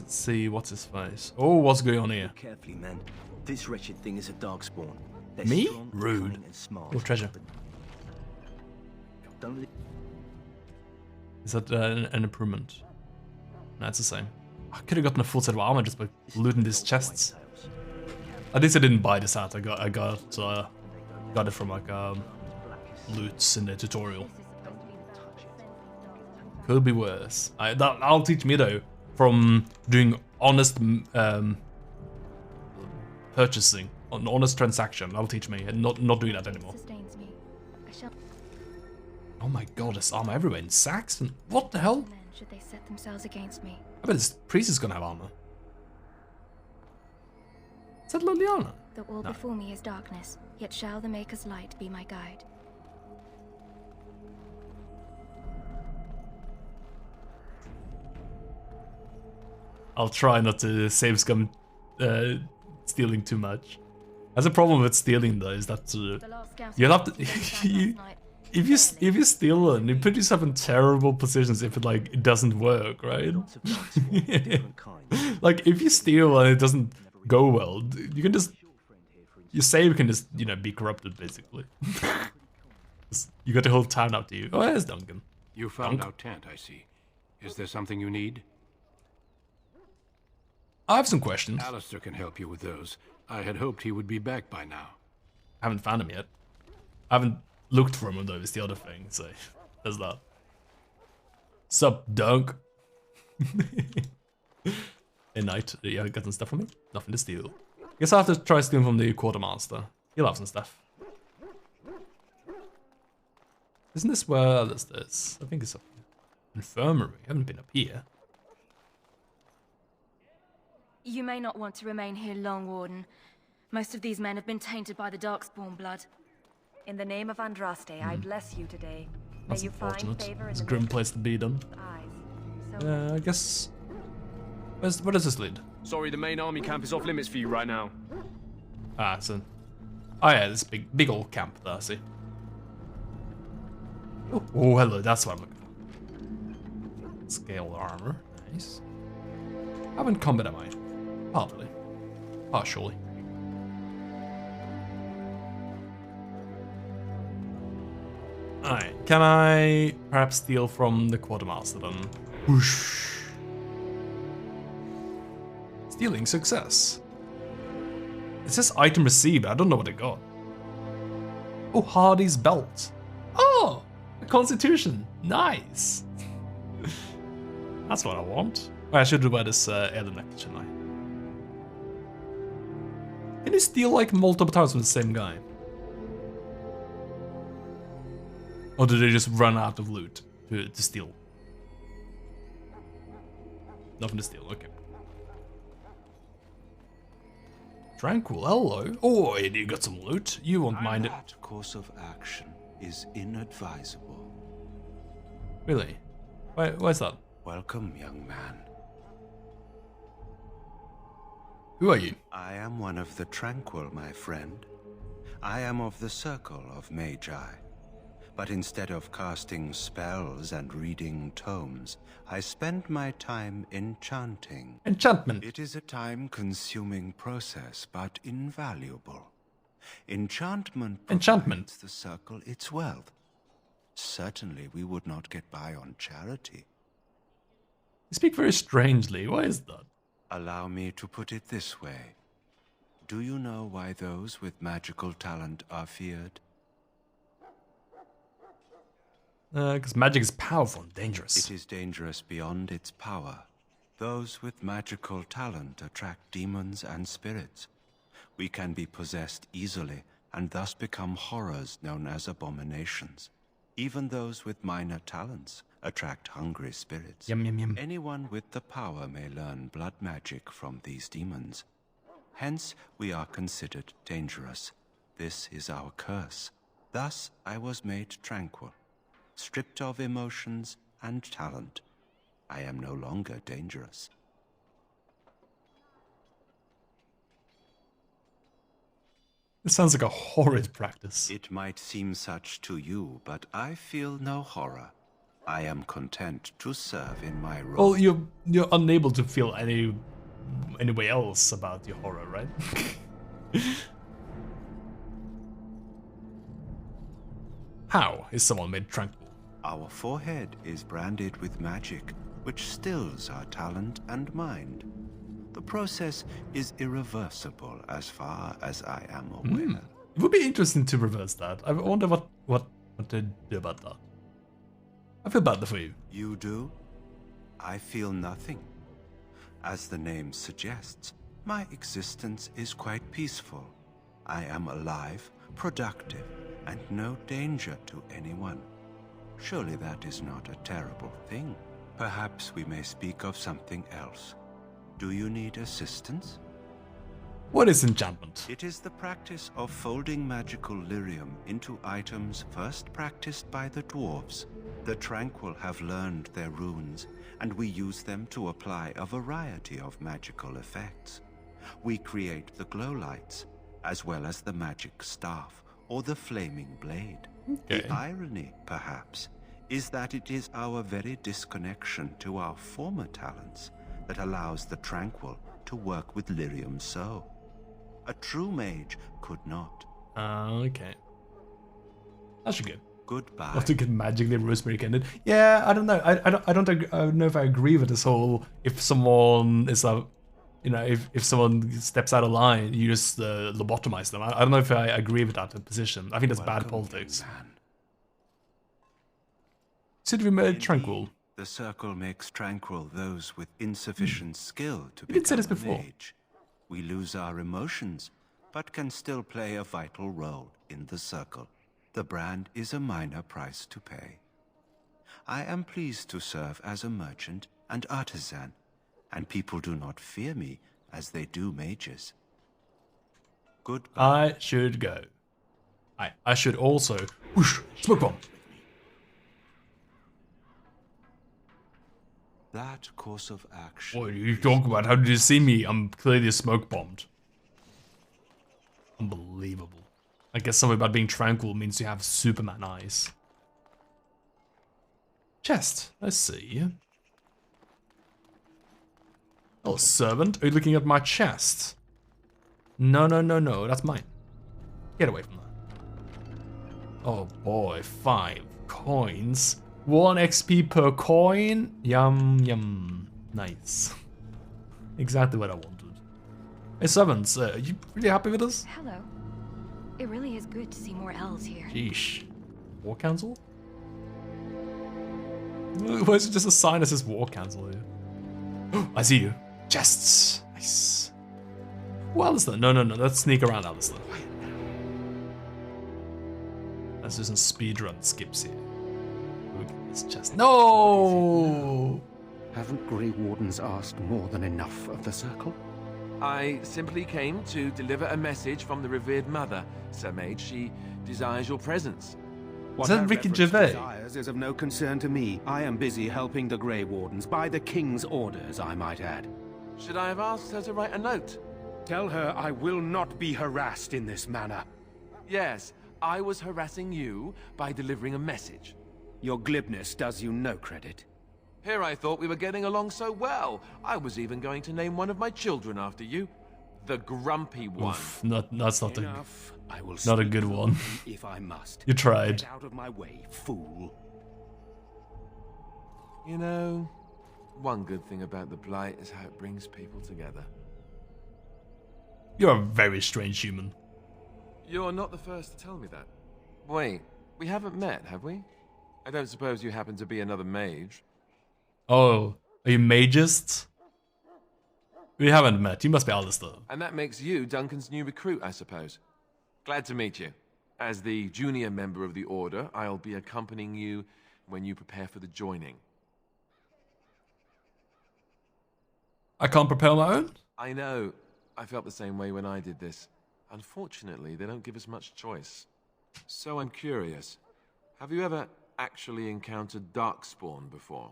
see what's his face. Oh, what's going on here? Carefully, man. This wretched thing is a darkspawn. They're Me? strong, Rude. cunning, and smart. Your treasure. Don't Is that an improvement? No, it's the same. I could have gotten a full set of armor just by looting these chests. At least I didn't buy this hat. I got it from like loots in the tutorial. Could be worse. That'll teach me though from doing honest purchasing, an honest transaction. That'll teach me and not doing that anymore. Sustains me. I shall. Oh my god, there's armor everywhere in Saxon. What the hell? Men should they set themselves against me. I bet this priest is gonna have armor. Is that Liliana? The wall before me is darkness, yet shall the Maker's light be my guide. I'll try not to save scum stealing too much. That's a problem with stealing though, is that you'll have to if you steal and you put yourself in terrible positions if it doesn't work, right? Like if you steal and it doesn't go well, you can just your save can just be corrupted basically. You got the whole town up to you. Oh, there's Duncan. You found our tent, I see. Is there something you need? I have some questions. Alistair can help you with those. I had hoped he would be back by now. I haven't found him yet. I haven't looked for him though, is the other thing, so there's that. Sup, Dunk? Hey, Knight, you got some stuff for me? Nothing to steal. Guess I'll have to try stealing from the Quartermaster. He'll have some stuff. Isn't this where there's this? I think it's up here. Infirmary. I haven't been up here. You may not want to remain here long, Warden. Most of these men have been tainted by the Darkspawn blood. In the name of Andraste, I bless you today. May That's you find unfortunate. favor in It's a the grim midst place to be done. of eyes. I guess... Where does this lead? Sorry, the main army camp is off limits for you right now. Ah, so... Oh yeah, this big old camp there, I see. Oh, hello, that's what I'm looking for. Scale armor, nice. How in combat am I? Partly. Partially. Alright, can I perhaps steal from the Quartermaster then? Whoosh. Stealing success. It says item received, I don't know what I got. Oh, Hardy's belt. Oh, a constitution. Nice. That's what I want. Oh, I should wear this alien necklace, shouldn't I? Can you steal like multiple times from the same guy? Or do they just run out of loot to steal? Nothing to steal, okay. Tranquil, hello. Oh, you got some loot. You won't mind it. That course of action is inadvisable. Really? Why's that? Welcome, young man. Who are you? I am one of the Tranquil, my friend. I am of the Circle of Magi. But instead of casting spells and reading tomes, I spend my time enchanting. Enchantment. It is a time-consuming process, but invaluable. Enchantment provides the Circle its wealth. Certainly we would not get by on charity. You speak very strangely. Why is that? Allow me to put it this way. Do you know why those with magical talent are feared? Because magic is powerful and dangerous. It is dangerous beyond its power. Those with magical talent attract demons and spirits. We can be possessed easily and thus become horrors known as abominations. Even those with minor talents attract hungry spirits. Yum, yum, yum. Anyone with the power may learn blood magic from these demons. Hence, we are considered dangerous. This is our curse. Thus, I was made tranquil, stripped of emotions and talent. I am no longer dangerous. This sounds like a horrid practice. It might seem such to you, but I feel no horror. I am content to serve in my role. Well, you're unable to feel any way else about your horror, right? How is someone made tranquil? Our forehead is branded with magic, which stills our talent and mind. The process is irreversible as far as I am aware. It would be interesting to reverse that. I wonder what to do about that. I feel bad for you. You do? I feel nothing. As the name suggests, my existence is quite peaceful. I am alive, productive, and no danger to anyone. Surely that is not a terrible thing. Perhaps we may speak of something else. Do you need assistance? What is enchantment? It is the practice of folding magical lyrium into items first practiced by the dwarves. The Tranquil have learned their runes, and we use them to apply a variety of magical effects. We create the glow lights, as well as the magic staff or the flaming blade. Okay. The irony, perhaps, is that it is our very disconnection to our former talents that allows the Tranquil to work with lyrium so. A true mage could not. Okay. That should good. Goodbye. Not to get magically rosemary candid. Yeah, I don't know. I don't know if I agree with this whole. If someone is a, if someone steps out of line, you just lobotomize them. I don't know if I agree with that position. I think that's bad politics. Should we make tranquil? The circle makes tranquil those with insufficient skill to You did say this become a before. mage. We lose our emotions, but can still play a vital role in the circle. The brand is a minor price to pay. I am pleased to serve as a merchant and artisan, and people do not fear me as they do mages. Goodbye. I should go. I should also whoosh, smoke bomb. That course of action. What are you talking about? How did you see me? I'm clearly smoke bombed. Unbelievable. I guess something about being tranquil means you have Superman eyes. Chest. Let's see. Oh, servant. Are you looking at my chest? No. That's mine. Get away from that. Oh boy. 5 coins. 1 XP per coin. Yum. Nice. Exactly what I wanted. Hey, servants. You really happy with this? Hello. It really is good to see more elves here. Sheesh. War Council? Why is it just a sign that says War Council here? I see you. Chests. Nice. Oh, Alistair. No. Let's sneak around Alistair. Let's do some speedrun skips here. Look at this chest. No! Haven't Grey Wardens asked more than enough of the Circle? I simply came to deliver a message from the revered mother, Sir Mage. She desires your presence. Is that Ricky Gervais? Desires is of no concern to me. I am busy helping the Grey Wardens, by the King's orders, I might add. Should I have asked her to write a note? Tell her I will not be harassed in this manner. Yes, I was harassing you by delivering a message. Your glibness does you no credit. Here I thought we were getting along so well. I was even going to name one of my children after you. The Grumpy One. Oof, that's not Enough. I will not a speak good one. if I must. You tried. Get out of my way, fool. You know, one good thing about the Blight is how it brings people together. You're a very strange human. You're not the first to tell me that. Wait, we haven't met, have we? I don't suppose you happen to be another mage. Oh, are you magist? We haven't met. You must be Alistair. And that makes you Duncan's new recruit, I suppose. Glad to meet you. As the junior member of the Order, I'll be accompanying you when you prepare for the joining. I can't prepare my own? I know. I felt the same way when I did this. Unfortunately, they don't give us much choice. So I'm curious. Have you ever actually encountered Darkspawn before?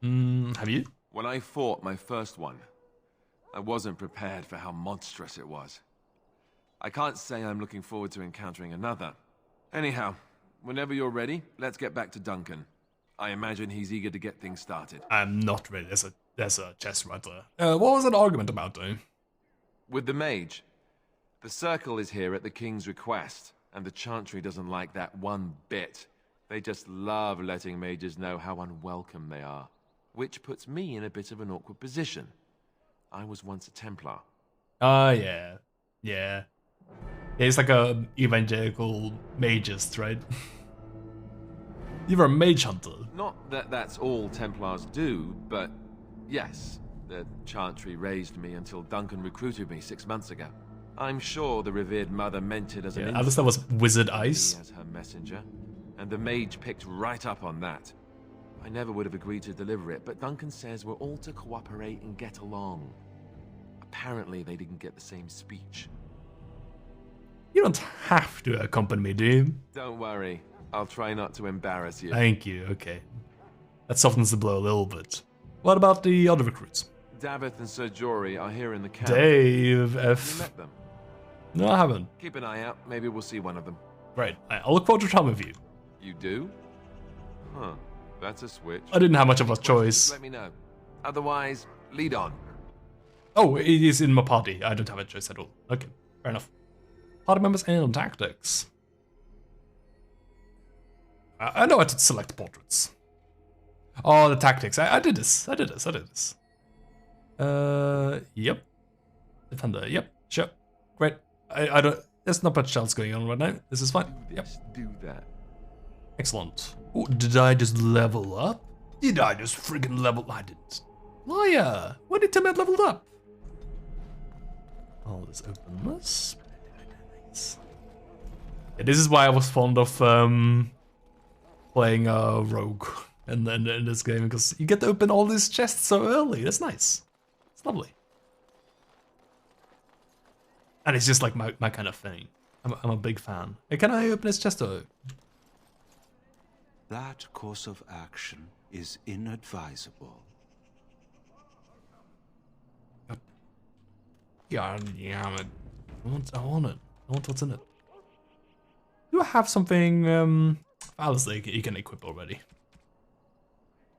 Have you? When I fought my first one, I wasn't prepared for how monstrous it was. I can't say I'm looking forward to encountering another. Anyhow, whenever you're ready, let's get back to Duncan. I imagine he's eager to get things started. I'm not ready. There's a chest right there. What was that argument about, though? With the mage. The Circle is here at the King's request, and the Chantry doesn't like that one bit. They just love letting mages know how unwelcome they are. Which puts me in a bit of an awkward position. I was once a Templar. Yeah. Yeah. It's like a evangelical magist, right? You're a mage hunter. Not that that's all Templars do, but yes. The Chantry raised me until Duncan recruited me 6 months ago. I'm sure the revered mother meant it as an at least that was Wizard Ice. as her messenger, and the mage picked right up on that. I never would have agreed to deliver it, but Duncan says we're all to cooperate and get along. Apparently, they didn't get the same speech. You don't have to accompany me, do you? Don't worry. I'll try not to embarrass you. Thank you, okay. That softens the blow a little bit. What about the other recruits? Davith and Sir Jory are here in the camp. Dave Have F. you met them? No, I haven't. Keep an eye out. Maybe we'll see one of them. Great. I'll look forward to time with you. You do? Huh. That's a switch. I didn't have much of a choice. Let me know. Otherwise, lead on. Oh, it is in my party. I don't have a choice at all. Okay, fair enough. Party members and tactics. I know how to select portraits. Oh, the tactics. I did this. Yep. Defender. Yep. Sure. Great. I don't. There's not much else going on right now. This is fine. Yep. Do that. Excellent. Oh, did I just level up? Did I just friggin' level? I didn't. Liar. When did Tim leveled up? Oh, let's open this. Nice. Yeah, this is why I was fond of playing Rogue in this game, because you get to open all these chests so early. That's nice. It's lovely. And it's just like my kind of thing. I'm a big fan. Hey, can I open this chest though? That course of action is inadvisable. Yeah, I want it. I want what's in it. Do I have something, Alistair, you can equip already.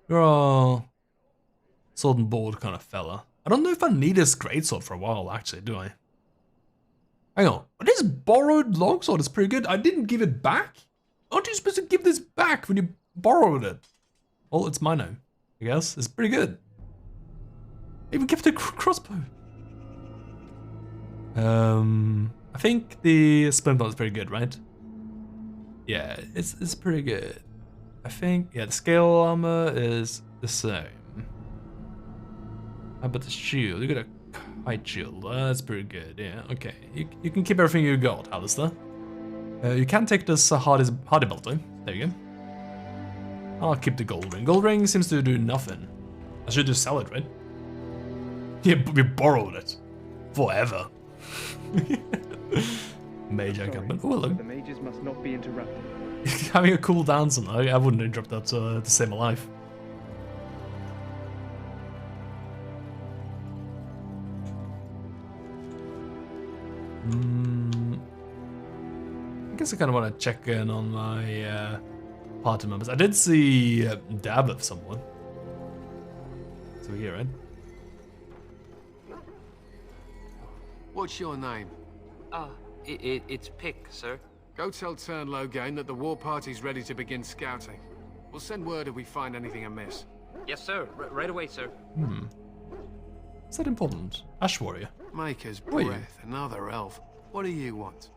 You're a sword and board kind of fella. I don't know if I need this greatsword for a while, actually, do I? Hang on. This borrowed longsword is pretty good. I didn't give it back? Aren't you supposed to give this back when you borrowed it? Well, it's mine now, I guess. It's pretty good. Even give it a crossbow. I I think the splint belt is pretty good, right? Yeah, it's pretty good. I think, yeah, the scale armor is the same. How about the shield? You got a kite shield. That's pretty good, yeah, okay. You can keep everything you got, Alistair. You can take this hardy belt, though. There you go. I'll keep the gold ring. Gold ring seems to do nothing. I should just sell it, right? Yeah, we borrowed it. Forever. Mage encampment. Oh, hello. The mages must not be interrupted. Having a cool dance on. I wouldn't interrupt that to save my life. I guess I kind of want to check in on my party members. I did see dab of someone. So here, right? What's your name? It's Pick, sir. Go tell Turn Logain that the war party's ready to begin scouting. We'll send word if we find anything amiss. Yes, sir. Right away, sir. Is that important? Ash Warrior. Maker's Who are you? Breath, another elf. What do you want?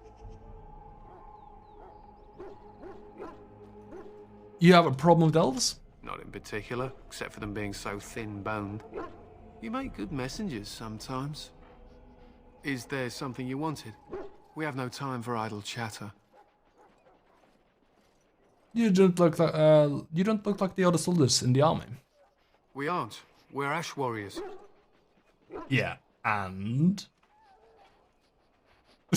You have a problem with elves? Not in particular, except for them being so thin-boned. You make good messengers sometimes. Is there something you wanted? We have no time for idle chatter. You don't look like the other soldiers in the army. We aren't. We're Ash Warriors. Yeah, and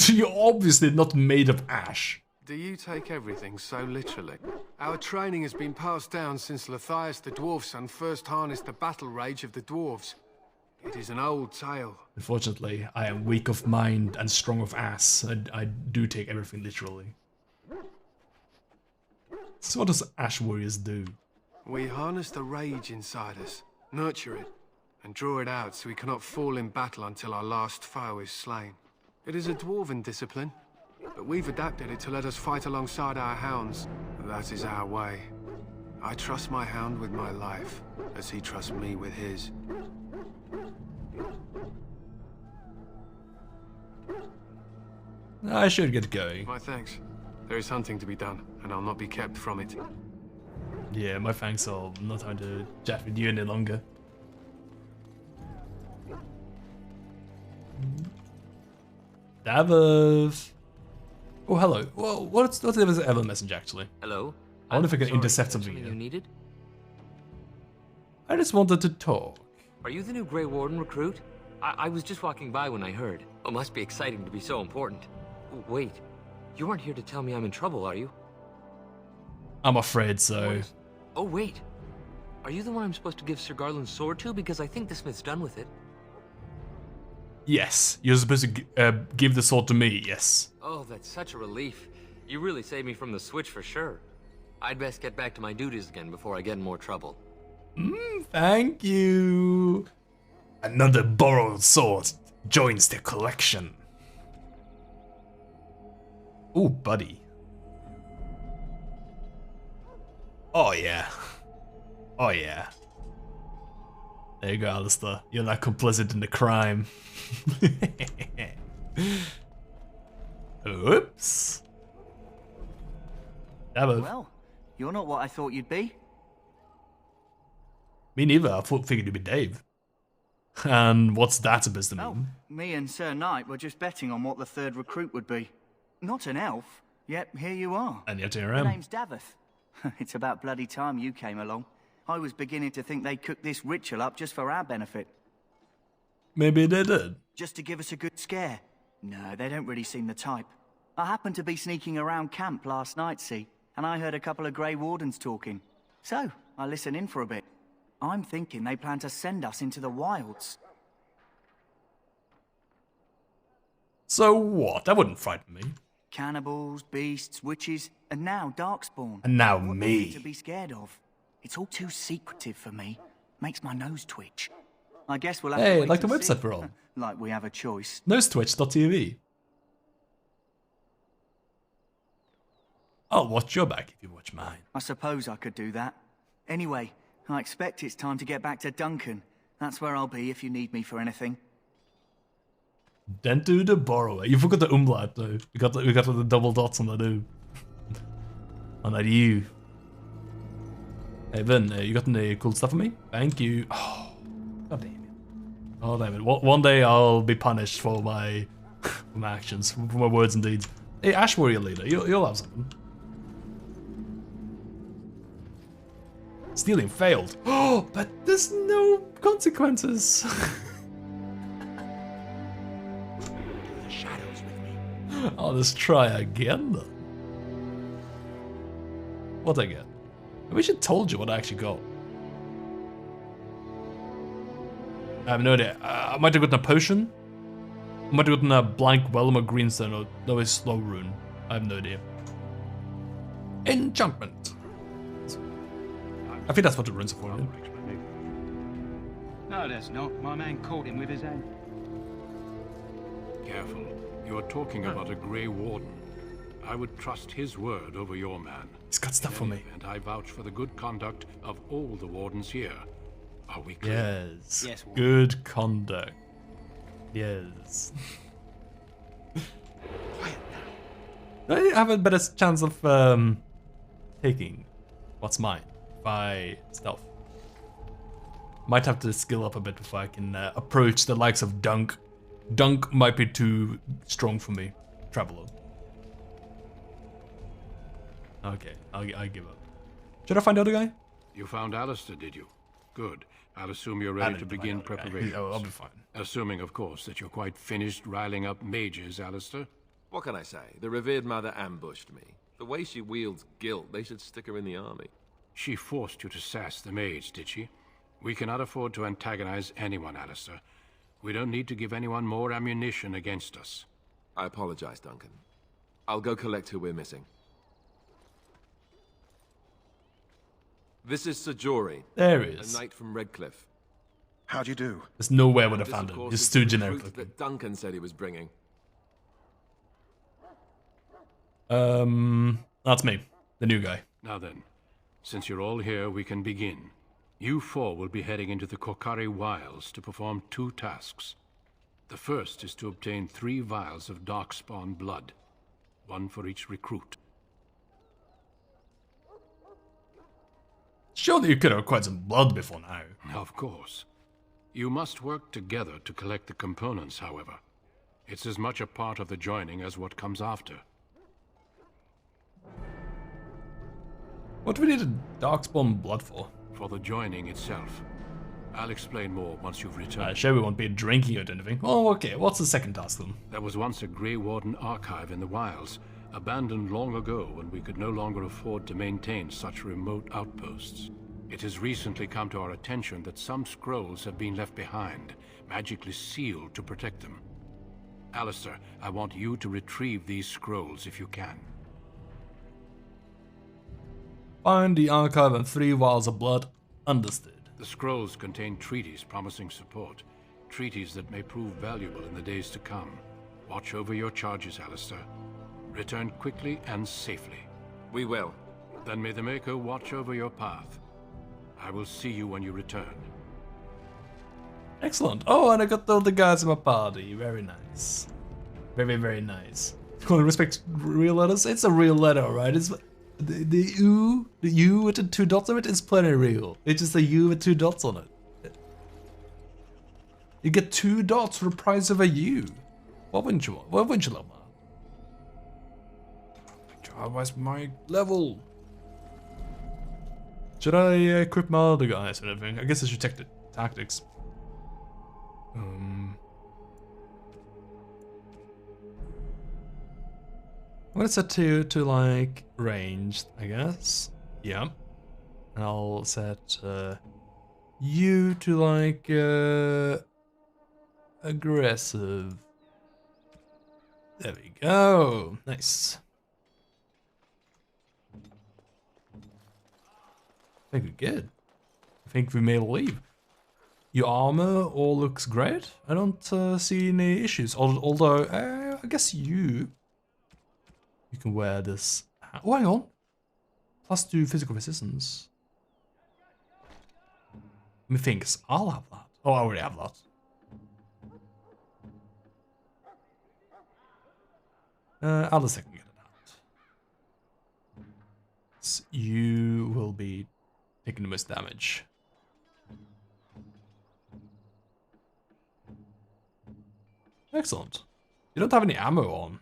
you're obviously not made of ash. Do you take everything so literally? Our training has been passed down since Lathias the Dwarf Son first harnessed the battle rage of the dwarves. It is an old tale. Unfortunately, I am weak of mind and strong of ass. I do take everything literally. So what does Ash Warriors do? We harness the rage inside us, nurture it, and draw it out so we cannot fall in battle until our last foe is slain. It is a dwarven discipline, but we've adapted it to let us fight alongside our hounds. That is our way. I trust my hound with my life, as he trusts me with his. I should get going. My thanks. There is hunting to be done, and I'll not be kept from it. Yeah, my thanks. I'm not trying to chat with you any longer. Davov. Oh, hello. Well, what's the Ever message actually? Hello. I wonder if I can Sorry, intercept is there something here. you needed? I just wanted to talk. Are you the new Grey Warden recruit? I was just walking by when I heard. It must be exciting to be so important. Wait, you aren't here to tell me I'm in trouble, are you? I'm afraid so. Oh, wait. Are you the one I'm supposed to give Sir Garland's sword to? Because I think the smith's done with it. Yes, you're supposed to give the sword to me, yes. Oh, that's such a relief. You really saved me from the switch for sure. I'd best get back to my duties again before I get in more trouble. Thank you. Another borrowed sword joins the collection. Ooh, buddy. Oh, yeah. Oh, yeah. There you go, Alistair. You're not complicit in the crime. Oops. Well, you're not what I thought you'd be. Me neither. I figured you'd be Dave. And what's that supposed to mean? Me and Sir Knight were just betting on what the third recruit would be. Not an elf, yet here you are. And yet here I The am. name's Davith. It's about bloody time you came along. I was beginning to think they cooked this ritual up just for our benefit. Maybe they did. Just to give us a good scare. No, they don't really seem the type. I happened to be sneaking around camp last night, see, and I heard a couple of Grey Wardens talking. So, I listened in for a bit. I'm thinking they plan to send us into the wilds. So what? That wouldn't frighten me. Cannibals, beasts, witches, and now Darkspawn. And now What me. is it to be scared of? It's all too secretive for me. Makes my nose twitch. I guess we'll have to Hey, wait like the and website see. we're on. Like we have a choice. Nosetwitch.tv. I'll watch your back if you watch mine. I suppose I could do that. Anyway, I expect it's time to get back to Duncan. That's where I'll be if you need me for anything. Dent to the borrower. You forgot the umlaut though. We got the double dots on that too. On that U. Hey Ben, you got any cool stuff for me? Thank you. Oh, god damn it. Oh damn it. One day I'll be punished for my for my actions, for my words and deeds. Hey, Ash Warrior Leader, you'll have something. Stealing failed. Oh, but there's no consequences. The shadows with me. I'll just try again then. What'd I get? I wish I told you what I actually got. I have no idea. I might have gotten a potion. I might have gotten a blank Wellum or Greenstone or no, a slow rune. I have no idea. Enchantment. I think that's what the runes are for. No, that's not. My man caught him with his hand. Careful. You are talking about a Grey Warden. I would trust his word over your man. He's got stuff for me. And I vouch for the good conduct of all the wardens here. Are we clear? Yes. Yes. Good conduct. Yes. I have a better chance of taking what's mine by stealth. Might have to skill up a bit before I can approach the likes of Dunk. Dunk might be too strong for me. Traveler. Okay, I give up. Should I find the other guy? You found Alistair, did you? Good. I'll assume you're ready to begin preparations. Oh, I'll be fine. Assuming, of course, that you're quite finished riling up mages, Alistair. What can I say? The revered mother ambushed me. The way she wields guilt, they should stick her in the army. She forced you to sass the mage, did she? We cannot afford to antagonize anyone, Alistair. We don't need to give anyone more ammunition against us. I apologize, Duncan. I'll go collect who we're missing. This is Sir Jory. There he is. A knight from Redcliffe. How do you do? There's no way I would have found him. He's too generic looking. That Duncan said he was bringing. That's me, the new guy. Now then, since you're all here, we can begin. You four will be heading into the Kokari Wilds to perform 2 tasks. The first is to obtain 3 vials of Darkspawn blood, 1 for each recruit. Surely you could have acquired some blood before now. Of course. You must work together to collect the components, however. It's as much a part of the joining as what comes after. What do we need a Darkspawn blood for? For the joining itself. I'll explain more once you've returned. Sure we won't be drinking it or anything. Oh, okay. What's the second task then? There was once a Grey Warden archive in the wilds, abandoned long ago when we could no longer afford to maintain such remote outposts. It has recently come to our attention that some scrolls have been left behind, magically sealed to protect them. Alistair, I want you to retrieve these scrolls if you can. Find the archive and 3 vials of blood. Understood. The scrolls contain treaties promising support. Treaties that may prove valuable in the days to come. Watch over your charges, Alistair. Return quickly and safely. We will. Then may the Maker watch over your path. I will see you when you return. Excellent. Oh, and I got all the guys in my party. Very nice. Very, very nice. Want to respect real letters? It's a real letter, right? It's the U with the 2 dots on it is plenty real. It's just a U with 2 dots on it. You get 2 dots for the price of a U. What wouldn't you want? What wouldn't you love that? God, where's my level? Should I equip my other guys or anything? I guess I should check the tactics. I'm gonna set to like ranged, I guess. Yeah. And I'll set you to like aggressive. There we go. Nice. I think we're good. I think we made a leave. Your armor all looks great. I don't see any issues. Although, I guess you can wear this. Oh, hang on. +2 physical resistance. Methinks I'll have that. Oh, I already have that. Alice can get it out. So you will be taking the most damage. Excellent. You don't have any ammo on.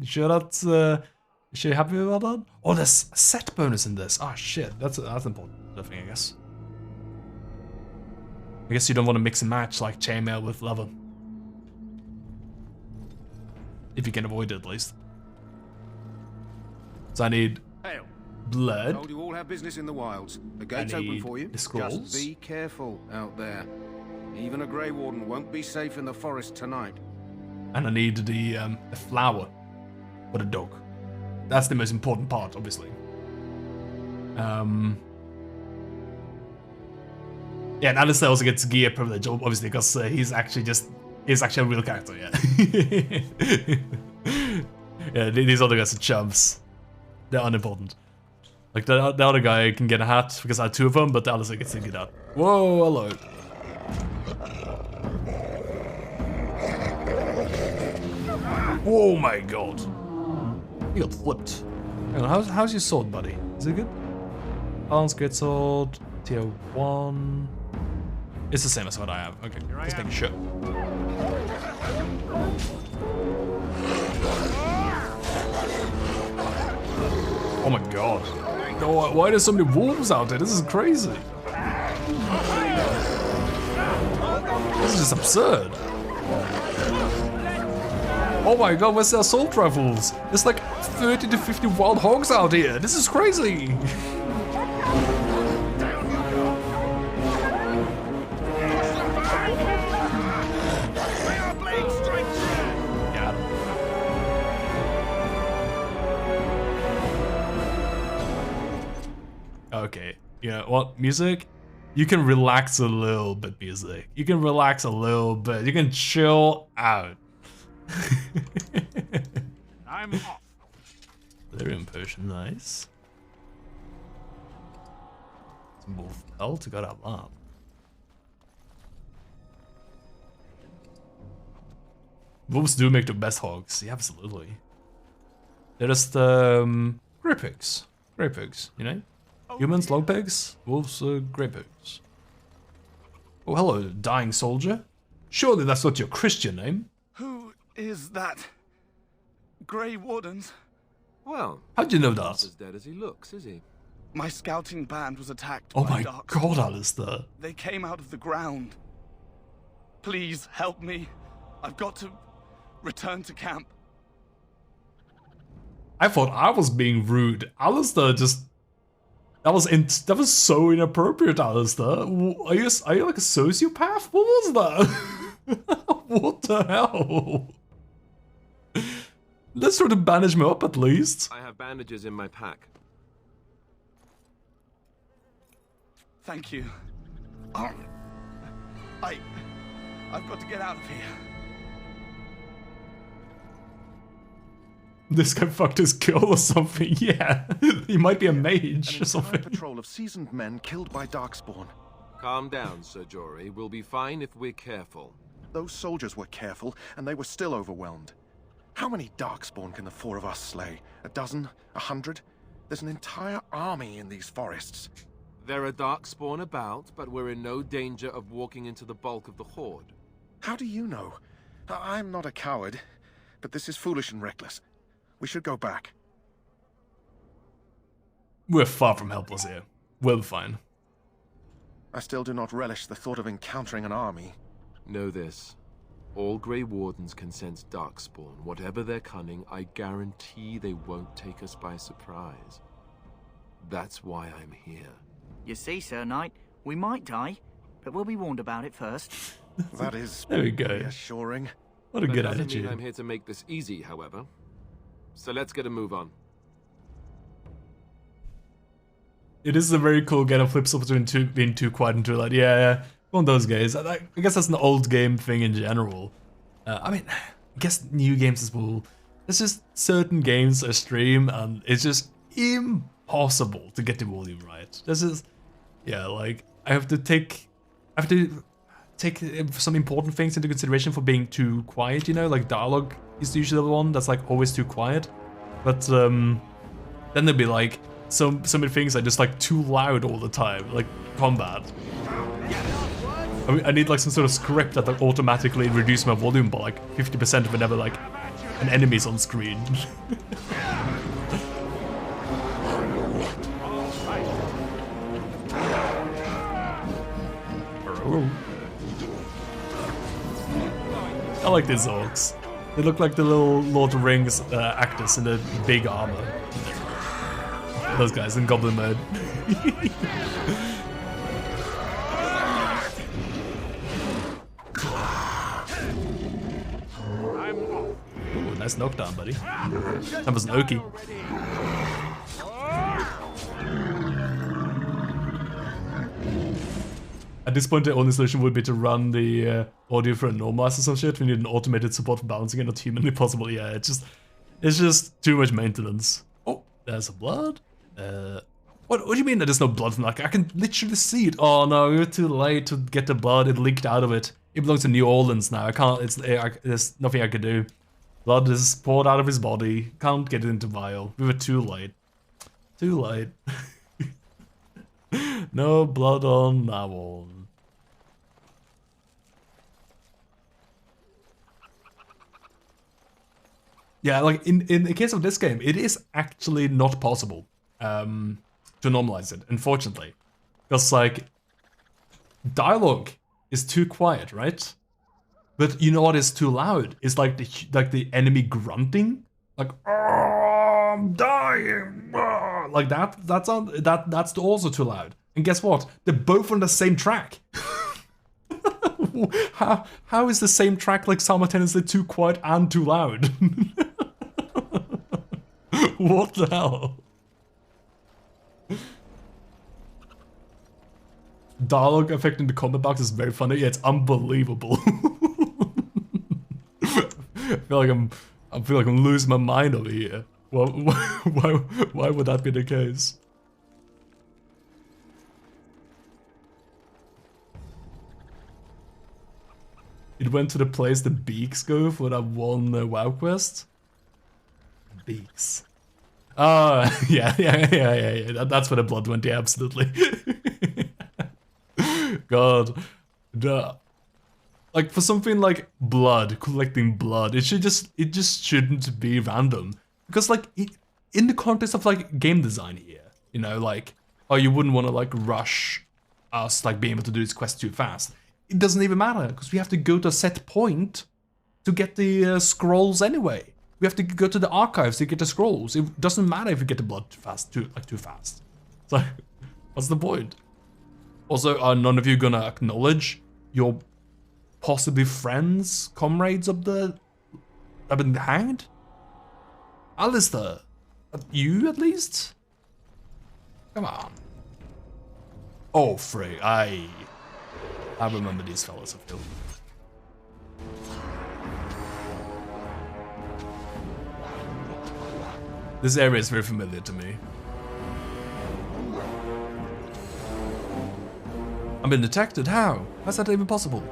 You sure that's you happy about that? Oh, there's a set bonus in this. Oh shit, that's important. I think, I guess. I guess you don't want to mix and match like chainmail with leather. If you can avoid it, at least. So I need blood. Told you all have business in the wilds. The gate's open for you. Just be careful out there. Even a Grey Warden won't be safe in the forest tonight. And I need the flower for the dog. That's the most important part, obviously. Yeah, and Alistair also gets gear privilege, obviously, because he's actually a real character, yeah. Yeah, these other guys are chumps. They're unimportant. Like, the other guy can get a hat, because I had 2 of them, but the Alistair gets to get out. Whoa, hello. Oh my god. You got flipped. Hang on, how's your sword, buddy? Is it good? Balance, great sword, tier 1. It's the same as what I have. Okay, just making sure. Oh my god. Oh, why are there so many wolves out there? This is crazy. This is just absurd. Oh my god, where's the assault rifles? There's like 30 to 50 wild hogs out here. This is crazy. Okay, you know what, music? You can relax a little bit, music. You can relax a little bit. You can chill out. I'm off. Delirium potion, nice. Some wolf pelt, got a lamp. Wolves do make the best hogs, yeah, absolutely. They're just grey pigs. Grey pigs, you know? Humans, long pigs, wolves, grey pigs. Oh, hello, dying soldier. Surely that's not your Christian name. Who is that? Grey Wardens? Well, how'd you know he's that? not as dead as he looks, is he? My scouting band was attacked Oh by my dark god, spirits. Alistair. They came out of the ground. Please help me. I've got to return to camp. I thought I was being rude. Alistair just... That was so inappropriate, Alistair. Are you like a sociopath? What was that? What the hell? Let's try to bandage me up at least. I have bandages in my pack. Thank you. I've got to get out of here. This guy fucked his girl or something. Yeah, he might be a mage or something. Patrol of seasoned men killed by darkspawn. Calm down, Sir Jory. We'll be fine if we're careful. Those soldiers were careful, and they were still overwhelmed. How many darkspawn can the 4 of us slay? A dozen? 100? There's an entire army in these forests. There are darkspawn about, but we're in no danger of walking into the bulk of the horde. How do you know? I'm not a coward, but this is foolish and reckless. We should go back. We're far from helpless here. We'll be fine. I still do not relish the thought of encountering an army. Know this. All Grey Wardens can sense darkspawn. Whatever their cunning, I guarantee they won't take us by surprise. That's why I'm here. You see, Sir Knight, we might die, but we'll be warned about it first. That is there we go. Reassuring. What a good That doesn't attitude. mean I'm here to make this easy, however. So let's get a move on. It is a very cool game of flips up between being too quiet and too loud. Yeah, one of those games. I guess that's an old game thing in general. I mean, I guess new games as well. There's just certain games I stream and it's just impossible to get the volume right. This is, yeah, like I have to take some important things into consideration for being too quiet, you know? Like dialogue is usually the one that's like always too quiet. But then there'd be like so many things are just like too loud all the time, like combat. I need like some sort of script that like automatically reduce my volume by like 50% whenever like an enemy's on screen. I like these orcs. They look like the little Lord of the Rings actors in the big armor. Those guys in goblin mode. Ooh, nice knockdown, buddy. That was an Oki. At this point, the only solution would be to run the audio for a normalizer or some shit. We need an automated support for balancing it, not humanly possible. Yeah, it's just too much maintenance. Oh, there's some blood. What do you mean there's no blood from that? I can literally see it. Oh no, we were too late to get the blood. It leaked out of it. It belongs to New Orleans now. I can't. There's nothing I can do. Blood is poured out of his body. Can't get it into vial. We were too late. Too late. No blood on that one. Yeah, like in the case of this game, it is actually not possible to normalize it, unfortunately. Because like dialogue is too quiet, right? But you know what is too loud? It's like the enemy grunting, like oh, I'm dying, like that. That's also too loud. And guess what? They're both on the same track. How is the same track like simultaneously too quiet and too loud? What the hell? Dialogue affecting the combat box is very funny. Yeah, it's unbelievable. I feel like I'm losing my mind over here. Why would that be the case? It went to the place the beaks go for that one WoW quest. Beaks. Oh, yeah. That's where the blood went, yeah, absolutely. God. Duh. Like, for something like blood, collecting blood, it just shouldn't be random. Because, like, in the context of, like, game design here, you know, like, oh, you wouldn't want to, like, rush us, like, being able to do this quest too fast. It doesn't even matter, because we have to go to a set point to get the scrolls anyway. We have to go to the archives to get the scrolls. It doesn't matter if you get the blood too fast. So, what's the point? Also, are none of you gonna acknowledge your possibly friends, comrades up there have been hanged? Alistair, you at least? Come on. Oh, Frey, I remember these fellas, I feel. This area is very familiar to me. I've been detected? How? How's that even possible?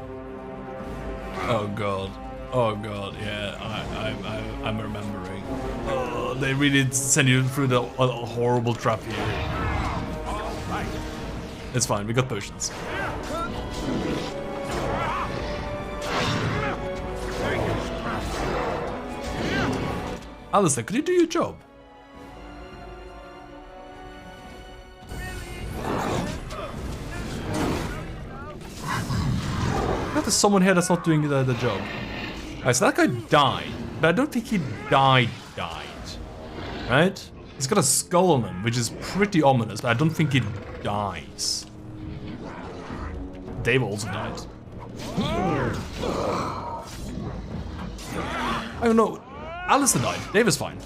Oh god. Oh god, yeah, I'm remembering. Oh, they really send you through the horrible trap here. It's fine, we got potions. Alistair, could you do your job? There's someone here that's not doing the job. Alright, so that guy died, but I don't think he died. Right? He's got a skull on him, which is pretty ominous, but I don't think he dies. Dave also died. I don't know. Alistair died. Dave is fine.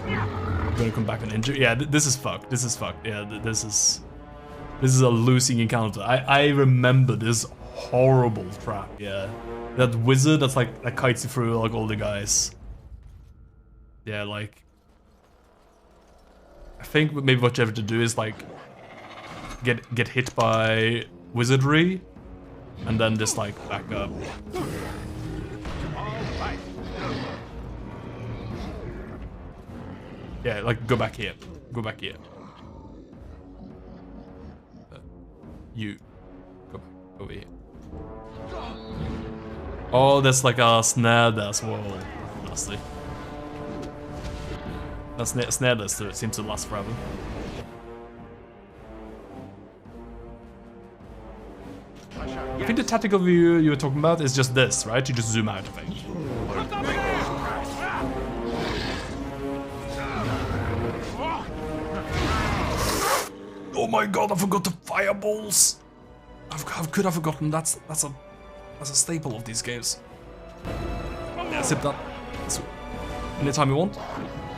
I'm gonna come back and injure. Yeah, this is fucked. This is fucked. Yeah, this is a losing encounter. I remember this horrible trap, yeah. That wizard that's like, that kites you through like all the guys. Yeah, like... I think maybe what you have to do is like... get hit by wizardry, and then just like back up. Yeah, like go back here. Go back here. You go back over here. Oh, there's like a snare there as well. Nasty. That snare list seems to last forever. I think the tactical view you were talking about is just this, right? You just zoom out, I think. Oh my god, I forgot the fireballs! How could I have forgotten? That's a staple of these games. Yeah, sip that. Anytime you want.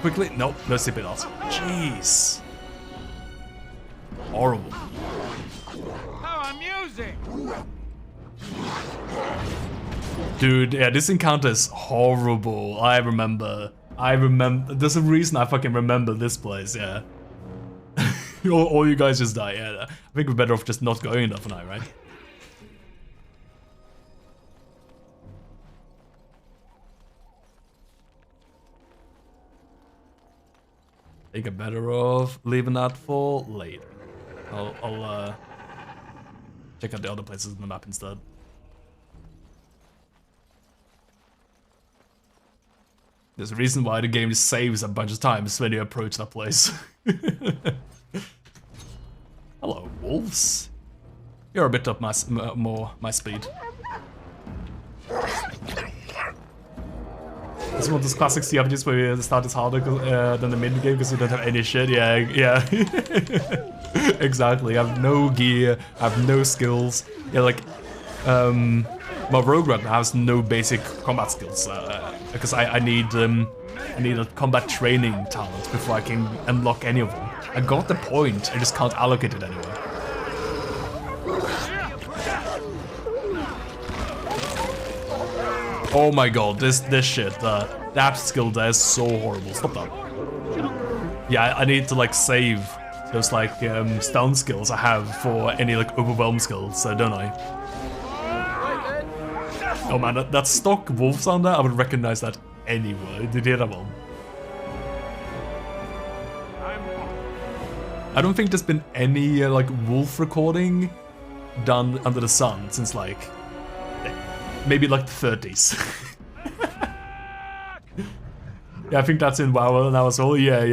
Quickly. No sip it out. Jeez. Horrible. How amusing! Dude, yeah, this encounter is horrible. I remember. There's a reason I fucking remember this place, yeah. All you guys just die, yeah. I think we're better off just not going there for now, right? I think I'm better off leaving that for later. I'll check out the other places in the map instead. There's a reason why the game saves a bunch of times when you approach that place. Hello, wolves. You're a bit up my speed. This is one of those classic CRPGs where the start is harder than the mid game because you don't have any shit. Yeah. Exactly. I have no gear. I have no skills. Yeah, like my rogue runner has no basic combat skills because I need a combat training talent before I can unlock any of them. I got the point. I just can't allocate it anyway. Oh my god, this shit, that skill there is so horrible. Stop that. Yeah, I need to like save those like stun skills I have for any like overwhelm skills, don't I? Oh man, that stock wolf sound there, I would recognize that anywhere. Did you hear that one? I don't think there's been any like wolf recording done under the sun since like maybe like the 30s. Yeah, I think that's in WoW now as well. Yeah.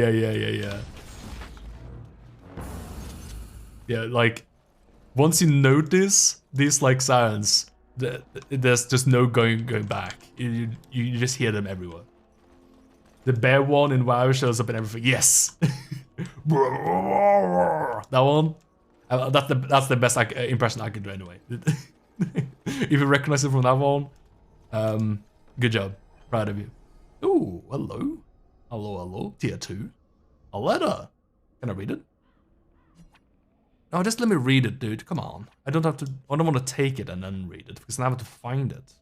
Yeah, like once you notice these like sounds, there's just no going back. You just hear them everywhere. The bear one in WoW shows up in everything. Yes. That one. That's the best impression I can do anyway. If you recognize it from that one, good job. Proud of you. Ooh, hello. Hello. Tier 2. A letter. Can I read it? No, just let me read it, dude. Come on. I don't want to take it and then read it because now I have to find it.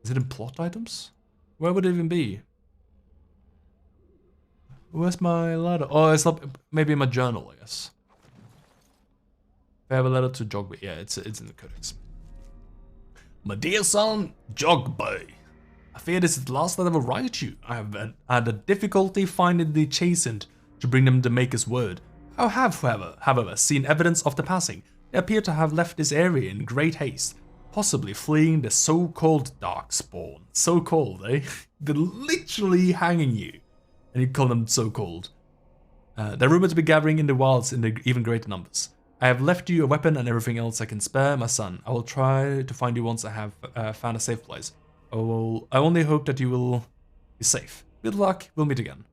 Is it in plot items? Where would it even be? Where's my letter? Oh, it's not. Maybe in my journal, I guess. I have a letter to Jogby. Yeah, it's in the codex. My dear son, Jogby. I fear this is the last that I will write you. I have had a difficulty finding the chastened to bring them the Maker's word. I have, however, seen evidence of the passing. They appear to have left this area in great haste, possibly fleeing the so-called Darkspawn. So-called, eh? They're literally hanging you. And you call them so-called. They're rumored to be gathering in the wilds in even greater numbers. I have left you a weapon and everything else I can spare, my son. I will try to find you once I have found a safe place. I only hope that you will be safe. Good luck, we'll meet again.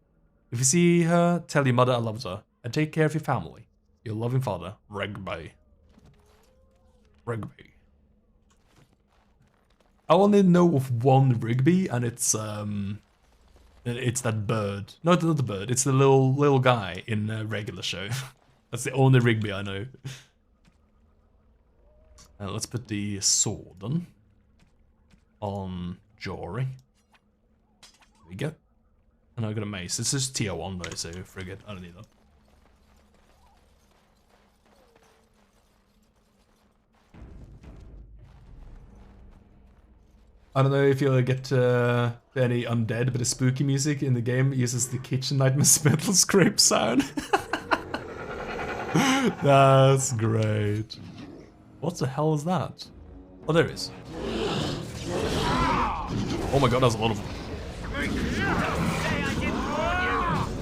If you see her, tell your mother I loved her, and take care of your family. Your loving father, Regby. Regby. I only know of one Rigby, and it's that bird. No, not the bird. It's the little guy in a regular show. That's the only Rigby I know. Let's put the sword on Jory. There we go. And I got a mace. This is tier 1 though, so forget. I don't need that. I don't know if you'll get any undead, but the spooky music in the game uses the kitchen nightmare's metal scrape sound. That's great. What the hell is that? Oh, there it is. Oh my god, that's a lot of them.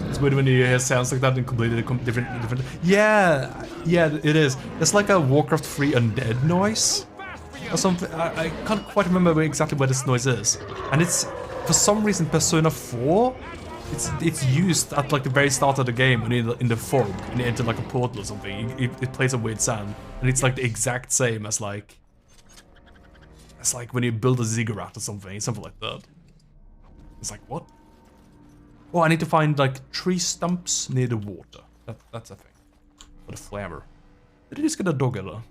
It's weird when you hear sounds like that in completely different. Yeah, it is. It's like a Warcraft 3 undead noise or something. I can't quite remember exactly where this noise is. And it's, for some reason, Persona 4. It's used at like the very start of the game when you're in the fog and you enter like a portal or something. It plays a weird sound, and it's like the exact same as like when you build a ziggurat or something like that. It's like, what? Oh, I need to find like tree stumps near the water. That's a thing. For the flavor. Did I just get a dagger though?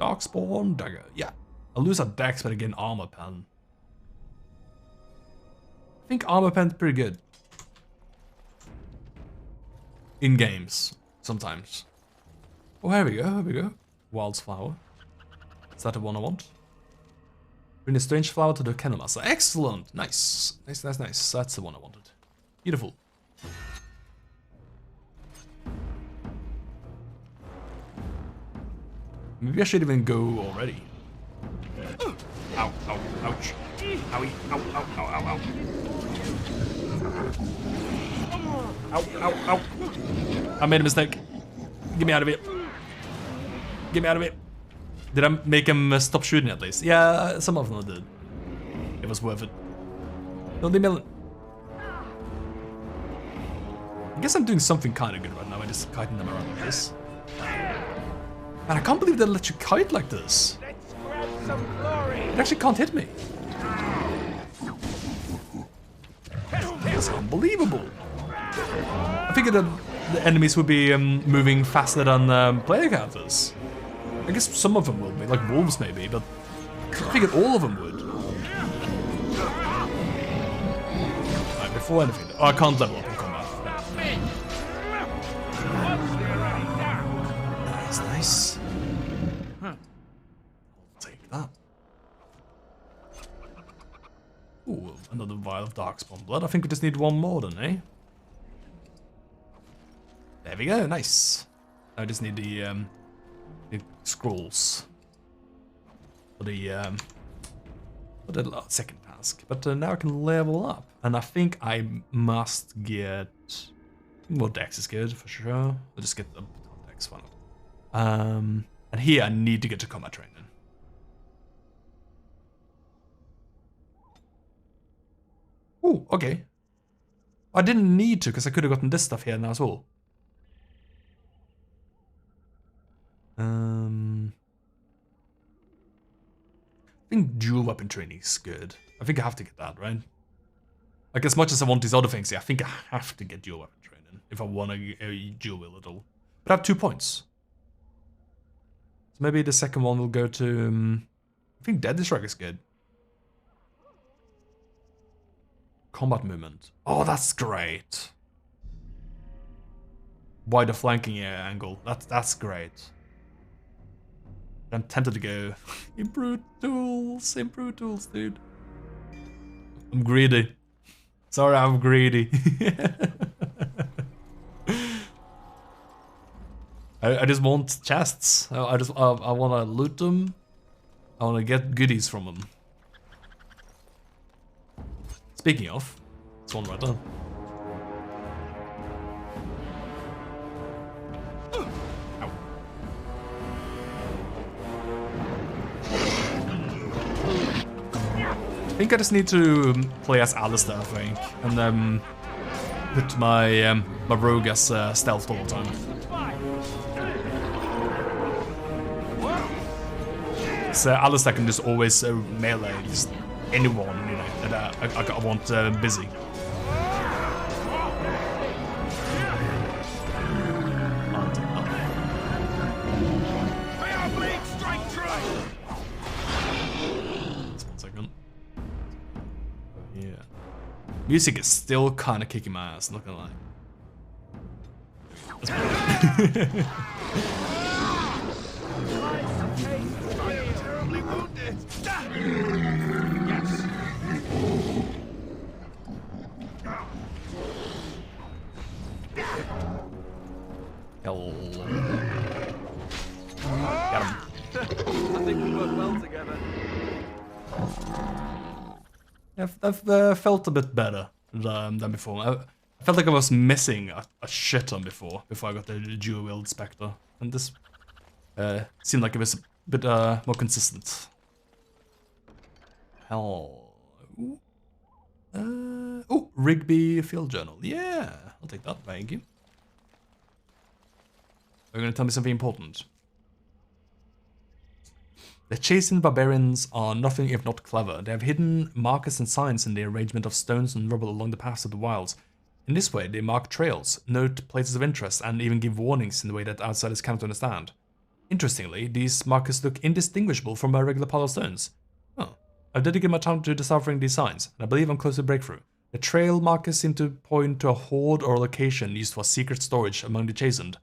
Darkspawn dagger. Yeah. I'll lose a dex, but I get an armor pen. I think armor pen's pretty good. In games, sometimes. Oh, here we go. Wildflower. Is that the one I want? Bring a strange flower to the kennel master. Excellent! Nice. Nice. That's the one I wanted. Beautiful. Maybe I should even go already. Ow, ouch. Owie, ow. Ow. I made a mistake. Get me out of here. Did I make him stop shooting at least? Yeah, some of them did. It was worth it. Don't leave me alone. I guess I'm doing something kind of good right now. I'm just kiting them around like this. And I can't believe they let you kite like this. It actually can't hit me. It's unbelievable. I figured that the enemies would be moving faster than player characters. I guess some of them will be, like wolves maybe, but I figured all of them would. Right, before anything, I can't level up in combat. Nice. I'll take that. Ooh, another vial of Darkspawn blood. I think we just need one more then, eh? There we go, nice. I just need the scrolls for the second task. But now I can level up, and I think I must get more dex is good for sure. I'll just get the dex one. And here I need to get to combat training. Oh, okay. I didn't need to because I could have gotten this stuff here now as well. I think dual weapon training is good. I think I have to get that, right? Like, as much as I want these other things, yeah, I think I have to get dual weapon training if I want to dual wield at all. But I have 2 points. So maybe the second one will go to... I think Deadly Strike is good. Combat movement. Oh, that's great. Wider flanking angle. That's great. I'm tempted to go improved tools, dude. I'm greedy. Sorry, I'm greedy. I just want chests. I want to loot them. I want to get goodies from them. Speaking of, it's one right there. I think I just need to play as Alistair, I think, and then put my my rogue as stealth all the time. So Alistair can just always melee just anyone, you know, that I want busy. Music is still kind of kicking my ass, not gonna lie. Hell. Got him. I think we work well together. I've felt a bit better than before. I felt like I was missing a shit ton before I got the dual-wield Spectre. And this seemed like it was a bit more consistent. Hell. Oh, Rigby Field Journal. Yeah, I'll take that, thank you. Are you going to tell me something important? The chasing barbarians are nothing if not clever. They have hidden markers and signs in the arrangement of stones and rubble along the paths of the wilds. In this way, they mark trails, note places of interest, and even give warnings in a way that outsiders cannot understand. Interestingly, these markers look indistinguishable from a regular pile of stones. Oh, I've dedicated my time to deciphering these signs, and I believe I'm close to breakthrough. The trail markers seem to point to a hoard or location used for secret storage among the chastened.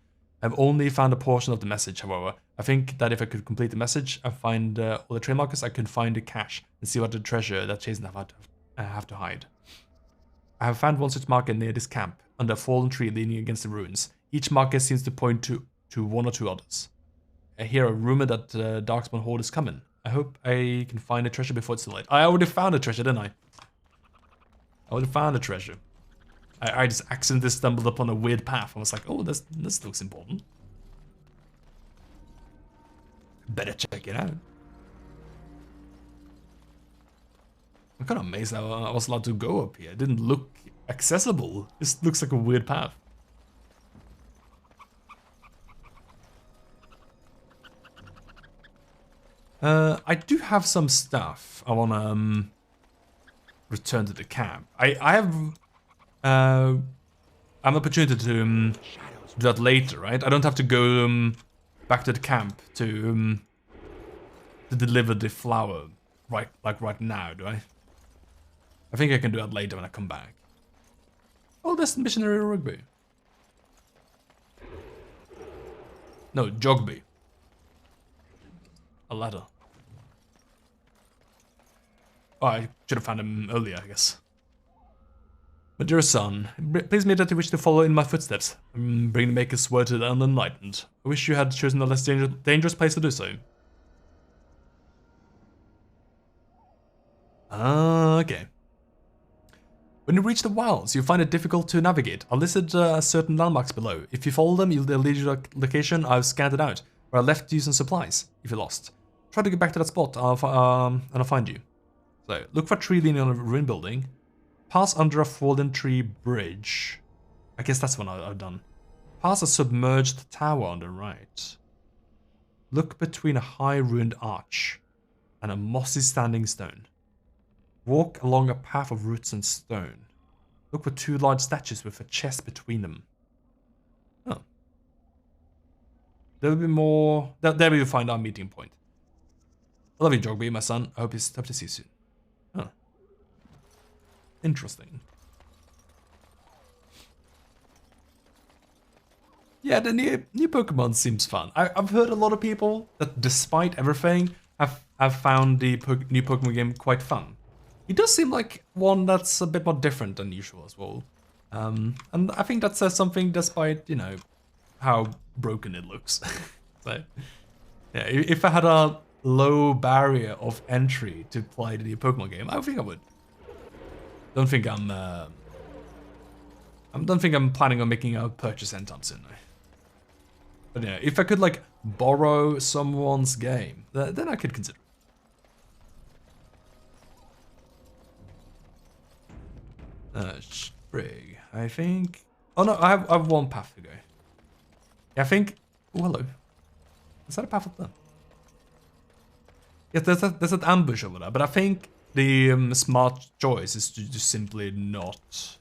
I've only found a portion of the message, however. I think that if I could complete the message and find all the trail markers, I could find the cache and see what the treasure that chastened have to hide. I have found one such marker near this camp, under a fallen tree leaning against the ruins. Each marker seems to point to one or two others. I hear a rumor that the Darkspawn horde is coming. I hope I can find the treasure before it's too late. I already found the treasure, didn't I? I already found the treasure. I just accidentally stumbled upon a weird path. I was like, oh, this looks important. Better check it out. I'm kind of amazed how I was allowed to go up here. It didn't look accessible. It just looks like a weird path. I do have some stuff I want to return to the camp. I have an opportunity to do that later, right? I don't have to go back to the camp to deliver the flower right now, do I? I think I can do that later when I come back. Oh, that's missionary rugby. No, Jogby. A ladder. Oh, I should have found him earlier, I guess. My dear son, please me that you wish to follow in my footsteps and bring the Maker's word to the unenlightened. I wish you had chosen a less dangerous place to do so. Ah, okay. When you reach the wilds, you find it difficult to navigate. I'll listed certain landmarks below. If you follow them, they'll lead you to a location I've scanned it out, where I left you some supplies, if you're lost. Try to get back to that spot, and I'll find you. So, look for a tree leaning on a ruined building. Pass under a fallen tree bridge. I guess that's what I've done. Pass a submerged tower on the right. Look between a high ruined arch and a mossy standing stone. Walk along a path of roots and stone. Look for two large statues with a chest between them. Oh. There will be more. There we will find our meeting point. I love you, Jogby, my son. I hope to see you soon. Oh. Interesting. Yeah, the new Pokemon seems fun. I've heard a lot of people that, despite everything, have found the new Pokemon game quite fun. It does seem like one that's a bit more different than usual as well. And I think that says something despite, you know, how broken it looks. So, yeah, if I had a low barrier of entry to play the new Pokemon game, I think I would. Don't think I'm planning on making a purchase anytime soon, though. But yeah, if I could like borrow someone's game, then I could consider it. Sprig, I think. Oh no, I have one path to go. Yeah, I think. Oh, hello. Is that a path up there? Yes, there's that ambush over there, but I think the smart choice is to just simply not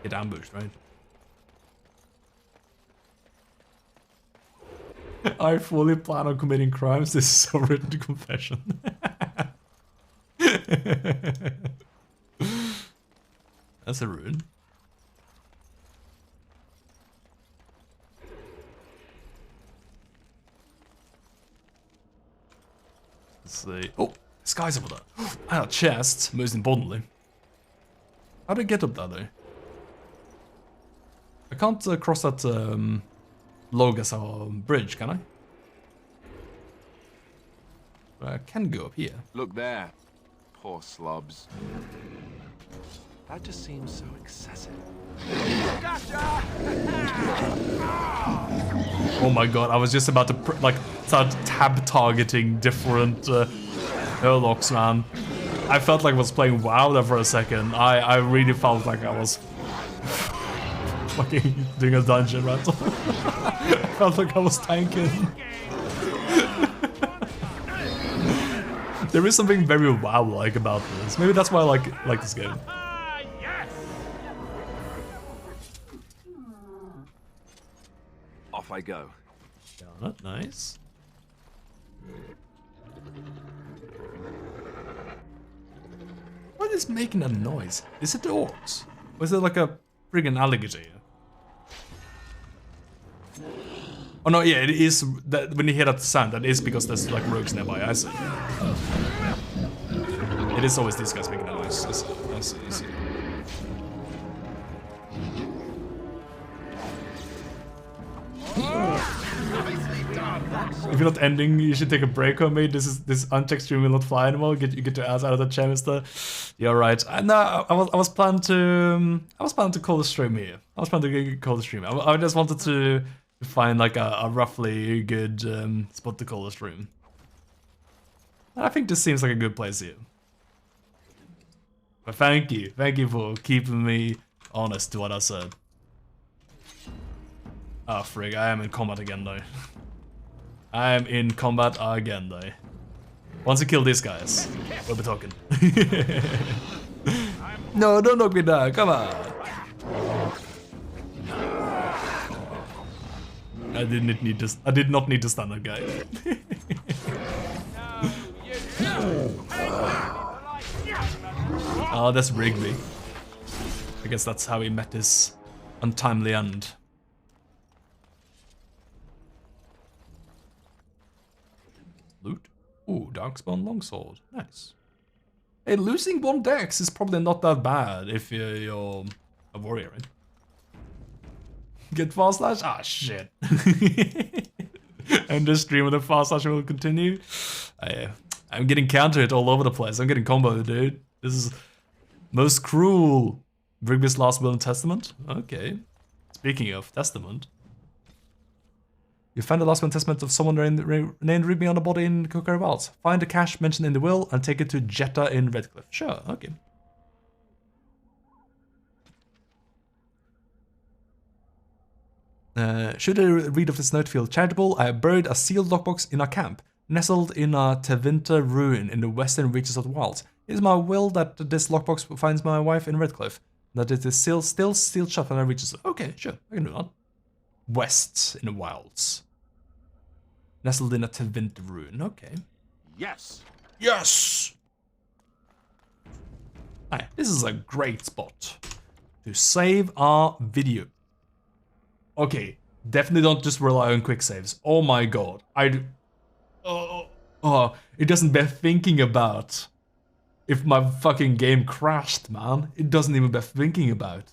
get ambushed, right? I fully plan on committing crimes. This is a written confession. That's a rune. Let's see. Oh, This guy's over there. And a chest, most importantly. How do I get up there, though? I can't cross that log as a bridge, can I? I can go up here. Look there. Poor slobs. That just seems so excessive. Oh my god, I was just about to like start tab targeting different airlocks, man. I felt like I was playing WoW there for a second. I really felt like I was fucking doing a dungeon battle. I felt like I was tanking. There is something very WoW-like about this. Maybe that's why I like this game. Off I go. Got it, nice. What is making that noise? Is it the orcs? Or is it like a friggin' alligator? Oh no, yeah, it is. That when you hear that sound, that is because there's like rogues nearby. I see. It is always these guys making that noise. I see. If you're not ending, you should take a break on me. This unchecked stream will not fly anymore. You get your ass out of the chair, mister. You're right. No, I was planning to call the stream here. I was planning to call the stream. I just wanted to find like a roughly good spot to call the stream. I think this seems like a good place here. But thank you for keeping me honest to what I said. Ah, frig, I am in combat again though. I am in combat again though. Once you kill these guys, we'll be talking. No, don't knock me down, come on. I did not need to stun that guy. Oh, that's Rigby. I guess that's how he met his untimely end. Loot. Ooh, Darkspawn Longsword. Nice. Hey, losing 1 dex is probably not that bad if you're a warrior, right? Get fast slash? Ah, shit. And the stream of the fast slash will continue. I'm getting counter hit all over the place. I'm getting comboed, dude. This is most cruel. Rigby's last will and testament? Okay. Speaking of testament. You find the last will and testament of someone named Rigby on a body in Cookery Wilds. Find the cash mentioned in the will and take it to Jetta in Redcliffe. Sure, okay. Should a read of this note feel charitable, I have buried a sealed lockbox in our camp, nestled in a Tevinter ruin in the western reaches of the wilds. It is my will that this lockbox finds my wife in Redcliffe, that it is still sealed shut when I reaches. Okay, sure, I can do that. West in the wilds. Nestled in a Tevinter ruin, okay. Yes! Yes! Alright, this is a great spot to save our video. Okay, definitely don't just rely on quick saves. Oh my god, it doesn't bear thinking about if my fucking game crashed, man. It doesn't even bear thinking about.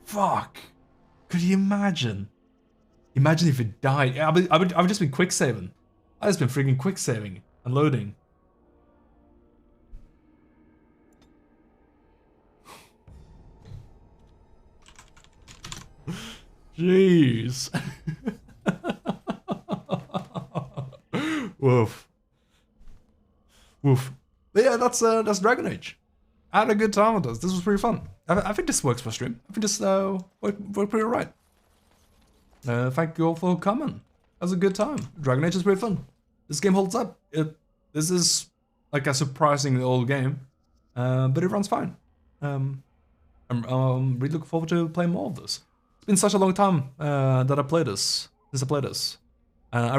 Fuck. Could you imagine? Imagine if it died. I would just been quick saving. I just been freaking quick saving and loading. Jeez. Woof. Woof. But yeah, that's Dragon Age. I had a good time with this. This was pretty fun. I think this works for stream. I think this worked pretty right. Thank you all for coming. That was a good time. Dragon Age is pretty fun. This game holds up. This is like a surprisingly old game, but it runs fine. I'm really looking forward to playing more of this. It's been such a long time that I played this. Since I played this, I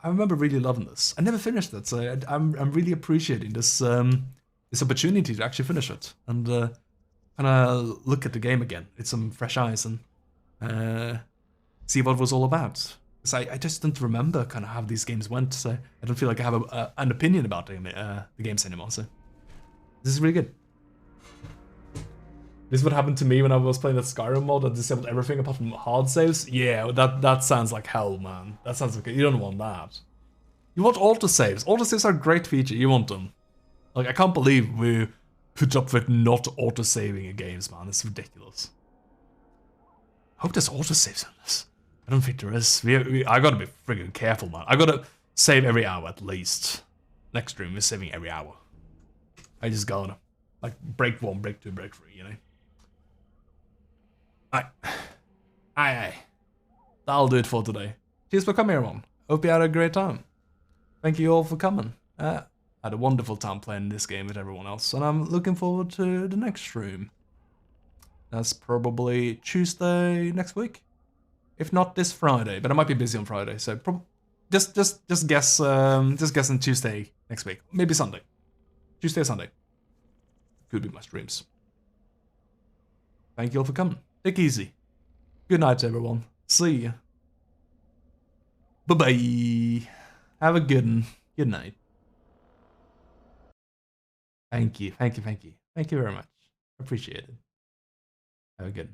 remember really loving this. I never finished it, so I'm really appreciating this this opportunity to actually finish it and kind of look at the game again with some fresh eyes and see what it was all about. Because I just don't remember kind of how these games went, so I don't feel like I have an opinion about the games anymore, so this is really good. This is what happened to me when I was playing that Skyrim mod. I disabled everything apart from hard saves. Yeah, that sounds like hell, man. That sounds like... You don't want that. You want autosaves. Autosaves are a great feature. You want them. Like, I can't believe we put up with not autosaving in games, man. It's ridiculous. I hope there's autosaves in this. I don't think there is. I gotta be friggin' careful, man. I gotta save every hour at least. Next stream, we're saving every hour. I just gotta. Like, break 1, break 2, break 3, you know? Aye. That'll do it for today. Cheers for coming, everyone. Hope you had a great time. Thank you all for coming. I had a wonderful time playing this game with everyone else, and I'm looking forward to the next stream. That's probably Tuesday next week. If not this Friday, but I might be busy on Friday, so just guess on Tuesday next week. Maybe Sunday. Tuesday or Sunday. Could be my streams. Thank you all for coming. Take it easy. Good night, everyone. See ya. Bye-bye. Have a good one. Good night. Thank you. Thank you very much. Appreciate it. Have a good one.